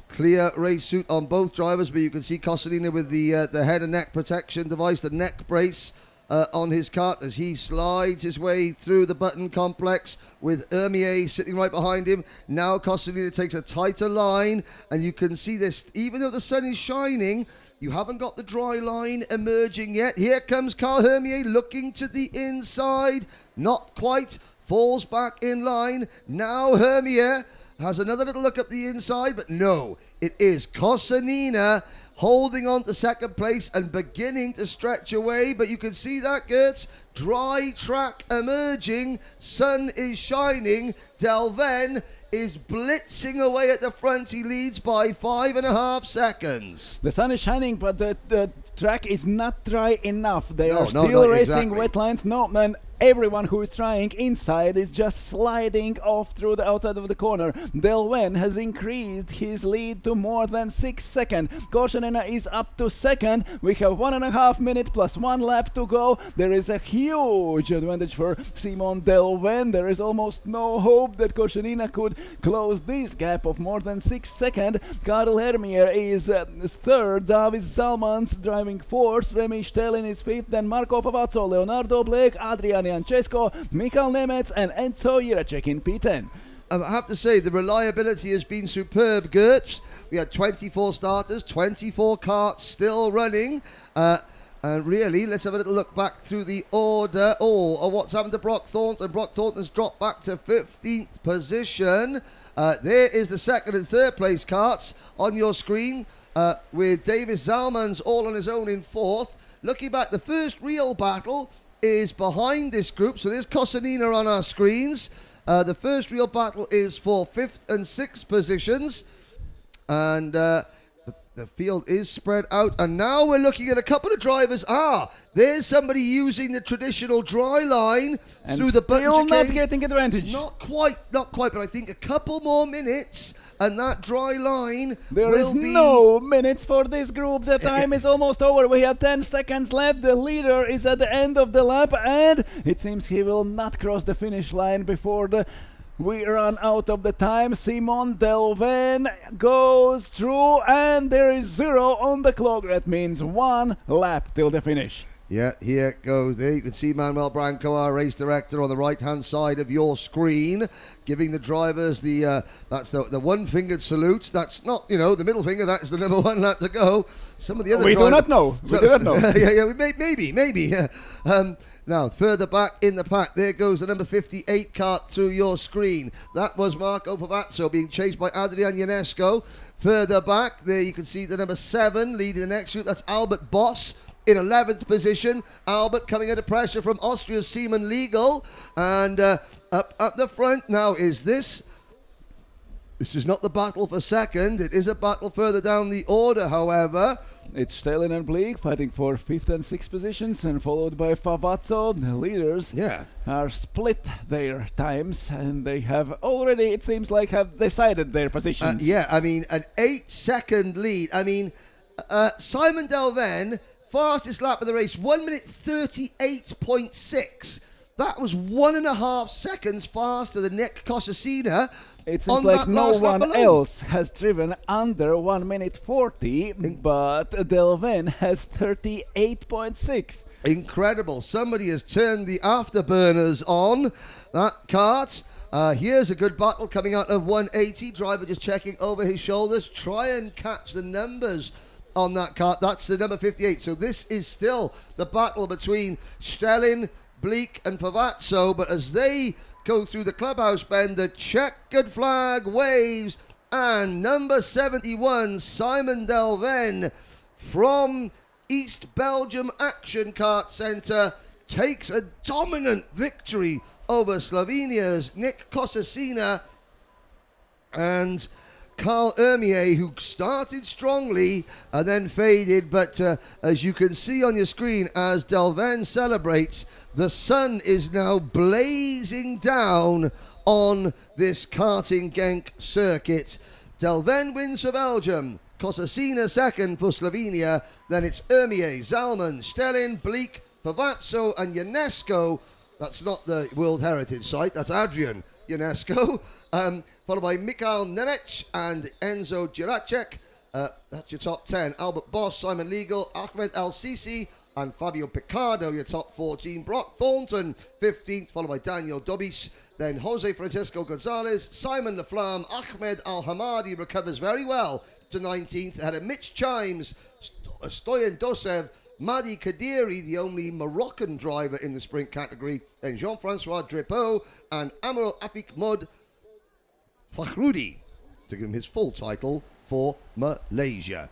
[SPEAKER 3] clear race suit on both drivers, but you can see Koshenina with the head and neck protection device, the neck brace on his kart as he slides his way through the button complex with Hermier sitting right behind him. Now Koshenina takes a tighter line, and you can see this, even though the sun is shining, you haven't got the dry line emerging yet. Here comes Karl Hermier looking to the inside, not quite, falls back in line. Now Hermier has another little look up the inside, but no, it is Koshenina holding on to second place and beginning to stretch away. But you can see that, Gertz, dry track emerging, sun is shining, Delven is blitzing away at the front. He leads by 5.5 seconds.
[SPEAKER 5] The sun is shining, but the track is not dry enough. They are still racing wet lines. No, man. Everyone who is trying inside is just sliding off through the outside of the corner. Delven has increased his lead to more than 6 seconds. Koshenina is up to second. We have 1.5 minutes plus 1 lap to go. There is a huge advantage for Simon Delven. There is almost no hope that Koshenina could close this gap of more than 6 seconds. Karl Hermier is third. Davis Zalmans driving fourth. Remy Sterling is fifth. Then Marco Favazzo, Leonardo Blake, Adrian Jancesco, Mikhail Nemets and Enzo Giracek in P10.
[SPEAKER 3] I have to say, the reliability has been superb, Gertz. We had 24 starters, 24 carts still running. And really, let's have a little look back through the order. What's happened to Brock Thornton? Brock Thornton's dropped back to 15th position. There is the second and third place carts on your screen, with Davis Zalmans all on his own in fourth. Looking back, the first real battle is behind this group. So there's Koshenina on our screens. The first real battle is for 5th and 6th positions. And the field is spread out, and now we're looking at a couple of drivers. There's somebody using the traditional dry line
[SPEAKER 5] and
[SPEAKER 3] through the button
[SPEAKER 5] still not
[SPEAKER 3] chicane.
[SPEAKER 5] getting advantage.
[SPEAKER 3] Not quite, but I think a couple more minutes, and that dry line
[SPEAKER 5] There
[SPEAKER 3] will
[SPEAKER 5] is
[SPEAKER 3] be...
[SPEAKER 5] no minutes for this group. The time is almost over. We have 10 seconds left. The leader is at the end of the lap, and it seems he will not cross the finish line before we run out of the time. Simon Delven goes through, and there is 0 on the clock. That means 1 lap till the finish.
[SPEAKER 3] Yeah, here it goes. There you can see Manuel Branco, our race director, on the right-hand side of your screen, giving the drivers that's the one-fingered salute. That's not, the middle finger. That's the number 1 lap to go. Some of the other
[SPEAKER 5] we
[SPEAKER 3] drivers...
[SPEAKER 5] do not know. We do not know.
[SPEAKER 3] maybe. Now, further back in the pack, there goes the number 58 kart through your screen. That was Marco Favazzo being chased by Adrian Ionesco. Further back, there you can see the number 7 leading the next group. That's Albert Boss in 11th position. Albert coming under pressure from Austria's Simon Legal. And up the front now is this. This is not the battle for second. It is a battle further down the order, however.
[SPEAKER 5] It's Stelin and Bleak fighting for 5th and 6th positions, and followed by Favazzo. The leaders are split their times, and they have already, it seems like, have decided their positions.
[SPEAKER 3] I mean, an 8-second lead. I mean, Simon Delven, fastest lap of the race, 1 minute 38.6. That was 1.5 seconds faster than Nick Cosacina.
[SPEAKER 5] It seems like no one else has driven under 1 minute 40, but Delven has 38.6.
[SPEAKER 3] Incredible. Somebody has turned the afterburners on that kart. Here's a good battle coming out of 180. Driver just checking over his shoulders. Try and catch the numbers on that kart. That's the number 58. So this is still the battle between Stelin, Bleak and Favazzo, but as they go through the clubhouse bend, the checkered flag waves, and number 71, Simon Delven from East Belgium Action Kart Centre, takes a dominant victory over Slovenia's Nick Cosacina. And Carl Ermier, who started strongly and then faded, but as you can see on your screen, as Delven celebrates, the sun is now blazing down on this Karting Genk circuit. Delven wins for Belgium, Cosacina second for Slovenia, then it's Ermier, Zalman, Stelin, Bleak, Favazzo and Ionesco. That's not the World Heritage Site, that's Adrian Ionesco, followed by Mikhail Nemec and Enzo Giracek. That's your top 10. Albert Boss, Simon Legal, Ahmed El-Sisi, and Fabio Picardo, your top 14. Brock Thornton, 15th, followed by Daniel Dobis. Then Jose Francisco Gonzalez, Simon Laflamme, Ahmed Al-Hamadi recovers very well to 19th. Ahead of Mitch Chimes, Stoyan Dosev, Madi Kadiri, the only Moroccan driver in the sprint category, then Jean-Francois Drapeau and Amarul Afik Mod Fakhroudi to give him his full title for Malaysia.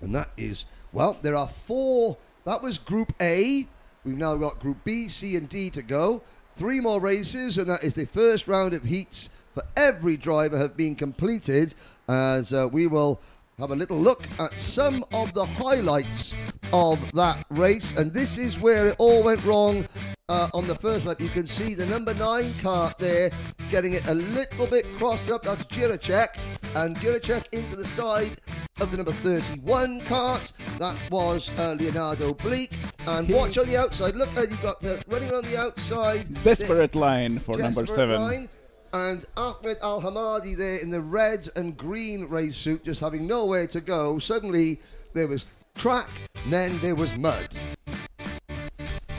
[SPEAKER 3] And that is, well, there are 4, that was Group A. We've now got Group B, C and D to go. 3 more races, and that is the first round of heats for every driver have been completed, as we will have a little look at some of the highlights of that race. And this is where it all went wrong on the first lap. You can see the number 9 kart there getting it a little bit crossed up. That's Giracek, and Giracek into the side of the number 31 kart. That was Leonardo Bleak. And watch on the outside. Look, you've got running around the outside.
[SPEAKER 5] Desperate line for number 7.
[SPEAKER 3] Line. And Ahmed Al-Hamadi there in the red and green race suit, just having nowhere to go. Suddenly there was track, and then there was mud.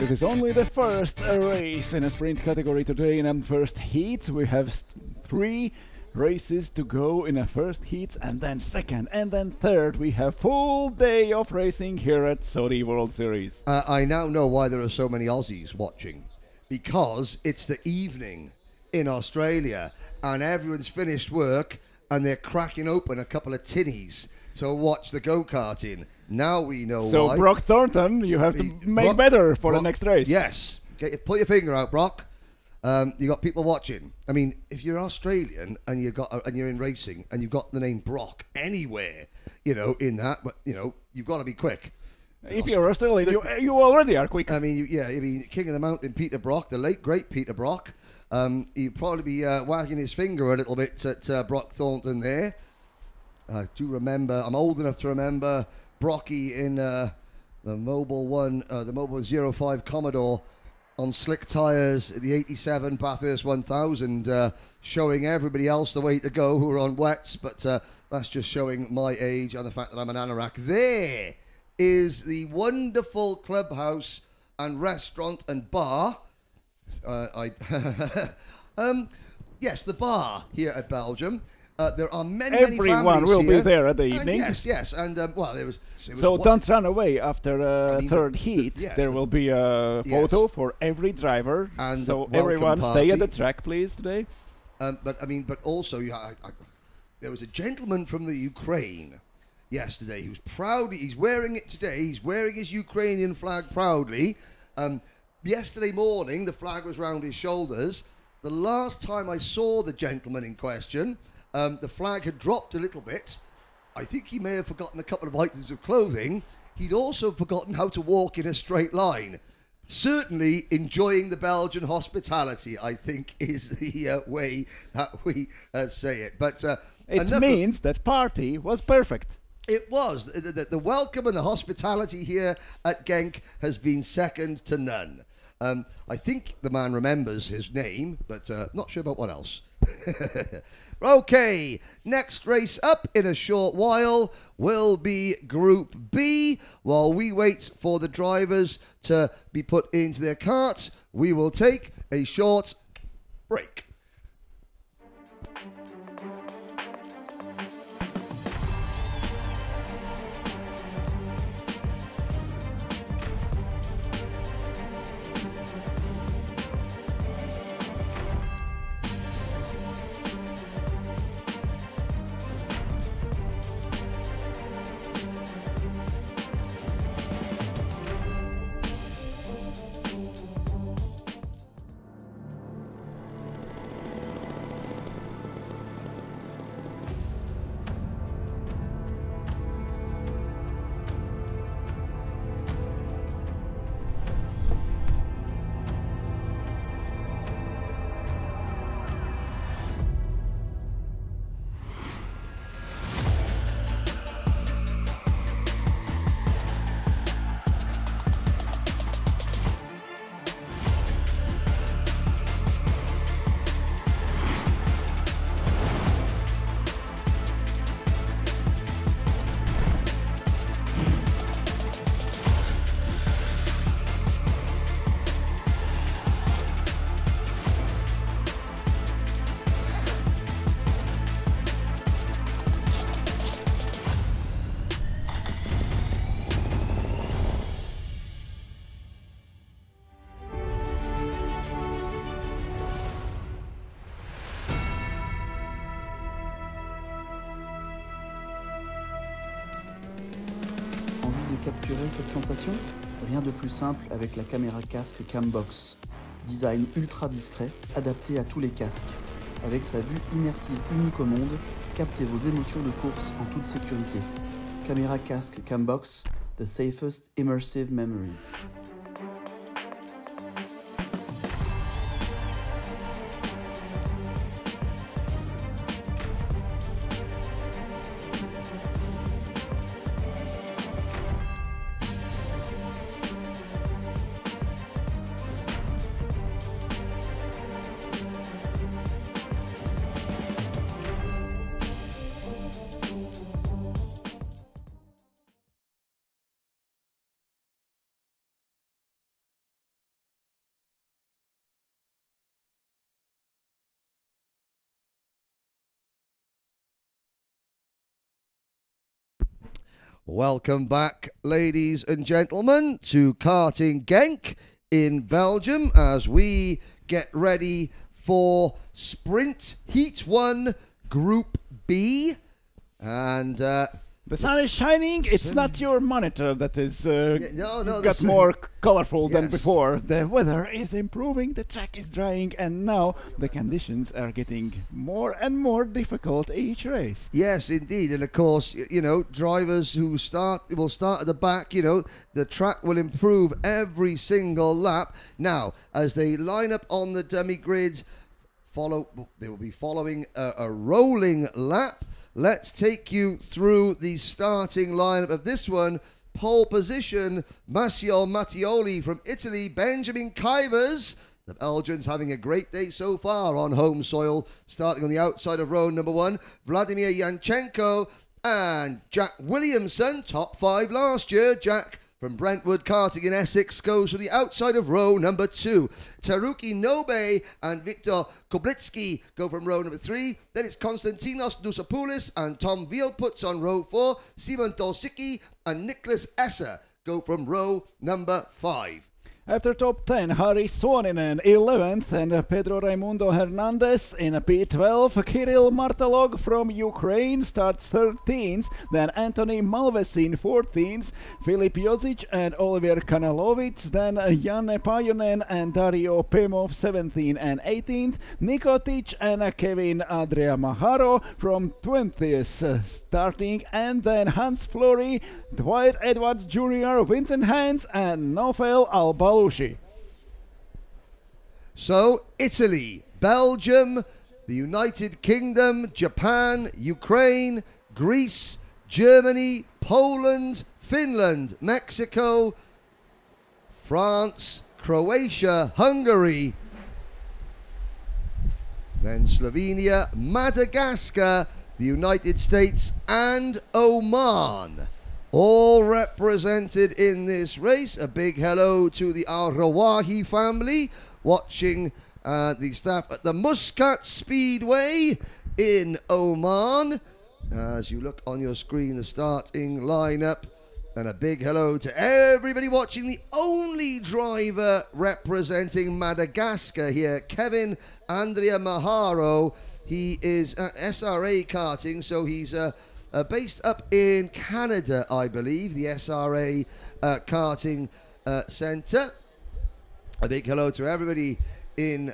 [SPEAKER 5] This is only the first race in a sprint category today. In the first heat, we have 3 races to go in a first heat, and then second, and then third. We have full day of racing here at Saudi World Series.
[SPEAKER 3] I now know why there are so many Aussies watching, because it's the evening in Australia and everyone's finished work and they're cracking open a couple of tinnies to watch the go-karting. Now we know why.
[SPEAKER 5] So Brock Thornton, you have to make better for the next race.
[SPEAKER 3] Yes. Put your finger out, Brock. You got people watching. I mean, if you're Australian and you're in racing and you've got the name Brock anywhere, you know, in that, but you know, you've got to be quick.
[SPEAKER 5] If you're Australian, you already are quick.
[SPEAKER 3] I mean, King of the Mountain, Peter Brock, the late great Peter Brock. He'd probably be wagging his finger a little bit at Brock Thornton there. I do remember. I'm old enough to remember Brocky in the Mobile 05 Commodore on slick tyres, the 87 Bathurst 1000, showing everybody else the way to go who are on wets, but that's just showing my age and the fact that I'm an anorak. There is the wonderful clubhouse and restaurant and bar. Yes, the bar here at Belgium. There are many
[SPEAKER 5] Everyone
[SPEAKER 3] families
[SPEAKER 5] will
[SPEAKER 3] here.
[SPEAKER 5] be there at the evening.
[SPEAKER 3] Yes, and well, there was
[SPEAKER 5] so don't run away after third heat.
[SPEAKER 3] Yes,
[SPEAKER 5] there will be a photo for every driver,
[SPEAKER 3] and
[SPEAKER 5] so everyone stay at the track, please, today.
[SPEAKER 3] But also, there was a gentleman from the Ukraine yesterday who's proudly. He's wearing it today. He's wearing his Ukrainian flag proudly. Yesterday morning, the flag was round his shoulders. The last time I saw the gentleman in question, the flag had dropped a little bit. I think he may have forgotten a couple of items of clothing. He'd also forgotten how to walk in a straight line. Certainly enjoying the Belgian hospitality, I think, is the way that we say it. But
[SPEAKER 5] it means that party was perfect.
[SPEAKER 3] It was. The welcome and the hospitality here at Genk has been second to none. I think the man remembers his name, but not sure about what else. Okay, next race up in a short while will be Group B. While we wait for the drivers to be put into their carts, we will take a short break.
[SPEAKER 6] Capturer cette sensation? Rien de plus simple avec la caméra casque Cambox. Design ultra discret, adapté à tous les casques. Avec sa vue immersive unique au monde, captez vos émotions de course en toute sécurité. Caméra casque Cambox, the safest immersive memories.
[SPEAKER 3] Welcome back, ladies and gentlemen, to Karting Genk in Belgium as we get ready for Sprint Heat 1 Group B. And
[SPEAKER 5] The sun is shining. It's not your monitor that is got more colorful than before. The weather is improving, the track is drying, and now the conditions are getting more and more difficult each race.
[SPEAKER 3] Yes, indeed. And of course, you know, drivers who will start at the back, you know, the track will improve every single lap. Now, as they line up on the dummy grid, they will be following a rolling lap. Let's take you through the starting lineup of this one. Pole position, Massimo Mattioli from Italy, Benjamin Kuyvers. The Belgians having a great day so far on home soil, starting on the outside of row number 1. Vladimir Yanchenko and Jack Williamson, top 5 last year. Jack from Brentwood Karting in Essex goes to the outside of row number 2. Taruki Nobe and Viktor Koblitsky go from row number 3. Then it's Konstantinos Dusopoulos and Tom Vielputz on row 4. Simon Dolsicki and Nicholas Esser go from row number 5.
[SPEAKER 5] After top 10, Harry Suoninen 11th and Pedro Raimundo Hernandez in P12. Kirill Martelog from Ukraine starts 13th. Then Anthony Malvesin 14th. Filip Josic and Oliver Kanalovits. Then Janne Pajunen and Dario Pemov 17th and 18th. Nikotic and Kevin Adria Maharo from 20th starting. And then Hans Flory, Dwight Edwards Jr., Vincent Hans and Nofel Albalushi.
[SPEAKER 3] So, Italy, Belgium, the United Kingdom, Japan, Ukraine, Greece, Germany, Poland, Finland, Mexico, France, Croatia, Hungary, then Slovenia, Madagascar, the United States and Oman. All represented in this race. A big hello to the Al-Rawahi family watching the staff at the Muscat Speedway in Oman. As you look on your screen, the starting lineup. And a big hello to everybody watching the only driver representing Madagascar here, Kevin Andrea Maharo. He is at SRA Karting, so he's based up in Canada, I believe, the SRA Karting Centre. A big hello to everybody in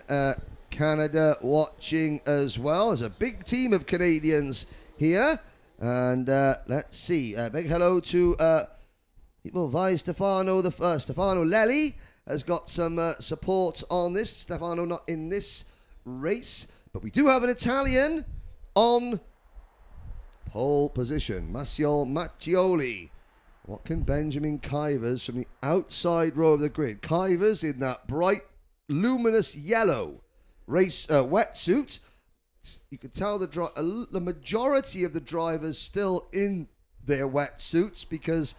[SPEAKER 3] Canada watching as well. There's a big team of Canadians here. And let's see, a big hello to people via Stefano. Stefano Lelli has got some support on this. Stefano not in this race, but we do have an Italian on pole position, Massimo Mattioli. What can Benjamin Kuyvers from the outside row of the grid? Kuyvers in that bright, luminous yellow race wetsuit. You could tell the majority of the drivers still in their wetsuits because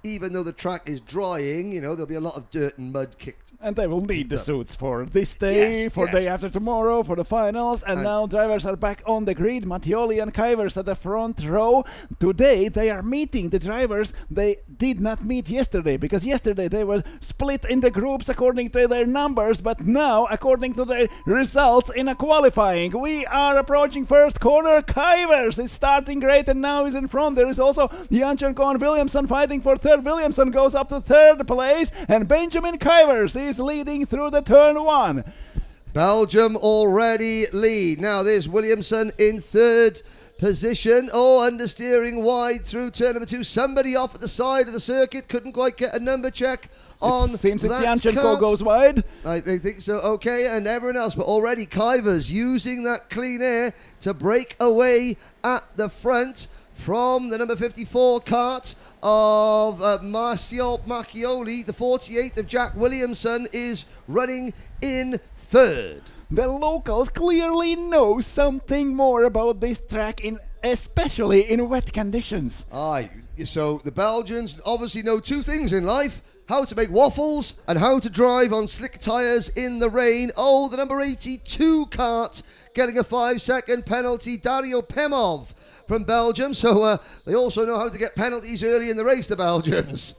[SPEAKER 3] even though the track is drying, you know, there'll be a lot of dirt and mud kicked.
[SPEAKER 5] And they will need the suits for this day, day after tomorrow, for the finals. And now drivers are back on the grid. Mattioli and Kuyvers at the front row. Today they are meeting the drivers. They did not meet yesterday because yesterday they were split in the groups according to their numbers. But now, according to their results in a qualifying, we are approaching first corner. Kuyvers is starting great and now is in front. There is also Yanchenko and Williamson fighting for third. Williamson goes up to third place and Benjamin Kuyvers is leading through the turn 1.
[SPEAKER 3] Belgium already lead. Now there's Williamson in third position. Oh, understeering wide through turn number 2. Somebody off at the side of the circuit. Couldn't quite get a number check on that.
[SPEAKER 5] Seems that Yanchenko goes wide.
[SPEAKER 3] I think so. Okay, and everyone else. But already Kuyvers using that clean air to break away at the front from the number 54 kart of Massimo Mattioli. The 48 of Jack Williamson is running in third.
[SPEAKER 5] The locals clearly know something more about this track, especially in wet conditions.
[SPEAKER 3] Aye, so the Belgians obviously know two things in life: how to make waffles and how to drive on slick tyres in the rain. Oh, the number 82 kart getting a 5-second penalty, Dario Pemov from Belgium. So they also know how to get penalties early in the race, the Belgians.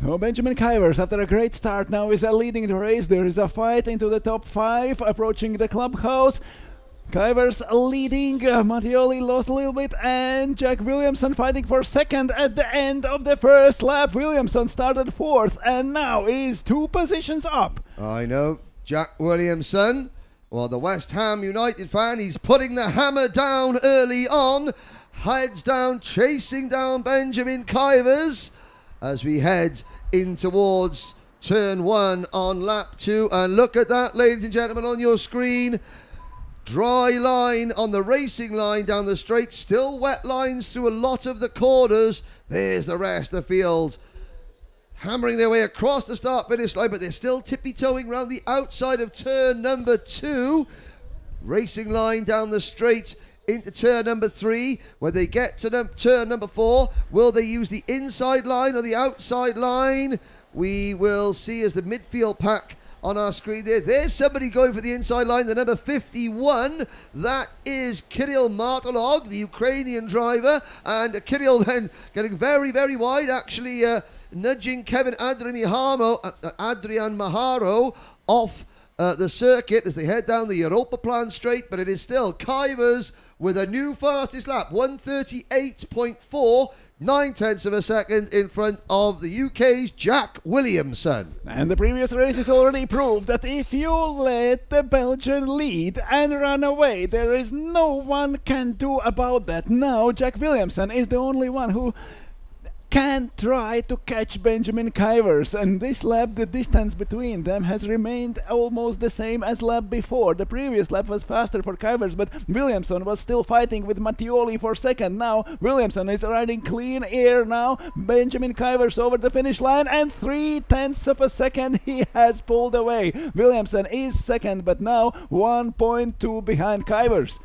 [SPEAKER 5] Oh, Benjamin Kuyvers, after a great start, now is leading the race. There is a fight into the top 5, approaching the clubhouse. Kuipers leading, Mattioli lost a little bit, and Jack Williamson fighting for second at the end of the first lap. Williamson started fourth and now is 2 positions up.
[SPEAKER 3] I know, Jack Williamson, well, the West Ham United fan, he's putting the hammer down early on, heads down, chasing down Benjamin Kuipers as we head in towards turn 1 on lap 2. And look at that, ladies and gentlemen, on your screen. Dry line on the racing line down the straight, still wet lines through a lot of the corners. There's the rest of the field hammering their way across the start-finish line, but they're still tippy-toeing around the outside of turn number 2. Racing line down the straight into turn number 3. When they get to turn number 4, will they use the inside line or the outside line? We will see as the midfield pack on our screen there. There's somebody going for the inside line, the number 51. That is Kirill Martolog, the Ukrainian driver. And Kirill then getting very, very wide, actually nudging Kevin Adrian Maharo off the circuit as they head down the Europa Plan straight. But it is still Kuipers with a new fastest lap, 1:38.4. 9/10 of a second in front of the UK's Jack Williamson.
[SPEAKER 5] And the previous races already proved that if you let the Belgian lead and run away, there is no one can do about that. Now Jack Williamson is the only one who can try to catch Benjamin Kuipers, and this lap the distance between them has remained almost the same as lap before. The previous lap was faster for Kuipers, but Williamson was still fighting with Mattioli for second. Now Williamson is riding clean air now. Benjamin Kuipers over the finish line, and 3/10 of a second he has pulled away. Williamson is second, but now 1.2 behind Kuipers.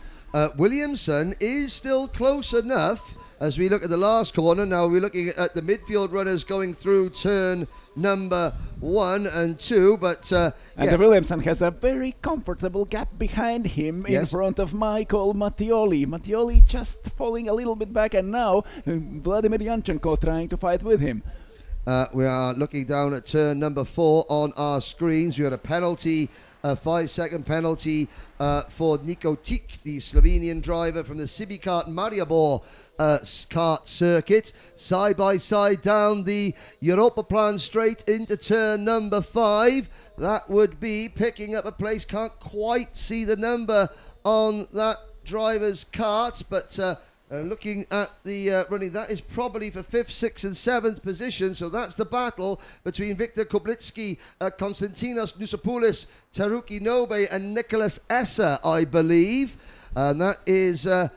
[SPEAKER 3] Williamson is still close enough. As we look at the last corner, now we're looking at the midfield runners going through turn number 1 and 2, but
[SPEAKER 5] and Williamson has a very comfortable gap behind him in front of Michael Mattioli. Mattioli just falling a little bit back, and now Vladimir Yanchenko trying to fight with him.
[SPEAKER 3] We are looking down at turn number 4 on our screens. We had a penalty, a 5-second penalty for Niko Tik, the Slovenian driver from the Sibikart Maribor kart circuit. Side by side down the Europa Plan straight into turn number 5. That would be picking up a place. Can't quite see the number on that driver's kart, but looking at the running, that is probably for 5th, 6th and 7th position. So that's the battle between Victor Kublitsky, Konstantinos Nusopoulos, Taruki Nobe and Nicholas Esser, I believe. And that is a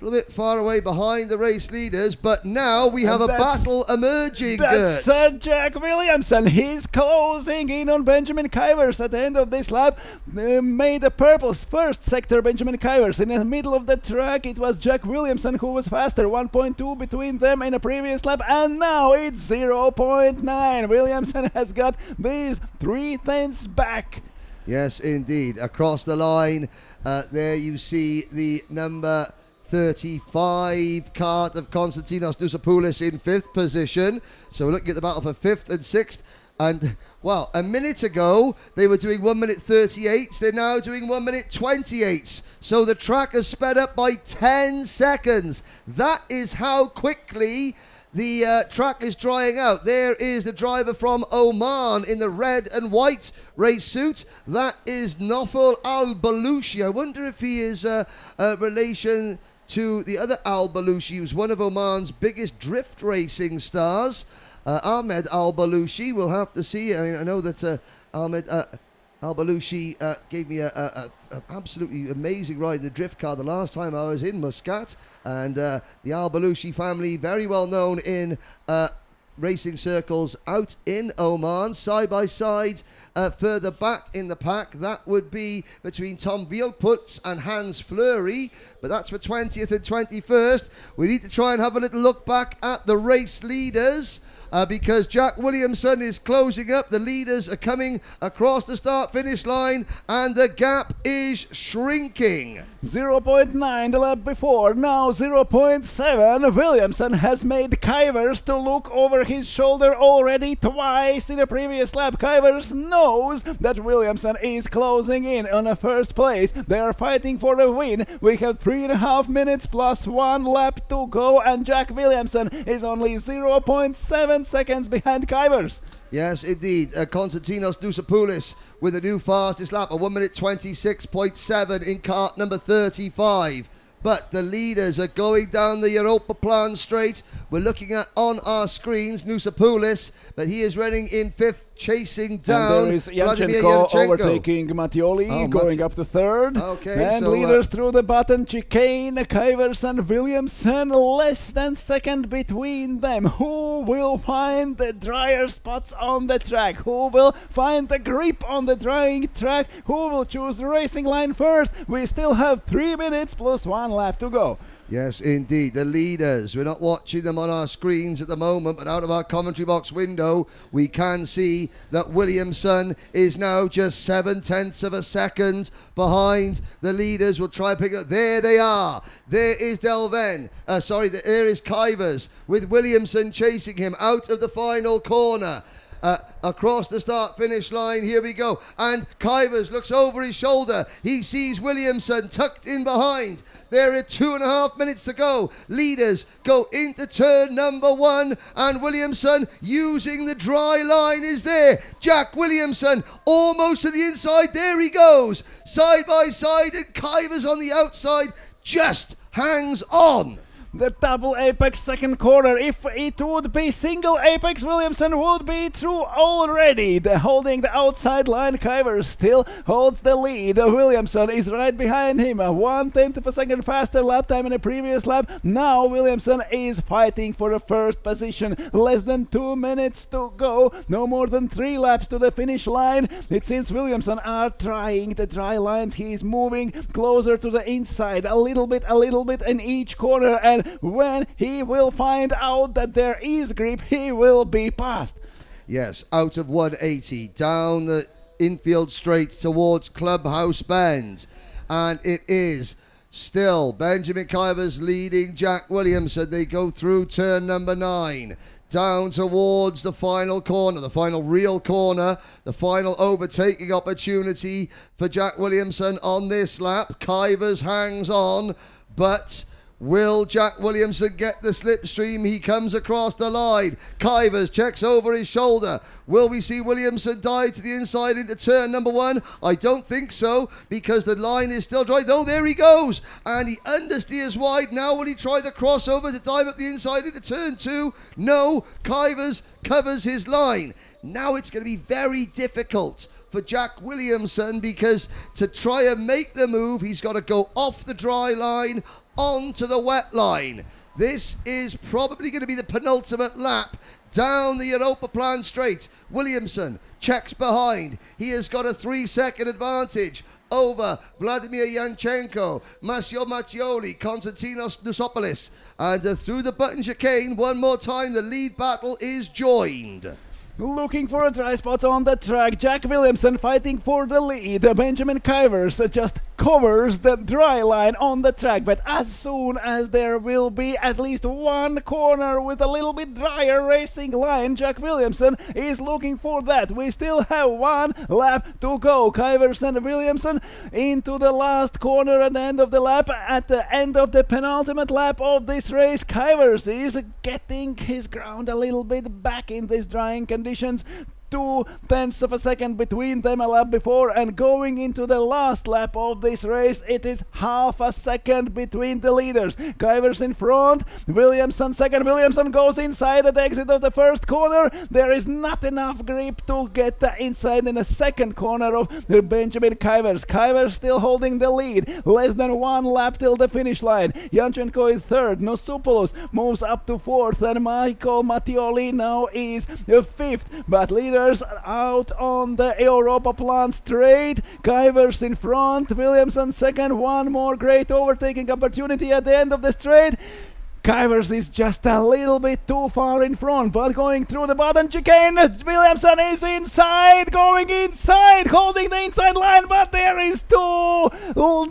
[SPEAKER 3] little bit far away behind the race leaders, but now we have a battle emerging.
[SPEAKER 5] That's Jack Williamson. He's closing in on Benjamin Kuipers at the end of this lap. Made the purple first sector, Benjamin Kuipers. In the middle of the track, it was Jack Williamson who was faster. 1.2 between them in a previous lap, and now it's 0.9. Williamson has got these 3/10 back.
[SPEAKER 3] Yes, indeed. Across the line, there you see the number 35 kart of Konstantinos Nusopoulos in 5th position. So we're looking at the battle for 5th and 6th. And, well, a minute ago, they were doing 1:38. They're now doing 1:28. So the track has sped up by 10 seconds. That is how quickly the track is drying out. There is the driver from Oman in the red and white race suit. That is Nofel Al-Balushi. I wonder if he is a relation to the other Al-Balushi, who's one of Oman's biggest drift racing stars. Ahmed Al-Balushi, we'll have to see. I mean, I know that Ahmed Al-Balushi gave me an absolutely amazing ride in the drift car the last time I was in Muscat. And the Al-Balushi family, very well known in racing circles out in Oman. Side by side, further back in the pack, that would be between Tom Vielputz and Hans Fleury, but that's for 20th and 21st. We need to try and have a little look back at the race leaders. because Jack Williamson is closing up. The leaders are coming across the start-finish line, and the gap is shrinking.
[SPEAKER 5] 0.9 the lap before, now 0.7. Williamson has made Kuyvers to look over his shoulder already twice in the previous lap. Kuyvers knows that Williamson is closing in on a first place. They are fighting for the win. We have 3.5 minutes plus 1 lap to go, and Jack Williamson is only 0.7 seconds behind Kuyvers.
[SPEAKER 3] Yes, indeed. Konstantinos Nusopoulos with a new fastest lap, a 1 minute 26.7 in kart number 35. But the leaders are going down the Europa Plan straight. We're looking at on our screens Nusopoulos, but he is running in 5th, chasing down
[SPEAKER 5] and there is
[SPEAKER 3] Vladimir
[SPEAKER 5] Yanchenko overtaking Mattioli, going up to 3rd.
[SPEAKER 3] Okay,
[SPEAKER 5] and
[SPEAKER 3] so,
[SPEAKER 5] leaders through the button chicane, Kuyvers and Williamson, less than second between them. Who will find the drier spots on the track? Who will find the grip on the drying track? Who will choose the racing line first? We still have 3 minutes plus 1 lap to go.
[SPEAKER 3] Yes, indeed. The leaders, we're not watching them on our screens at the moment, but out of our commentary box window, we can see that Williamson is now just 0.7 of a second behind the leaders. We'll try and pick up. There they are. There is Delven. There is Kuyvers with Williamson chasing him out of the final corner. Across the start-finish line, here we go, and Kuyvers looks over his shoulder. He sees Williamson tucked in behind. There are 2.5 minutes to go. Leaders go into turn number 1, and Williamson, using the dry line, is there. Jack Williamson almost to the inside. There he goes, side by side, and Kuyvers on the outside just hangs on.
[SPEAKER 5] The double apex second corner. If it would be single apex, Williamson would be through already. Holding the outside line, Kuyvers still holds the lead. Williamson is right behind him. 1/10 of a second faster lap time in the previous lap. Now Williamson is fighting for the first position. Less than 2 minutes to go. No more than 3 laps to the finish line. It seems Williamson are trying the dry lines. He is moving closer to the inside, a little bit in each corner, and when he will find out that there is grip, he will be passed.
[SPEAKER 3] Yes, out of 180, down the infield straight towards Clubhouse Bend. And it is still Benjamin Kuyvers leading Jack Williamson. They go through turn number 9. Down towards the final corner, the final real corner, the final overtaking opportunity for Jack Williamson on this lap. Kuyvers hangs on, but will Jack Williamson get the slipstream? He comes across the line. Kuyvers checks over his shoulder. Will we see Williamson dive to the inside into turn number 1? I don't think so, because the line is still dry. Oh, there he goes. And he understeers wide. Now will he try the crossover to dive up the inside into turn 2? No, Kuyvers covers his line. Now it's going to be very difficult for Jack Williamson, because to try and make the move, he's got to go off the dry line onto the wet line. This is probably going to be the penultimate lap down the Europa Plan straight. Williamson checks behind. He has got a 3-second advantage over Vladimir Yanchenko, Massimo Mattioli, Konstantinos Nusopoulos. And through the button chicane, one more time, the lead battle is joined.
[SPEAKER 5] Looking for a dry spot on the track, Jack Williamson fighting for the lead. Benjamin Kuyvers just covers the dry line on the track, but as soon as there will be at least one corner with a little bit drier racing line, Jack Williamson is looking for that. We still have 1 lap to go. Kuyvers and Williamson into the last corner at the end of the lap. At the end of the penultimate lap of this race, Kuyvers is getting his ground a little bit back in this drying conditions. 0.2 of a second between them a lap before, and going into the last lap of this race, it is 0.5 second between the leaders. Kuyvers in front, Williamson second. Williamson goes inside at the exit of the first corner. There is not enough grip to get inside in the second corner of Benjamin Kuyvers. Kuyvers still holding the lead. Less than 1 lap till the finish line. Yanchenko is third. Nusopoulos moves up to 4th, and Michael Mattioli now is 5th. But leaders out on the Europa Plan straight. Kuyvers in front, Williamson second. One more great overtaking opportunity at the end of the straight. Kuyvers is just a little bit too far in front, but going through the bottom chicane. Williamson is inside, going inside, holding the inside line, but there is too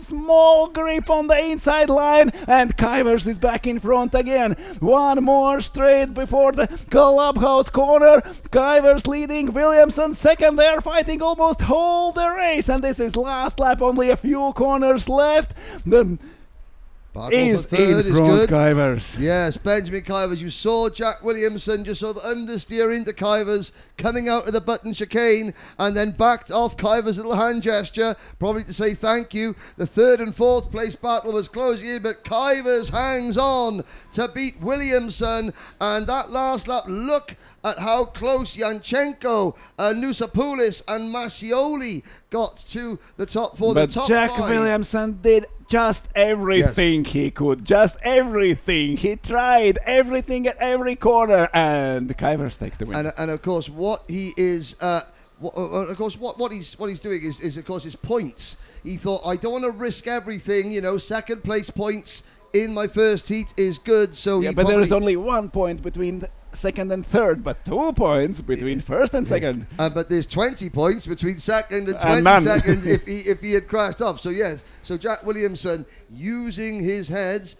[SPEAKER 5] small grip on the inside line, and Kuyvers is back in front again. One more straight before the clubhouse corner. Kuyvers leading, Williamson second. They're fighting almost whole the race, and this is last lap, only a few corners left. The
[SPEAKER 3] Battle for third is good.
[SPEAKER 5] Kuyvers.
[SPEAKER 3] Yes, Benjamin Kuyvers. You saw Jack Williamson just sort of understeer into Kuyvers, coming out of the button chicane, and then backed off Kuyvers' little hand gesture, probably to say thank you. The third and fourth place battle was closing in, but Kuyvers hangs on to beat Williamson. And that last lap, look at how close Yanchenko, Nusapoulis, and Massioli got to the top four.
[SPEAKER 5] But
[SPEAKER 3] the top
[SPEAKER 5] Jack
[SPEAKER 3] five.
[SPEAKER 5] Williamson did just everything he could, just everything. He tried everything at every corner, and Kuyvers takes the win.
[SPEAKER 3] And of course, what he is, what he's doing is of course his points. He thought, I don't want to risk everything. You know, second place points in my first heat is good. So
[SPEAKER 5] yeah, but there is only 1 point between second and third, but 2 points between first and second.
[SPEAKER 3] But there's 20 points between second and 20
[SPEAKER 5] none.
[SPEAKER 3] seconds if he had crashed off. So yes, so Jack Williamson using his heads.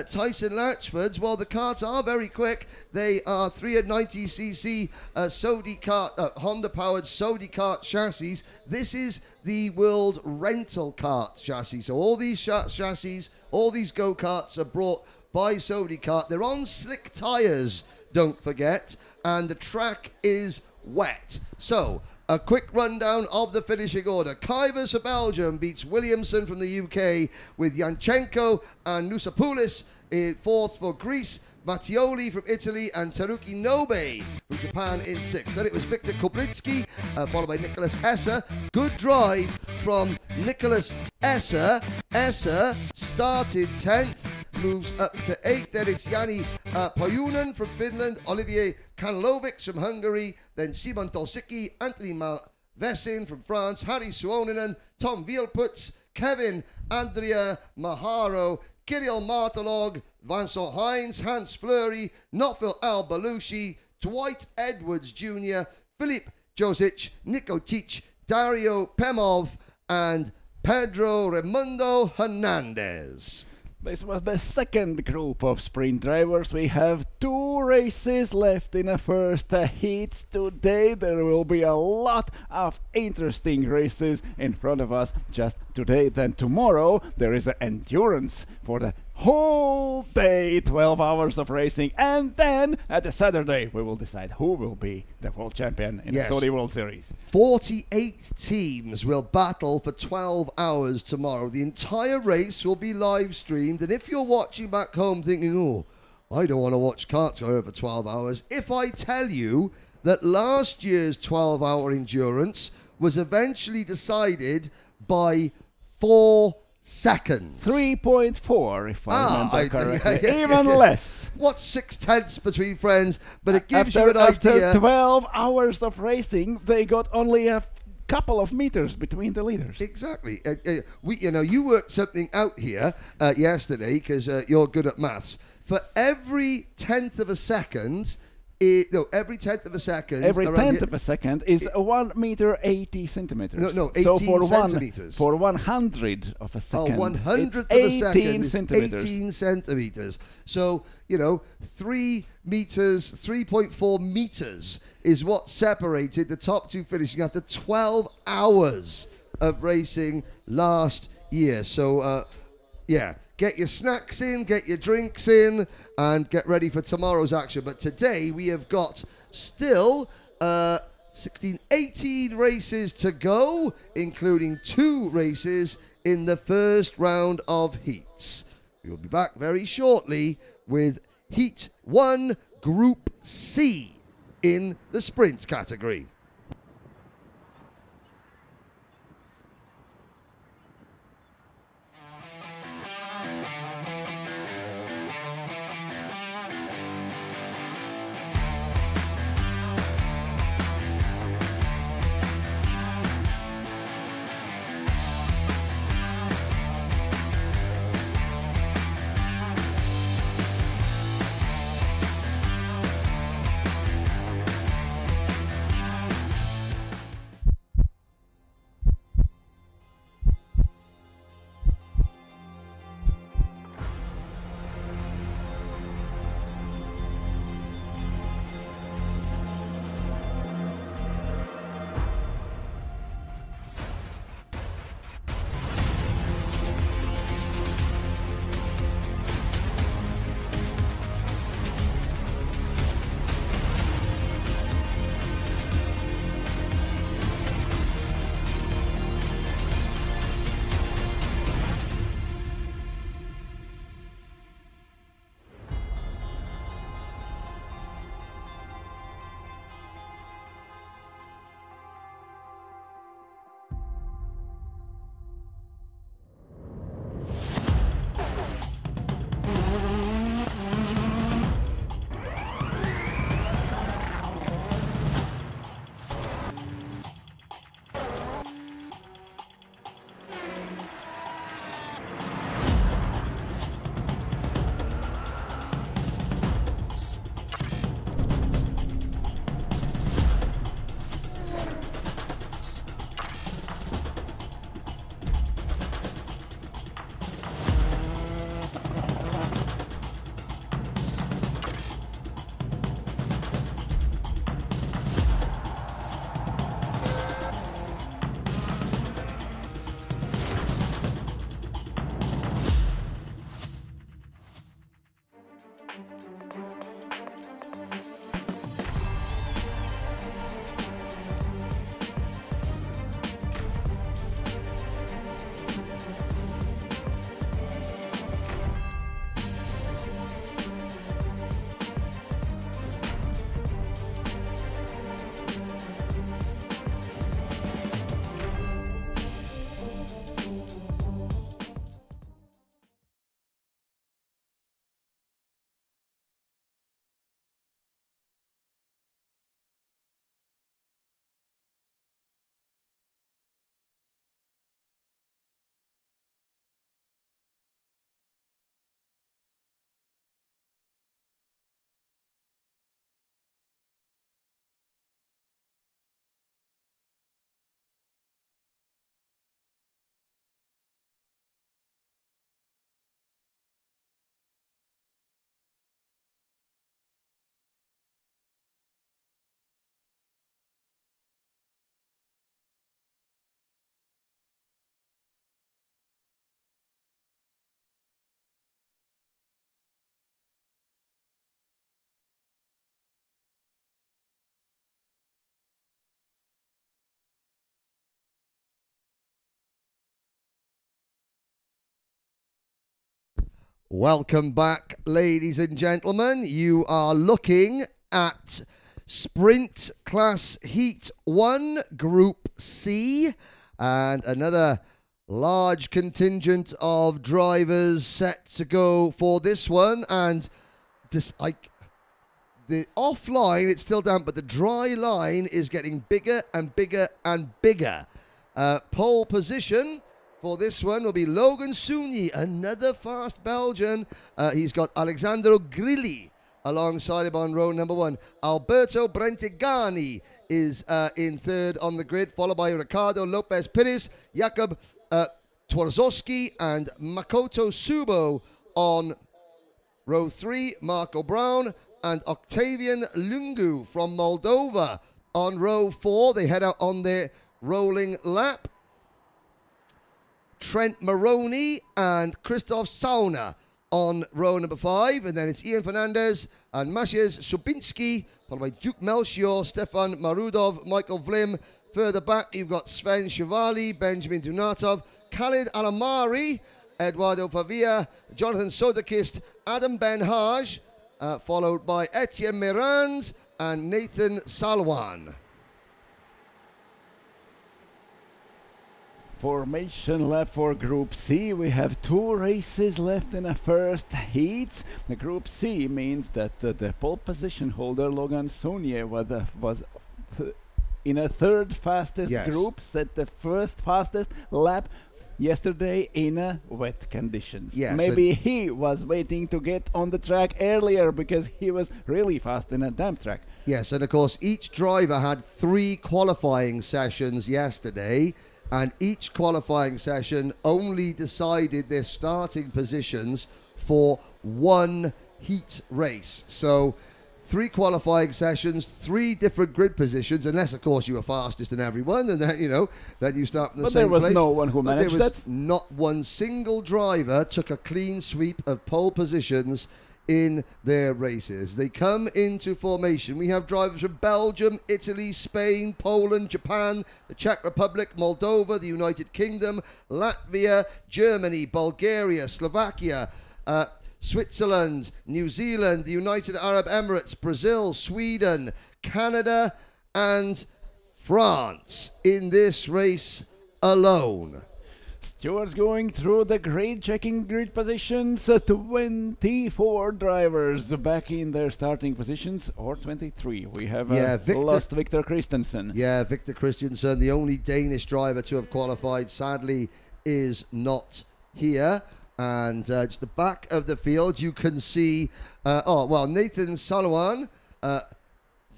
[SPEAKER 3] Tyson Latchford's, well, the karts are very quick. They are 390cc Honda-powered Sodi kart chassis. This is the world rental kart chassis. So all these chassis, all these go-karts are brought by Sodi kart. They're on slick tyres, don't forget, and the track is wet. So, a quick rundown of the finishing order. Kuyvers for Belgium beats Williamson from the UK, with Yanchenko and Nusapoulis in fourth for Greece, Mattioli from Italy, and Teruki Nobe from Japan in sixth. Then it was Victor Koblitsky, followed by Nicholas Esser. Good drive from Nicholas Esser. Esser started 10th, moves up to 8th. Then it's Jani Pajunen from Finland, Olivier Kanlovic from Hungary, then Simon Tolsicki, Anthony Malvesin from France, Harry Suoninen, Tom Vielputz, Kevin Andrea Maharo, Kirill Martolog, Vincent Hines, Hans Fleury, Notfil Al Belushi, Dwight Edwards Jr., Philip Josic, Nico Teach, Dario Pemov, and Pedro Raimundo Hernandez.
[SPEAKER 5] This was the second group of sprint drivers. We have 2 races left in the first heats today. There will be a lot of interesting races in front of us just today. Then tomorrow there is an endurance for the whole day, 12 hours of racing, and then at the Saturday we will decide who will be the world champion in the Saudi World Series.
[SPEAKER 3] 48 teams will battle for 12 hours tomorrow. The entire race will be live streamed, and if you're watching back home thinking, oh, I don't want to watch karts go over 12 hours, if I tell you that last year's 12-hour endurance was eventually decided by 4 seconds.
[SPEAKER 5] 3.4, if I remember correctly.
[SPEAKER 3] Yes,
[SPEAKER 5] Even less.
[SPEAKER 3] What's 6/10 between friends? But it gives
[SPEAKER 5] After
[SPEAKER 3] you an idea.
[SPEAKER 5] After 12 hours of racing, they got only a couple of meters between the leaders.
[SPEAKER 3] Exactly. You worked something out here yesterday because you're good at maths. For every 10th of a second, every 10th of a second.
[SPEAKER 5] Every 10th of a second is 1 meter 80 centimeters.
[SPEAKER 3] No, 18 centimeters.
[SPEAKER 5] For 100 of a second.
[SPEAKER 3] 100th of a second is 18 centimeters. So, 3 meters, 3.4 meters is what separated the top 2 finishing after 12 hours of racing last year. So, get your snacks in, get your drinks in, and get ready for tomorrow's action. But today we have got still 16, 18 races to go, including 2 races in the first round of heats. We will be back very shortly with Heat 1 Group C in the sprint category. Welcome back, ladies and gentlemen. You are looking at Sprint Class Heat 1, Group C, and another large contingent of drivers set to go for this one. And this, the offline, it's still down, but the dry line is getting bigger and bigger and bigger. Pole position for this one will be Logan Sugni, another fast Belgian. He's got Alessandro Grilli alongside him on row number 1. Alberto Brentigani is in third on the grid, followed by Ricardo Lopez Pires, Jakub Twardowski, and Makoto Subo on row 3. Marco Brown and Octavian Lungu from Moldova on row 4. They head out on their rolling lap. Trent Maroney and Christoph Sauna on row number 5, and then it's Ian Fernandez and Maciej Subinski, followed by Duke Melchior, Stefan Marudov, Michael Vlim. Further back, you've got Sven Shivali, Benjamin Dunatov, Khalid Alamari, Eduardo Favia, Jonathan Sodakist, Adam Ben Haj, followed by Etienne Mirand and Nathan Salwan.
[SPEAKER 5] Formation lap for Group C. We have 2 races left in the first heat. The Group C means that the pole position holder Logan Sugni was in a third fastest group, set the first fastest lap yesterday in wet conditions.
[SPEAKER 3] Yes,
[SPEAKER 5] maybe he was waiting to get on the track earlier because he was really fast in a damp track.
[SPEAKER 3] Yes, and of course each driver had 3 qualifying sessions yesterday, and each qualifying session only decided their starting positions for 1 heat race. So 3 qualifying sessions, 3 different grid positions, unless of course you were fastest in everyone, and then then you start from the same place.
[SPEAKER 5] But there was no one who managed that.
[SPEAKER 3] Not one single driver took a clean sweep of pole positions in their races. They come into formation. We have drivers from Belgium, Italy, Spain, Poland, Japan, the Czech Republic, Moldova, the United Kingdom, Latvia, Germany, Bulgaria, Slovakia, Switzerland, New Zealand, the United Arab Emirates, Brazil, Sweden, Canada, and France in this race alone.
[SPEAKER 5] Stewards going through the grid, checking grid positions. 24 drivers back in their starting positions, or 23. We have lost Victor Christensen.
[SPEAKER 3] Yeah, Victor Christensen, the only Danish driver to have qualified, sadly is not here. And just the back of the field, you can see, Nathan Salwan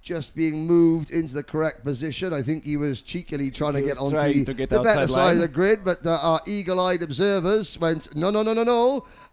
[SPEAKER 3] just being moved into the correct position. I think he was cheekily trying to get onto the better side of the grid, but our eagle-eyed observers went, no.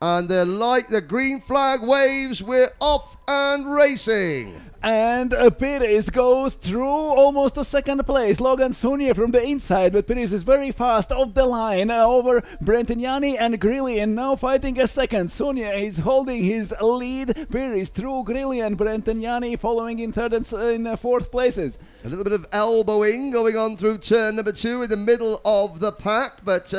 [SPEAKER 3] And the green flag waves, we're off and racing.
[SPEAKER 5] And Pires goes through almost to second place. Logan Sugni from the inside, but Pires is very fast off the line over Brentignani and Grilli, and now fighting a second. Sugni is holding his lead. Pires through Grilli and Brentignani following in third and in fourth places.
[SPEAKER 3] A little bit of elbowing going on through turn number 2 in the middle of the pack, but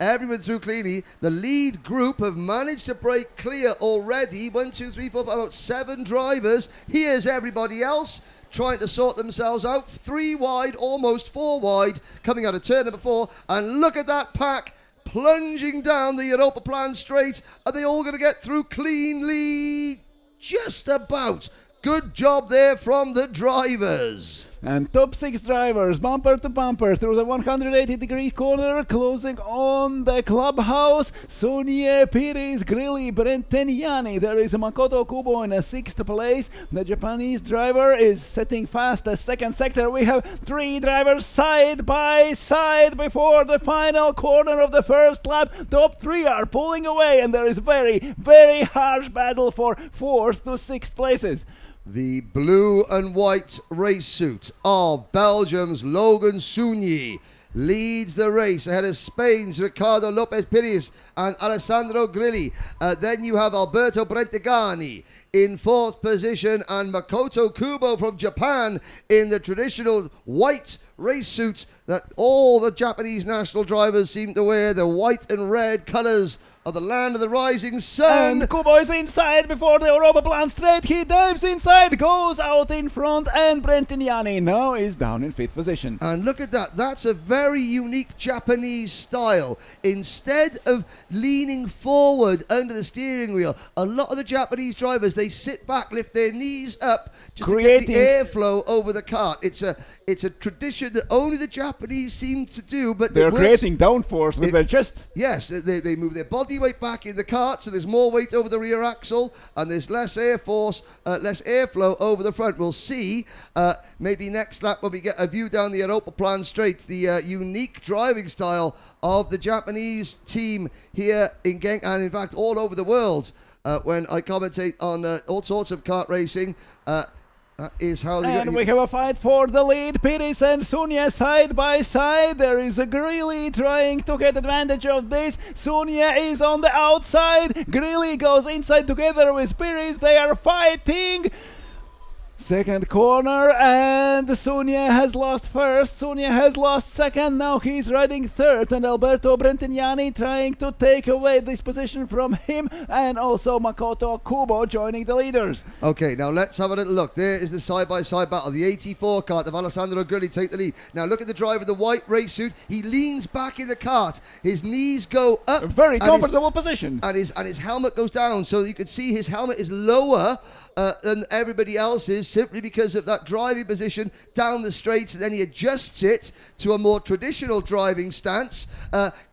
[SPEAKER 3] everyone through cleanly. The lead group have managed to break clear already. 1, 2, 3, 4, about 7 drivers. Here's everybody else trying to sort themselves out. 3 wide, almost 4 wide, coming out of turn number 4. And look at that pack plunging down the Europa Plan straight. Are they all going to get through cleanly? Just about. Good job there from the drivers.
[SPEAKER 5] And top 6 drivers, bumper to bumper, through the 180-degree corner, closing on the clubhouse. Sugni, Pires, Grilli, Brentignani. There is Makoto Kubo in a 6th place. The Japanese driver is setting fast the second sector. We have 3 drivers side by side before the final corner of the first lap. Top 3 are pulling away, and there is very, very harsh battle for 4th to 6th places.
[SPEAKER 3] The blue and white race suit of Belgium's Logan Sugni leads the race ahead of Spain's Ricardo Lopez Pires and Alessandro Grilli. Then you have Alberto Brentigani in 4th position, and Makoto Kubo from Japan in the traditional white race suit that all the Japanese national drivers seem to wear the white and red colours of the land of the rising sun.
[SPEAKER 5] And Kubo is inside before the Europa Plan straight. He dives inside, goes out in front, and Brentignani now is down in 5th position.
[SPEAKER 3] And look at that. That's a very unique Japanese style. Instead of leaning forward under the steering wheel, a lot of the Japanese drivers, they sit back, lift their knees up just to get the airflow over the kart. It's a tradition that only the Japanese seem to do, but
[SPEAKER 5] they're creating downforce with their chest.
[SPEAKER 3] Yes, they move their body weight back in the kart, so there's more weight over the rear axle, and there's less air force, less airflow over the front. We'll see maybe next lap when we get a view down the Europa Plan straight, the unique driving style of the Japanese team here in Genk, and in fact all over the world. When I commentate on all sorts of kart racing, that is how they
[SPEAKER 5] And we have a fight for the lead. Pires and Sunya side by side. There is a Grilly trying to get advantage of this. Sunya is on the outside. Grilly goes inside together with Pires. They are fighting. Second corner, and Sunya has lost first. Sunya has lost second. Now he's riding third, and Alberto Brentignani trying to take away this position from him, and also Makoto Kubo joining the leaders.
[SPEAKER 3] Okay, now let's have a little look. There is the side-by-side battle. The 84 kart of Alessandro Grilli take the lead. Now look at the driver, the white race suit. He leans back in the kart. His knees go up.
[SPEAKER 5] A very comfortable position.
[SPEAKER 3] And his helmet goes down, so you can see his helmet is lower than everybody else's, simply because of that driving position down the straights, and then he adjusts it to a more traditional driving stance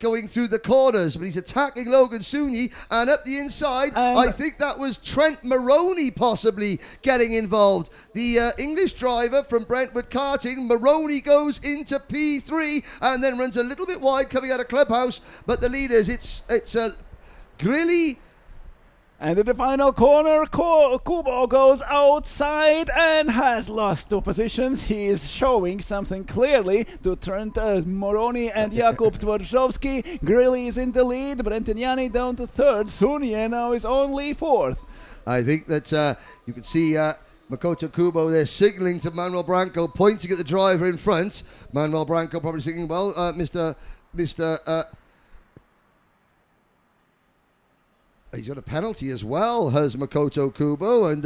[SPEAKER 3] going through the corners. But he's attacking Logan Sunyi, and up the inside, I think that was Trent Maroney possibly getting involved. The English driver from Brentwood Karting, Maroney, goes into P3 and then runs a little bit wide coming out of clubhouse, but the leaders, it's Grilli.
[SPEAKER 5] And in the final corner, Kubo goes outside and has lost 2 positions. He is showing something clearly to Trent Moroni and Jakub Dvorzowski. Grilli is in the lead, Brentignani down to 3rd. Sunya now is only 4th.
[SPEAKER 3] I think that you can see Makoto Kubo there signaling to Manuel Branco, pointing at the driver in front. Manuel Branco probably thinking, well, he's got a penalty as well, has Makoto Kubo, and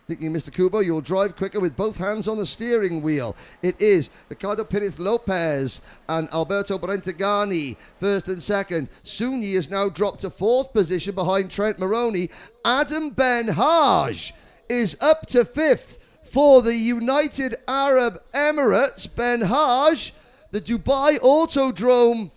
[SPEAKER 3] thinking, Mr. Kubo, you'll drive quicker with both hands on the steering wheel. It is Ricardo Pires Lopez and Alberto Brentignani, 1st and 2nd. Sunyi is now dropped to 4th position behind Trent Maroney. Adam Ben Haj is up to 5th for the United Arab Emirates. Ben Haj, the Dubai Autodrome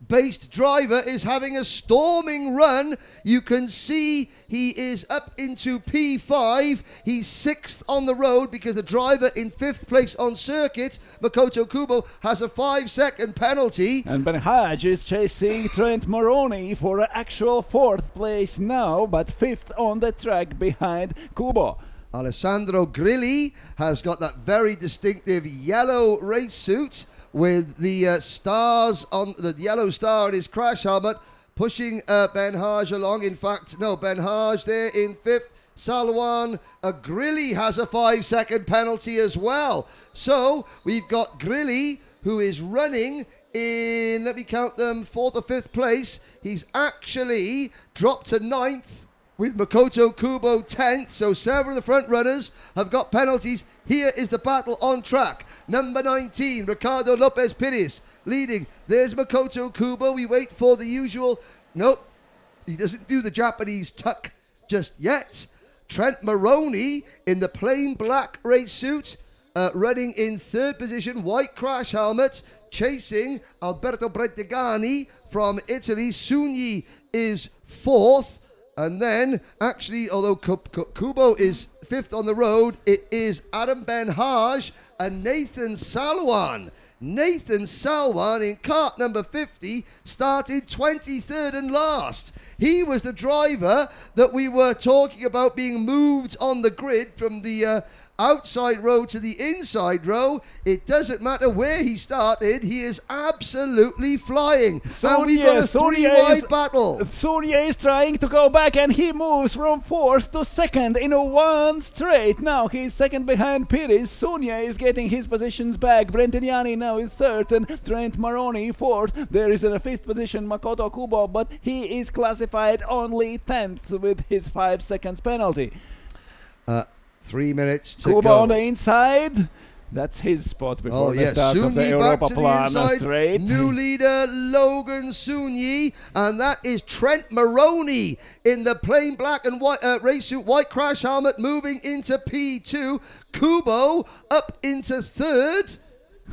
[SPEAKER 3] based driver, is having a storming run. You can see he is up into P5. He's 6th on the road because the driver in 5th place on circuit, Makoto Kubo, has a 5-second penalty.
[SPEAKER 5] And Ben Haj is chasing Trent Moroni for an actual 4th place now, but 5th on the track behind Kubo.
[SPEAKER 3] Alessandro Grilli has got that very distinctive yellow race suit with the stars on the yellow star on his crash helmet, pushing Ben Haj along. In fact, no, Ben Haj there in 5th. Salwan Grilli has a 5-second penalty as well. So we've got Grilli, who is running in, let me count them, 4th or 5th place. He's actually dropped to 9th. With Makoto Kubo 10th, so several of the front runners have got penalties. Here is the battle on track. Number 19, Ricardo Lopez Pires, leading. There's Makoto Kubo. We wait for the usual. Nope, he doesn't do the Japanese tuck just yet. Trent Maroney in the plain black race suit, running in 3rd position, white crash helmet, chasing Alberto Brentignani from Italy. Sunyi is 4th. And then, actually, although Kubo is 5th on the road, it is Adam Ben Haj and Nathan Salwan. Nathan Salwan in kart number 50 started 23rd and last. He was the driver that we were talking about being moved on the grid from the outside row to the inside row. It doesn't matter where he started, he is absolutely flying. And we've got a three-wide battle.
[SPEAKER 5] Sonia is trying to go back, and he moves from 4th to 2nd in a one straight. Now he's second behind Pires. Sonia is getting his positions back. Brentiniani now is 3rd, and Trent Maroney 4th. There is in a 5th position Makoto Kubo, but he is classified only 10th with his 5 seconds penalty.
[SPEAKER 3] 3 minutes to
[SPEAKER 5] Kubo
[SPEAKER 3] go.
[SPEAKER 5] on the inside. That's his spot before the start of the
[SPEAKER 3] Sunyi back
[SPEAKER 5] Europa
[SPEAKER 3] to the
[SPEAKER 5] Plan
[SPEAKER 3] inside.
[SPEAKER 5] straight.
[SPEAKER 3] New leader Logan Sunyi, and that is Trent Maroney in the plain black and white race suit, white crash helmet, moving into P2. Kubo up into 3rd.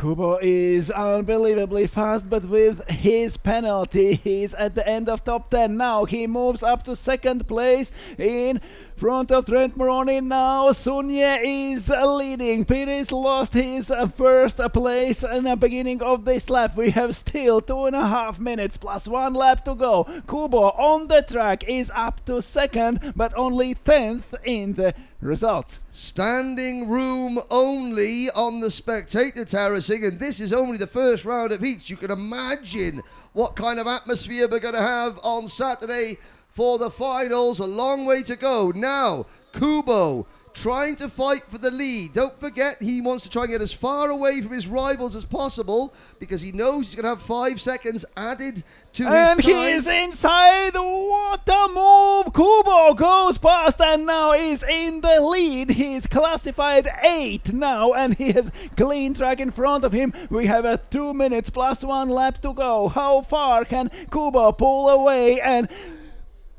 [SPEAKER 5] Kubo is unbelievably fast, but with his penalty, he's at the end of top 10. Now he moves up to 2nd place in front of Trent Maroney. Now Sunye is leading. Pires lost his 1st place in the beginning of this lap. We have still 2.5 minutes plus 1 lap to go. Kubo on the track is up to 2nd, but only 10th in the results.
[SPEAKER 3] Standing room only on the spectator terracing, and this is only the first round of heats. You can imagine what kind of atmosphere we're going to have on Saturday for the finals. A long way to go. Now, Kubo trying to fight for the lead. Don't forget, he wants to try and get as far away from his rivals as possible because he knows he's going to have 5 seconds added to his time.
[SPEAKER 5] And he is inside. What a move! Kubo goes past and now is in the lead. He's classified 8th now, and he has clean track in front of him. We have a 2 minutes plus 1 lap to go. How far can Kubo pull away and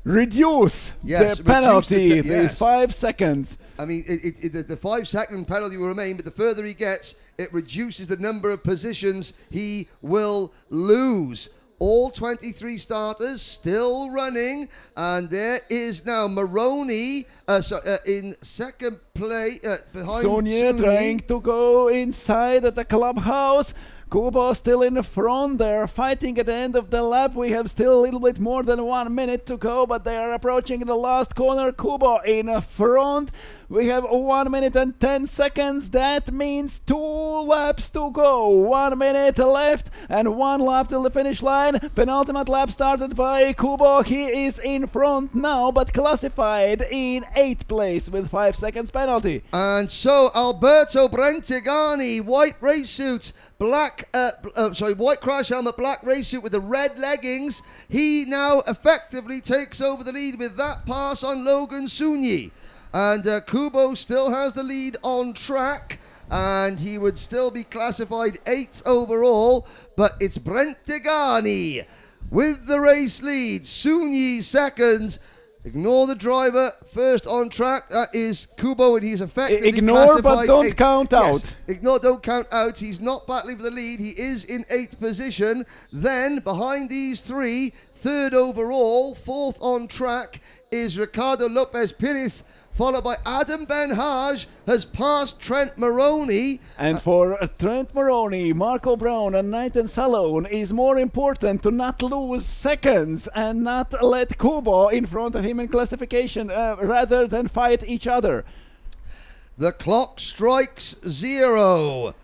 [SPEAKER 5] reduce the penalty? These 5 seconds.
[SPEAKER 3] I mean, the 5 second penalty will remain, but the further he gets, it reduces the number of positions he will lose. All 23 starters still running, and there is now Maroney in 2nd place behind
[SPEAKER 5] Sonia trying to go inside at the clubhouse. Kubo still in the front. They're fighting at the end of the lap. We have still a little bit more than 1 minute to go, but they are approaching the last corner. Kubo in front. We have 1 minute and 10 seconds. That means 2 laps to go. 1 minute left and 1 lap till the finish line. Penultimate lap started by Kubo. He is in front now, but classified in 8th place with 5 seconds penalty.
[SPEAKER 3] And so Alberto Brentigani, white race suit, white crash helmet, black race suit with the red leggings. He now effectively takes over the lead with that pass on Logan Sunyi. And Kubo still has the lead on track, and he would still be classified 8th overall, but it's Brentigani with the race lead. Sunyi 2nd. Ignore the driver, 1st on track. That is Kubo, and he's effectively
[SPEAKER 5] ignore, but don't
[SPEAKER 3] 8th.
[SPEAKER 5] count out.
[SPEAKER 3] Yes, ignore, don't count out. He's not battling for the lead. He is in 8th position. Then, behind these 3, 3rd overall, 4th on track is Ricardo Lopez Pires, followed by Adam Ben-Haj, has passed Trent Maroney.
[SPEAKER 5] And for Trent Maroney, Marco Brown and Nathan Salone is more important to not lose seconds and not let Kubo in front of him in classification rather than fight each other.
[SPEAKER 3] The clock strikes 0.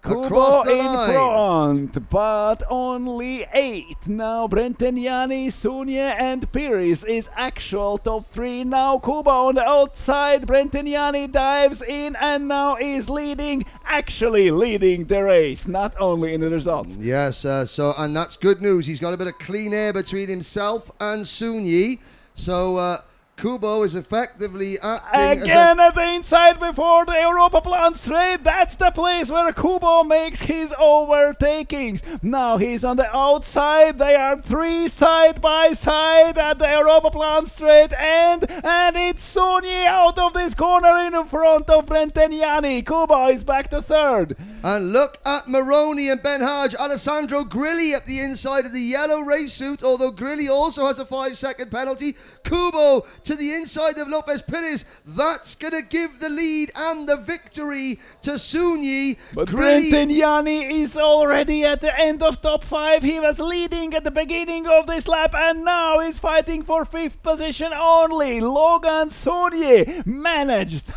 [SPEAKER 5] Kubo in front, but only 8. Now Brentiniani, Sunia and Pires is actual top 3. Now Kubo on the outside. Brentiniani dives in and now is leading, actually leading the race, not only in the results.
[SPEAKER 3] Yes, and that's good news. He's got a bit of clean air between himself and Sunyi. So Kubo is effectively acting
[SPEAKER 5] again at the inside before the Europa Plan straight. That's the place where Kubo makes his overtakings. Now he's on the outside. They are 3 side by side at the Europa Plan straight end, and it's Sunyi out of this corner in front of Brentiniani. Kubo is back to 3rd.
[SPEAKER 3] And look at Maroney and Ben Hodge. Alessandro Grilli at the inside of the yellow race suit, although Grilli also has a 5-second penalty. Kubo to the inside of Lopez Perez. That's going to give the lead and the victory to Sunyi.
[SPEAKER 5] But Brenton Yanni is already at the end of top 5. He was leading at the beginning of this lap and now is fighting for 5th position only. Logan Sunyi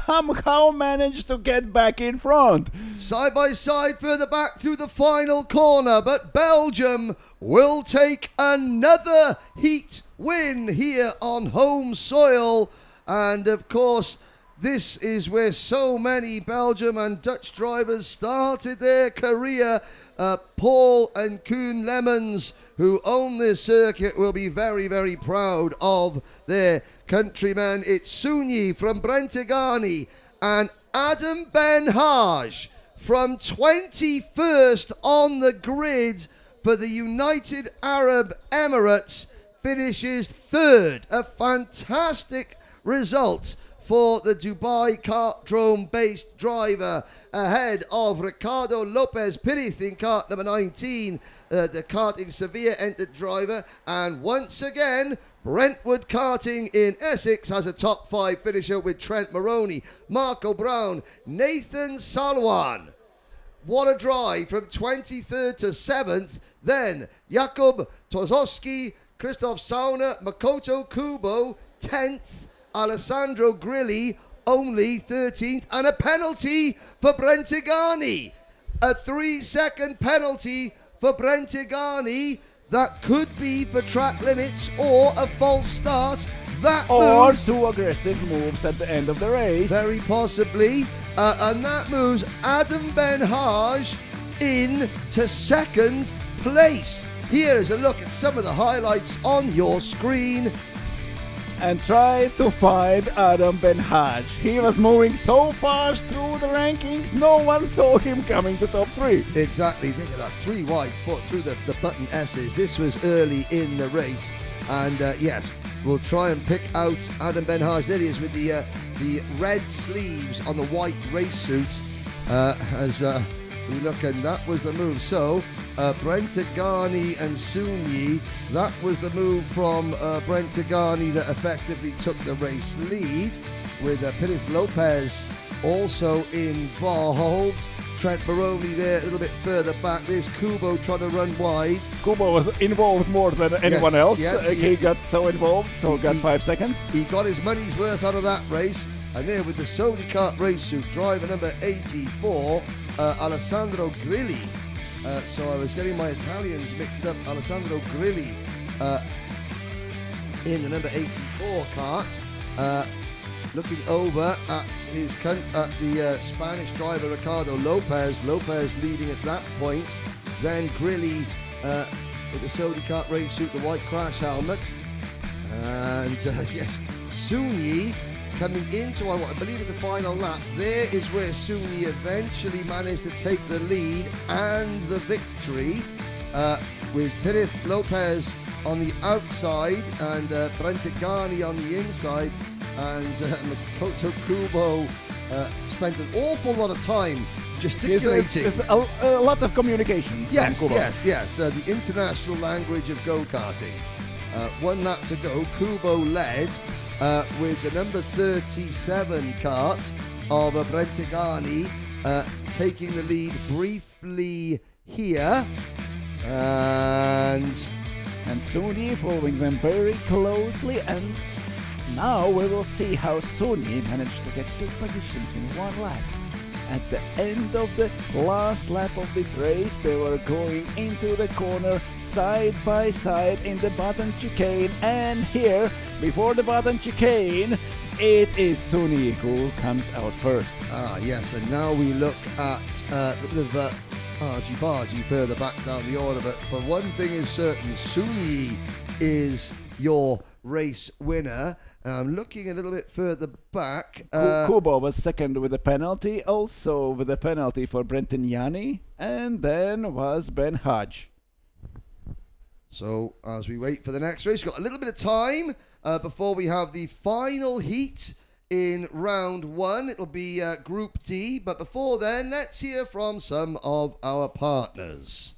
[SPEAKER 5] somehow managed to get back in front.
[SPEAKER 3] Side by side further back through the final corner, but Belgium will take another heat win here on home soil. And of course, this is where so many Belgium and Dutch drivers started their career. Paul and Koen Lemmens, who own this circuit, will be very, very proud of their countrymen. It's Sunyi from Brentigani and Adam Ben Haj from 21st on the grid for the United Arab Emirates, finishes 3rd. A fantastic result for the Dubai Kartdrome-based driver, ahead of Ricardo Lopez Perez in kart number 19, the Karting Sevilla entered driver. And once again, Brentwood Karting in Essex has a top 5 finisher with Trent Maroney, Marco Brown, Nathan Salwan. What a drive from 23rd to 7th. Then Jakub Tozowski, Christoph Sauna, Makoto Kubo, 10th. Alessandro Grilli, only 13th. And a penalty for Brentigani. A 3-second penalty for Brentigani. That could be for track limits or a false start. That
[SPEAKER 5] or
[SPEAKER 3] moves
[SPEAKER 5] 2 aggressive moves at the end of the race.
[SPEAKER 3] very possibly. And that moves Adam Ben Haj in to 2nd place. Here is a look at some of the highlights on your screen.
[SPEAKER 5] And try to find Adam Ben Haj. He was moving so fast through the rankings, no one saw him coming to top 3.
[SPEAKER 3] Exactly, think of that 3 wide foot through the button S's. This was early in the race. And yes, we'll try and pick out Adam Ben Haj. There he is with the red sleeves on the white race suit as we look, and that was the move. So Brentigani and Sunyi, that was the move from Brentigani that effectively took the race lead, with Perez Lopez also involved. Trent Maroney there a little bit further back. There's Kubo trying to run wide.
[SPEAKER 5] Kubo was involved more than anyone else.
[SPEAKER 3] Yes,
[SPEAKER 5] he got so involved, so got 5 seconds.
[SPEAKER 3] He got his money's worth out of that race. And there with the Sony Kart race suit, driver number 84, Alessandro Grilli. So I was getting my Italians mixed up. Alessandro Grilli in the number 84 kart. Looking over at the Spanish driver Ricardo Lopez. Lopez leading at that point. Then Grilli with the Sony Kart race suit, the white crash helmet. And yes, Sunyi coming into what I believe is the final lap. There is where Sunyi eventually managed to take the lead and the victory, with Perez Lopez on the outside and Brentigani on the inside. And Makoto Kubo spent an awful lot of time gesticulating.
[SPEAKER 5] There's a lot of communication.
[SPEAKER 3] Yes, yes. The international language of go-karting. 1 lap to go. Kubo led with the number 37 kart of Brentigani taking the lead briefly here. And
[SPEAKER 5] Sunyi following them very closely, and now we will see how Sunyi managed to get 2 positions in 1 lap. At the end of the last lap of this race, they were going into the corner side by side in the bottom chicane, and here, before the bottom chicane, it is Sunyi who comes out first.
[SPEAKER 3] Yes, and now we look at a bit of argy-bargy further back down the order, but for one thing is certain, Sunyi is your race winner. I'm looking a little bit further back.
[SPEAKER 5] Kubo was 2nd with a penalty, also with a penalty for Brenton Yanni, and then was Ben Hodge.
[SPEAKER 3] So as we wait for the next race, we've got a little bit of time before we have the final heat in round one. It'll be Group D, but before then, let's hear from some of our partners.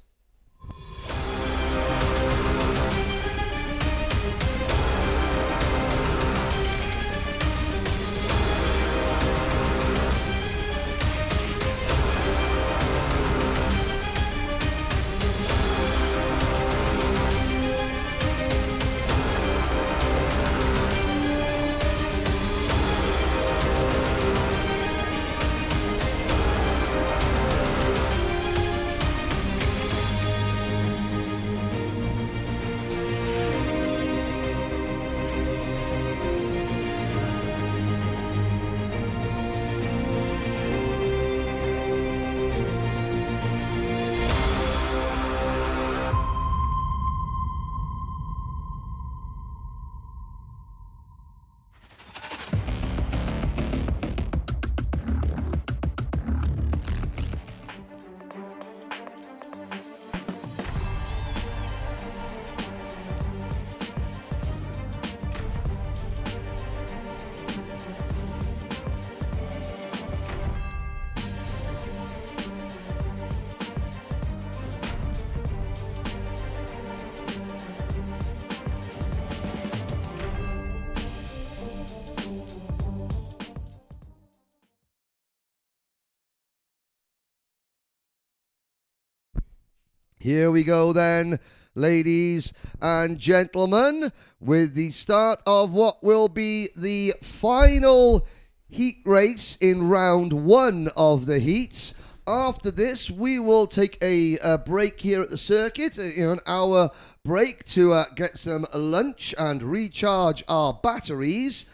[SPEAKER 3] Here we go then, ladies and gentlemen, with the start of what will be the final heat race in round one of the heats. After this, we will take a break here at the circuit, an hour break to get some lunch and recharge our batteries.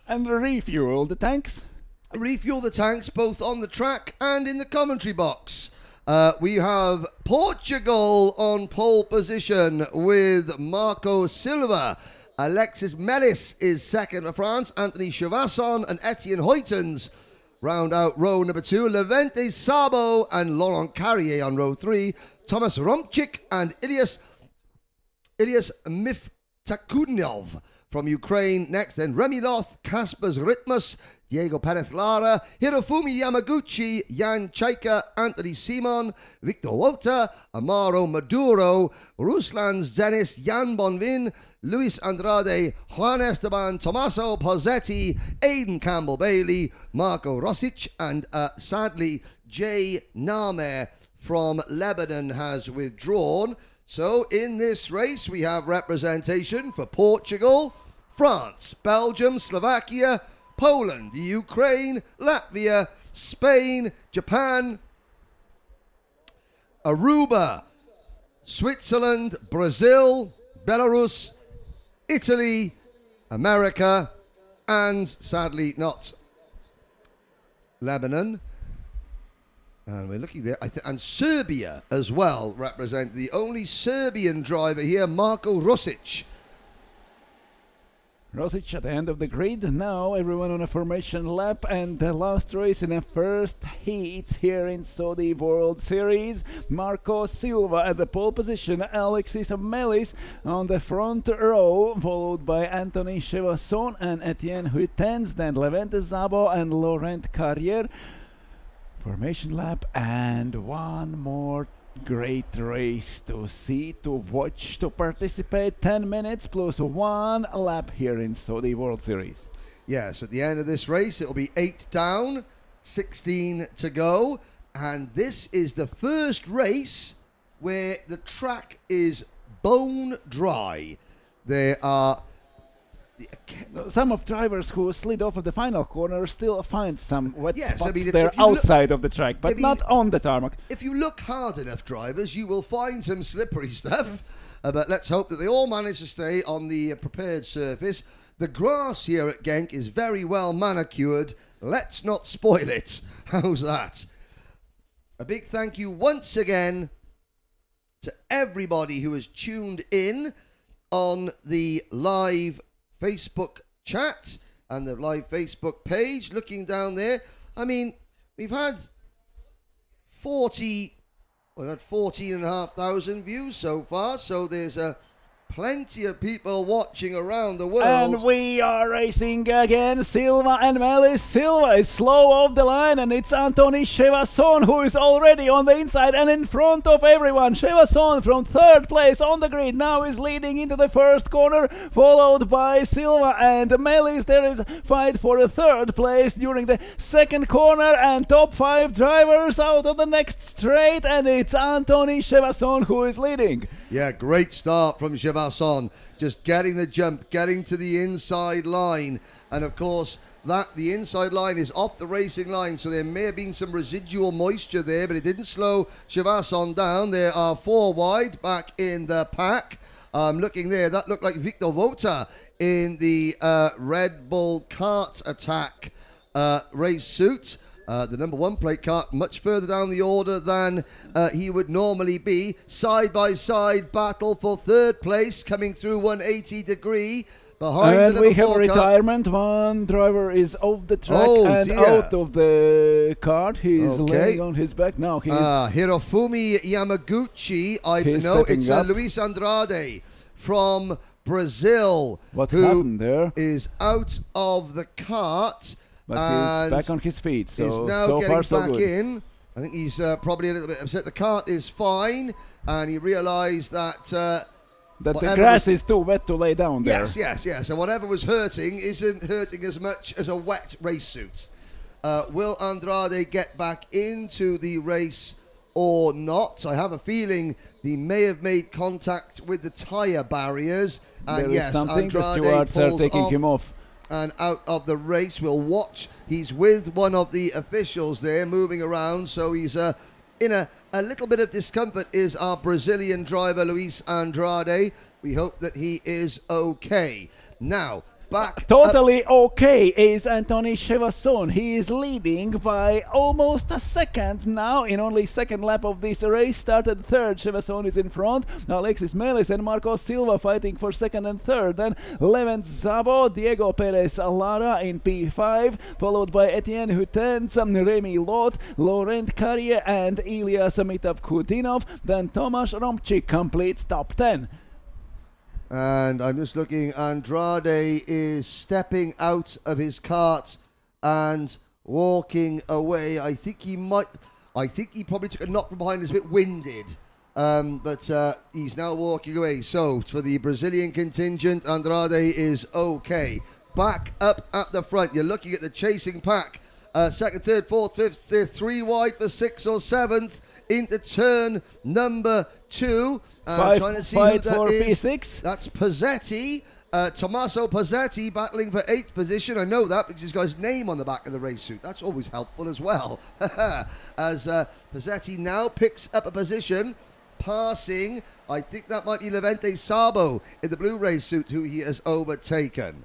[SPEAKER 5] And refuel the tanks.
[SPEAKER 3] Refuel the tanks both on the track and in the commentary box. We have Portugal on pole position with Marco Silva. Alexis Melis is second for France. Anthony Chavasson and Etienne Hoytens round out row number 2. Levente Sabo and Laurent Carrier on row 3. Thomas Romchik and Ilyas Miftakudnov from Ukraine next. Then Remy Loth, Kaspers Ritmus, Diego Perez Lara, Hirofumi Yamaguchi, Jan Chaika, Anthony Simon, Victor Wota, Amaro Maduro, Ruslan Zenis, Jan Bonvin, Luis Andrade, Juan Esteban, Tommaso Pozzetti, Aidan Campbell-Bailey, Marco Rosic, and sadly, Jay Namer from Lebanon has withdrawn. So in this race, we have representation for Portugal, France, Belgium, Slovakia, Poland, the Ukraine, Latvia, Spain, Japan, Aruba, Switzerland, Brazil, Belarus, Italy, America, and sadly not Lebanon. And we're looking there, and Serbia as well represent the only Serbian driver here, Marko Rosic.
[SPEAKER 5] Rosic at the end of the grid. Now everyone on a formation lap, and the last race in the first heat here in Saudi World Series. Marco Silva at the pole position, Alexis Melis on the front row, followed by Anthony Chevasson and Etienne Huitens, then Levente Zabo and Laurent Carrier. Formation lap, and one more great race to see, to watch, to participate. 10 minutes plus one lap here in Saudi World Series.
[SPEAKER 3] Yes, at the end of this race, it'll be 8 down, 16 to go. And this is the first race where the track is bone dry. There are
[SPEAKER 5] some of drivers who slid off of the final corner still find some wet spots
[SPEAKER 3] if
[SPEAKER 5] there outside of the track, but not on the tarmac.
[SPEAKER 3] If you look hard enough, drivers, you will find some slippery stuff. But let's hope that they all manage to stay on the prepared surface. The grass here at Genk is very well manicured. Let's not spoil it. How's that? A big thank you once again to everybody who has tuned in on the live Facebook chat and the live Facebook page. Looking down there, I mean, we've had 14,500 views so far, so there's a plenty of people watching around the world.
[SPEAKER 5] And we are racing again. Silva and Melis. Silva is slow off the line, and it's Anthony Chevasson who is already on the inside and in front of everyone. Chevasson from third place on the grid now is leading into the first corner, followed by Silva and Melis. There is a fight for a third place during the second corner, and top 5 drivers out of the next straight, and it's Anthony Chevasson who is leading.
[SPEAKER 3] Yeah, great start from Chevasson, just getting the jump, getting to the inside line, and of course the inside line is off the racing line, so there may have been some residual moisture there, but it didn't slow Chevasson down. There are 4 wide back in the pack. Looking there, that looked like Victor Vota in the Red Bull Kart Attack race suit. The number 1 plate car much further down the order than he would normally be. Side-by-side battle for third place, coming through 180 degree. Behind
[SPEAKER 5] and
[SPEAKER 3] the
[SPEAKER 5] we have a
[SPEAKER 3] car.
[SPEAKER 5] retirement. One driver is off the track and out of the kart. He's laying on his back now.
[SPEAKER 3] Hirofumi Yamaguchi, it's Luis Andrade from Brazil.
[SPEAKER 5] What happened there?
[SPEAKER 3] Is out of the kart.
[SPEAKER 5] But he's back on his feet, so
[SPEAKER 3] is now
[SPEAKER 5] so
[SPEAKER 3] getting
[SPEAKER 5] far so
[SPEAKER 3] back
[SPEAKER 5] good.
[SPEAKER 3] in. I think he's probably a little bit upset. The kart is fine, and he realised that
[SPEAKER 5] the grass is too wet to lay down there.
[SPEAKER 3] Yes. And whatever was hurting isn't hurting as much as a wet race suit. Will Andrade get back into the race or not? I have a feeling he may have made contact with the tyre barriers. And
[SPEAKER 5] there is something.
[SPEAKER 3] Andrade
[SPEAKER 5] the stewards are taking him off.
[SPEAKER 3] And out of the race. We'll watch. He's with one of the officials there moving around, so he's in a little bit of discomfort is our Brazilian driver Luis Andrade. We hope that he is okay. Now back
[SPEAKER 5] totally okay is Anthony Chevasson. He is leading by almost a second now in only second lap of this race. Started third, Chevasson is in front. Alexis Melis and Marco Silva fighting for second and third. Then Levent Szabo, Diego Perez Lara in P5, followed by Etienne Hutens, Remy Lot, Laurent Carrier and Ilyas Mitav-Kudinov. Then Tomasz Romczyk completes top 10.
[SPEAKER 3] And I'm just looking, Andrade is stepping out of his kart and walking away. I think he probably took a knock from behind, is a bit winded. But he's now walking away. So for the Brazilian contingent, Andrade is okay. Back up at the front, you're looking at the chasing pack. Second, third, fourth, fifth, they're 3 wide for 6th or 7th into turn number 2. Trying to see who that is.
[SPEAKER 5] P6.
[SPEAKER 3] That's Pozzetti, Tommaso Pozzetti battling for 8th position. I know that because he's got his name on the back of the race suit. That's always helpful as well. As Pozzetti now picks up a position, passing, I think that might be Levente Szabo in the blue race suit who he has overtaken.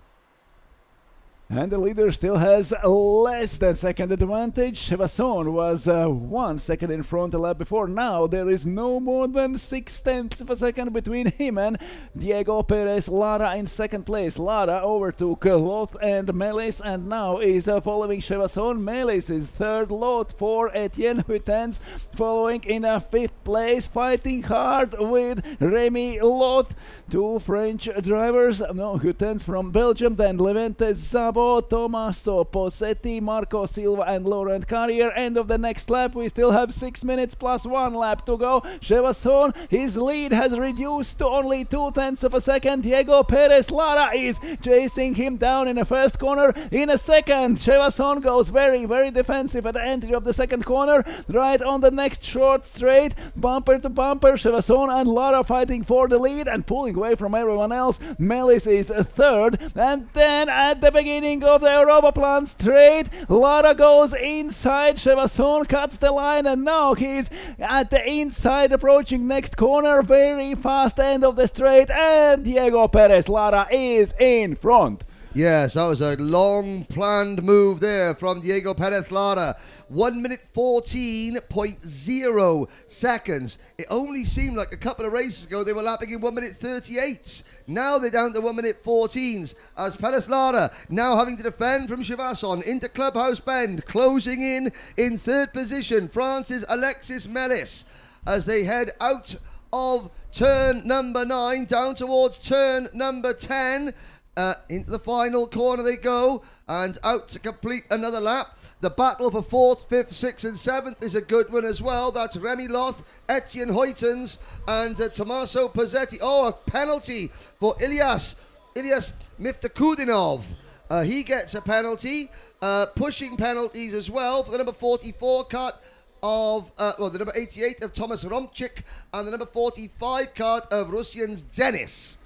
[SPEAKER 5] And the leader still has less than second advantage. Chevasson was 1 second in front a lap before. Now there is no more than 0.6 of a second between him and Diego Perez Lara in second place. Lara overtook Lot and Melis and now is following Chevasson. Melis is third, Lot 4, Etienne Hutens following in 5th place, fighting hard with Remy Lot. 2 French drivers, Hutens from Belgium, then Levente Szabo, Tommaso Pozzetti, Marco Silva and Laurent Carrier. End of the next lap. We still have 6 minutes plus 1 lap to go. Chevasson, his lead has reduced to only 0.2 of a second. Diego Perez Lara is chasing him down in the first corner. In a second, Chevasson goes very, very defensive at the entry of the second corner. Right on the next short straight, bumper to bumper, Chevasson and Lara fighting for the lead and pulling away from everyone else. Melis is third, and then at the beginning of the Europaplan straight, Lara goes inside, Chevasson cuts the line, and now he's at the inside approaching next corner, very fast end of the straight, and Diego Perez Lara is in front.
[SPEAKER 3] Yes, that was a long planned move there from Diego Perez Lara. 1 minute 14.0 seconds. It only seemed like a couple of races ago they were lapping in 1 minute 38. Now they're down to 1 minute 14s as Perez Lara now having to defend from Chevasson into Clubhouse Bend, closing in third position. France's Alexis Melis as they head out of turn number 9 down towards turn number 10. Into the final corner they go, and out to complete another lap. The battle for 4th, 5th, 6th and 7th is a good one as well. That's Remy Loth, Etienne Huytens and Tommaso Pozzetti. Oh, a penalty for Ilyas Miftakudinov. He gets a penalty. Pushing penalties as well for the number 44 card of, the number 88 of Thomas Romchik and the number 45 card of Russians Denis.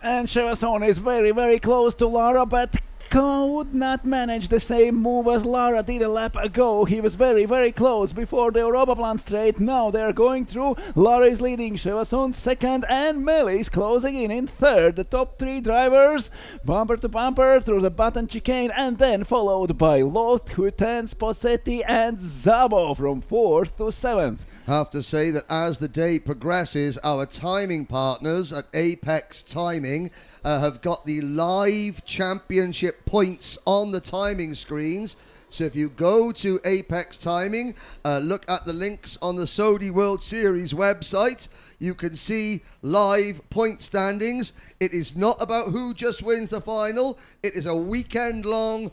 [SPEAKER 5] And Chevasson is very, very close to Lara, but could not manage the same move as Lara did a lap ago. He was very, very close before the Europaplan straight. Now they're going through. Lara is leading, Chevasson second, and Meli is closing in third. The top 3 drivers, bumper to bumper through the button chicane, and then followed by Loth, Huytens, Pozzetti, and Szabo from 4th to 7th.
[SPEAKER 3] Have to say that as the day progresses, our timing partners at Apex Timing have got the live championship points on the timing screens. So if you go to Apex Timing, look at the links on the Saudi World Series website, you can see live point standings. It is not about who just wins the final. It is a weekend-long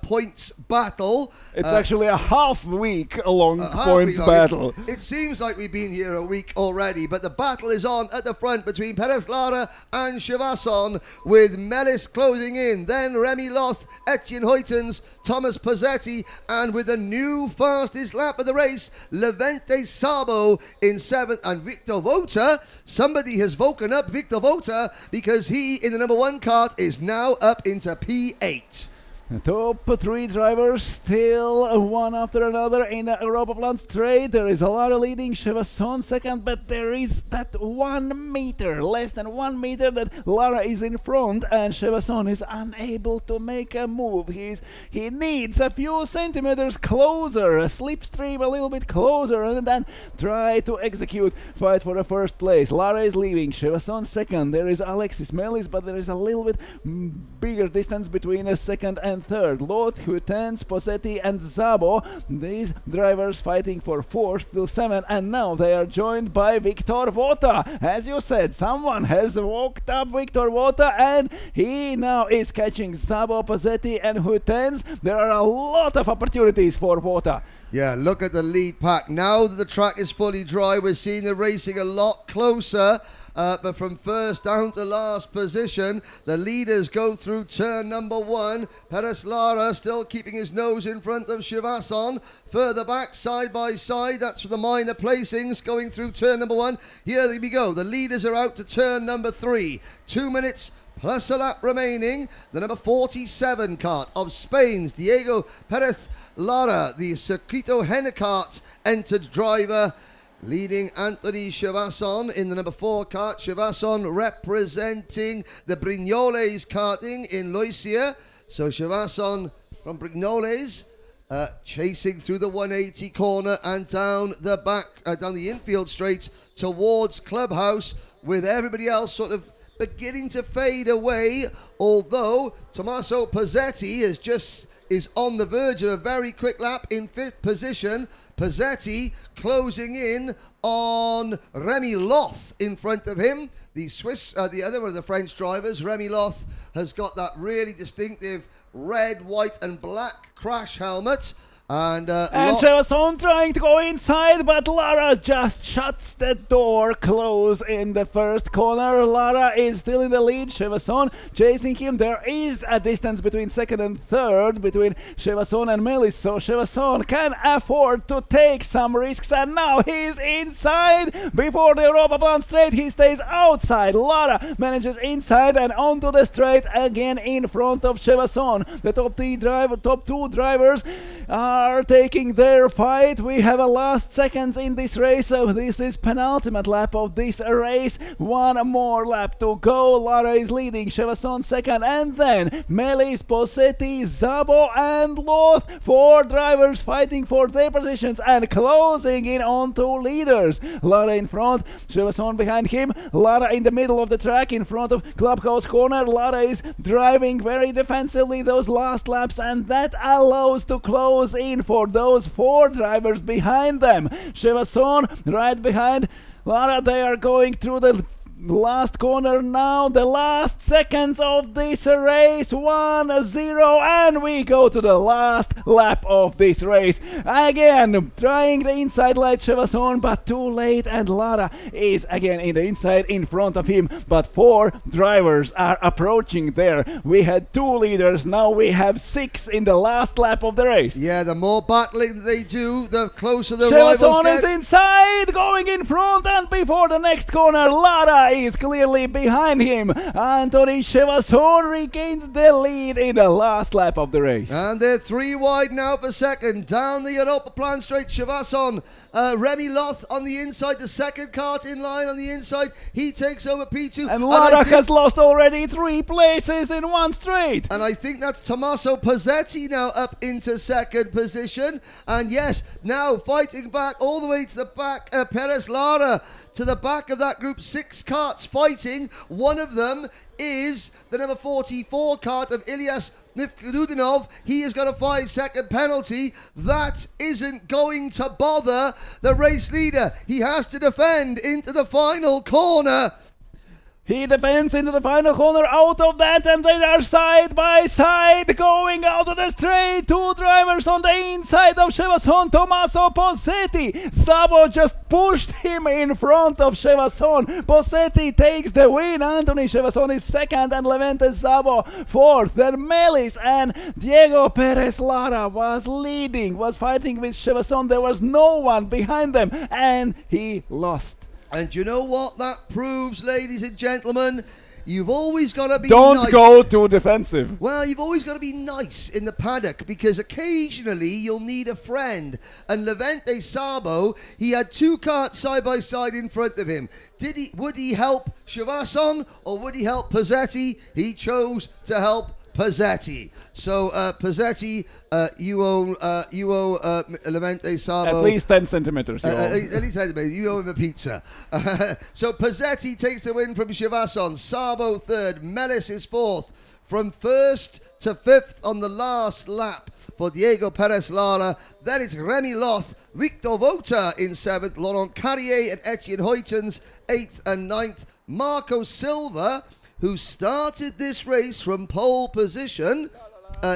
[SPEAKER 3] points battle.
[SPEAKER 5] It's actually a half-week long points battle.
[SPEAKER 3] It seems like we've been here a week already, but the battle is on at the front between Perez Lara and Chevasson, with Melis closing in, then Remy Loth, Etienne Huytens, Thomas Pozzetti, and with the new fastest lap of the race, Levente Szabo in 7th, and Victor Vota. Somebody has woken up Victor Vota, because he, in the number 1 cart, is now up into P8.
[SPEAKER 5] The top 3 drivers still one after another in the Europaplan straight. There is a lot of leading, Chevasson second, but there is that 1 meter, less than 1 meter, that Lara is in front, and Chevasson is unable to make a move. He needs a few centimeters closer, a slipstream a little bit closer, and then try to fight for the first place. Lara is leaving, Chevasson second. There is Alexis Melis, but there is a little bit bigger distance between a second and third. Loth, Huytens, Pozzetti and Szabo, these drivers fighting for 4th to 7th, and now they are joined by Victor Vota. As you said, someone has walked up Victor Vota, and he now is catching Szabo, Pozzetti and Huytens. There are a lot of opportunities for Vota.
[SPEAKER 3] Yeah, look at the lead pack. Now that the track is fully dry, we're seeing the racing a lot closer. But from first down to last position, the leaders go through turn number 1. Perez Lara still keeping his nose in front of Chevasson. Further back, side by side, that's for the minor placings going through turn number 1. Here we go. The leaders are out to turn number 3. 2 minutes plus a lap remaining. The number 47 cart of Spain's Diego Perez Lara, the Circuito Hennicart entered driver, leading Anthony Chevasson in the number 4 cart. Chevasson representing the Brignoles karting in Loisia. So Chevasson from Brignoles chasing through the 180 corner and down the back, down the infield straight towards Clubhouse, with everybody else sort of beginning to fade away, although Tommaso Pozzetti is on the verge of a very quick lap in 5th position. Pozzetti closing in on Remy Loth in front of him. The Swiss, the other one of the French drivers, Remy Loth, has got that really distinctive red, white and black crash helmet. And
[SPEAKER 5] Chevasson trying to go inside, but Lara just shuts the door close in the first corner. Lara is still in the lead, Chevasson chasing him. There is a distance between second and third between Chevasson and Melis, so Chevasson can afford to take some risks, and now he's inside. Before the Europaplan straight, he stays outside. Lara manages inside and onto the straight again in front of Chevasson. The top 2 drivers are taking their fight. We have a last seconds in this race, so this is penultimate lap of this race. 1 more lap to go. Lara is leading, Chevasson second, and then Melis, Pozzetti, Szabo and Loth. 4 drivers fighting for their positions and closing in on 2 leaders. Lara in front, Chevasson behind him. Lara in the middle of the track in front of Clubhouse corner. Lara is driving very defensively those last laps, and that allows to close in for those 4 drivers behind them. Chevasson right behind Lara, they are going through the last corner now, the last seconds of this race, 1-0, and we go to the last lap of this race. Again, trying the inside like Chevasson, but too late, and Lara is again in the inside in front of him, but 4 drivers are approaching there. We had 2 leaders, now we have 6 in the last lap of the race.
[SPEAKER 3] Yeah, the more battling they do, the closer the rivals
[SPEAKER 5] Chevasson
[SPEAKER 3] get.
[SPEAKER 5] is inside, going in front, and before the next corner, Lara is clearly behind him. Anthony Chevasson regains the lead in the last lap of the race.
[SPEAKER 3] And they're 3 wide now for second. Down the Europa Plan straight, Chevasson. Remy Loth on the inside, the second kart in line on the inside. He takes over P2.
[SPEAKER 5] And Lara has lost already 3 places in one straight.
[SPEAKER 3] And I think that's Tommaso Pozzetti now up into second position. And yes, now fighting back all the way to the back, Perez Lara to the back of that group. 6 karts fighting. One of them is the number 44 kart of Ilyas Mifkudinov. He has got a 5-second penalty. That isn't going to bother the race leader. He has to defend into the final corner.
[SPEAKER 5] He defends into the final corner, out of that, and they are side by side going out of the straight. 2 drivers on the inside of Chevasson, Tommaso Pozzetti. Sabo just pushed him in front of Chevasson. Pozzetti takes the win. Anthony Chevasson is second and Levente Sabo fourth. Then Melis and Diego Perez Lara was leading, was fighting with Chevasson. There was no one behind them, and he lost.
[SPEAKER 3] And you know what that proves, ladies and gentlemen? You've always got to be
[SPEAKER 5] Don't
[SPEAKER 3] nice.
[SPEAKER 5] go too defensive.
[SPEAKER 3] Well, you've always got to be nice in the paddock, because occasionally you'll need a friend. And Levente Sabo, he had 2 karts side by side in front of him. Would he help Chevasson or would he help Pozzetti? He chose to help Pozzetti. So Pozzetti, you owe Levente Sabo
[SPEAKER 5] At least 10 centimeters.
[SPEAKER 3] at least 10 centimeters. You owe him a pizza. So Pozzetti takes the win from Chevasson. Sabo third. Melis is fourth. From first to fifth on the last lap for Diego Perez Lara. Then it's Remy Loth, Victor Vota in seventh, Laurent Carrier and Etienne Hoytens 8th and 9th. Marco Silva, who started this race from pole position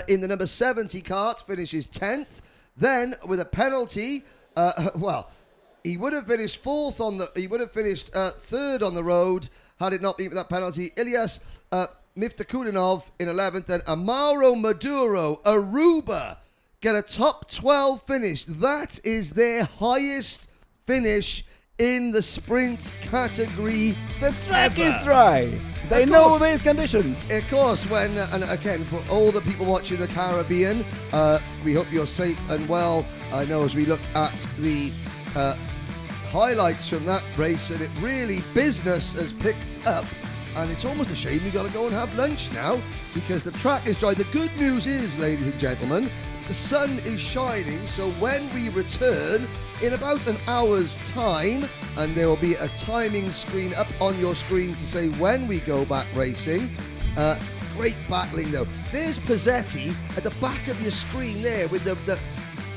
[SPEAKER 3] in the number 70 kart, finishes 10th. Then with a penalty, well, he would have finished fourth on the. He would have finished third on the road had it not been for that penalty. Ilyas Miftakudinov in 11th, and Amaro Maduro, Aruba, get a top 12 finish. That is their highest finish in the sprint category.
[SPEAKER 5] The track
[SPEAKER 3] ever.
[SPEAKER 5] is dry. They know these conditions.
[SPEAKER 3] Of course, when, and again, for all the people watching the Caribbean, we hope you're safe and well. I know as we look at the highlights from that race, and it really, business has picked up. And it's almost a shame we got to go and have lunch now, because the track is dry. The good news is, ladies and gentlemen, the sun is shining, so when we return in about an hour's time, and there will be a timing screen up on your screen to say when we go back racing. Great battling though. There's Pozzetti at the back of your screen there with the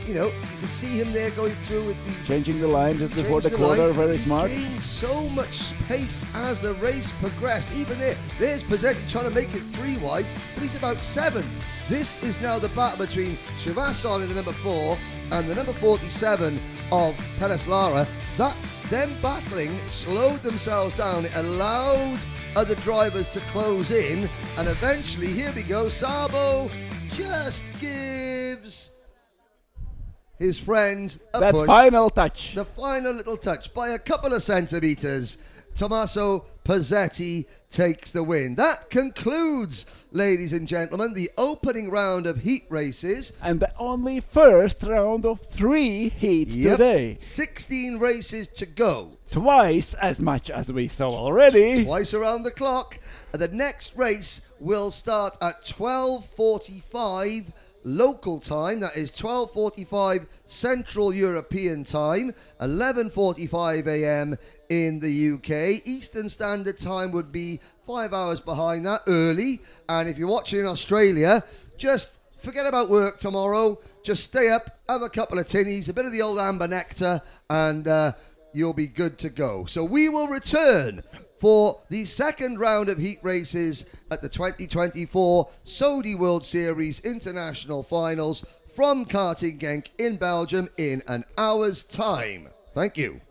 [SPEAKER 3] you know, you can see him there going through with the...
[SPEAKER 5] Changing the line just before the
[SPEAKER 3] Changing the
[SPEAKER 5] quarter,
[SPEAKER 3] line.
[SPEAKER 5] very
[SPEAKER 3] He
[SPEAKER 5] smart.
[SPEAKER 3] gained so much space as the race progressed. Even there's Pozzetti trying to make it 3 wide, but he's about 7th. This is now the battle between Chevasson in the number 4 and the number 47 of Perez Lara. Them battling slowed themselves down. It allowed other drivers to close in, and eventually, here we go, Sabo just gives his friend a
[SPEAKER 5] That
[SPEAKER 3] push.
[SPEAKER 5] final touch.
[SPEAKER 3] The final little touch by a couple of centimetres. Tommaso Pozzetti takes the win. That concludes, ladies and gentlemen, the opening round of heat races.
[SPEAKER 5] And the only first round of 3 heats today.
[SPEAKER 3] 16 races to go.
[SPEAKER 5] Twice as much as we saw already.
[SPEAKER 3] Twice around the clock. The next race will start at 12:45 local time. That is 12:45 Central European time, 11:45 a.m. in the UK. Eastern Standard Time would be 5 hours behind that, early. And if you're watching in Australia, just forget about work tomorrow. Just stay up, have a couple of tinnies, a bit of the old amber nectar, and you'll be good to go. So we will return for the second round of heat races at the 2024 Saudi World Series International Finals from Karting Genk in Belgium in an hour's time. Thank you.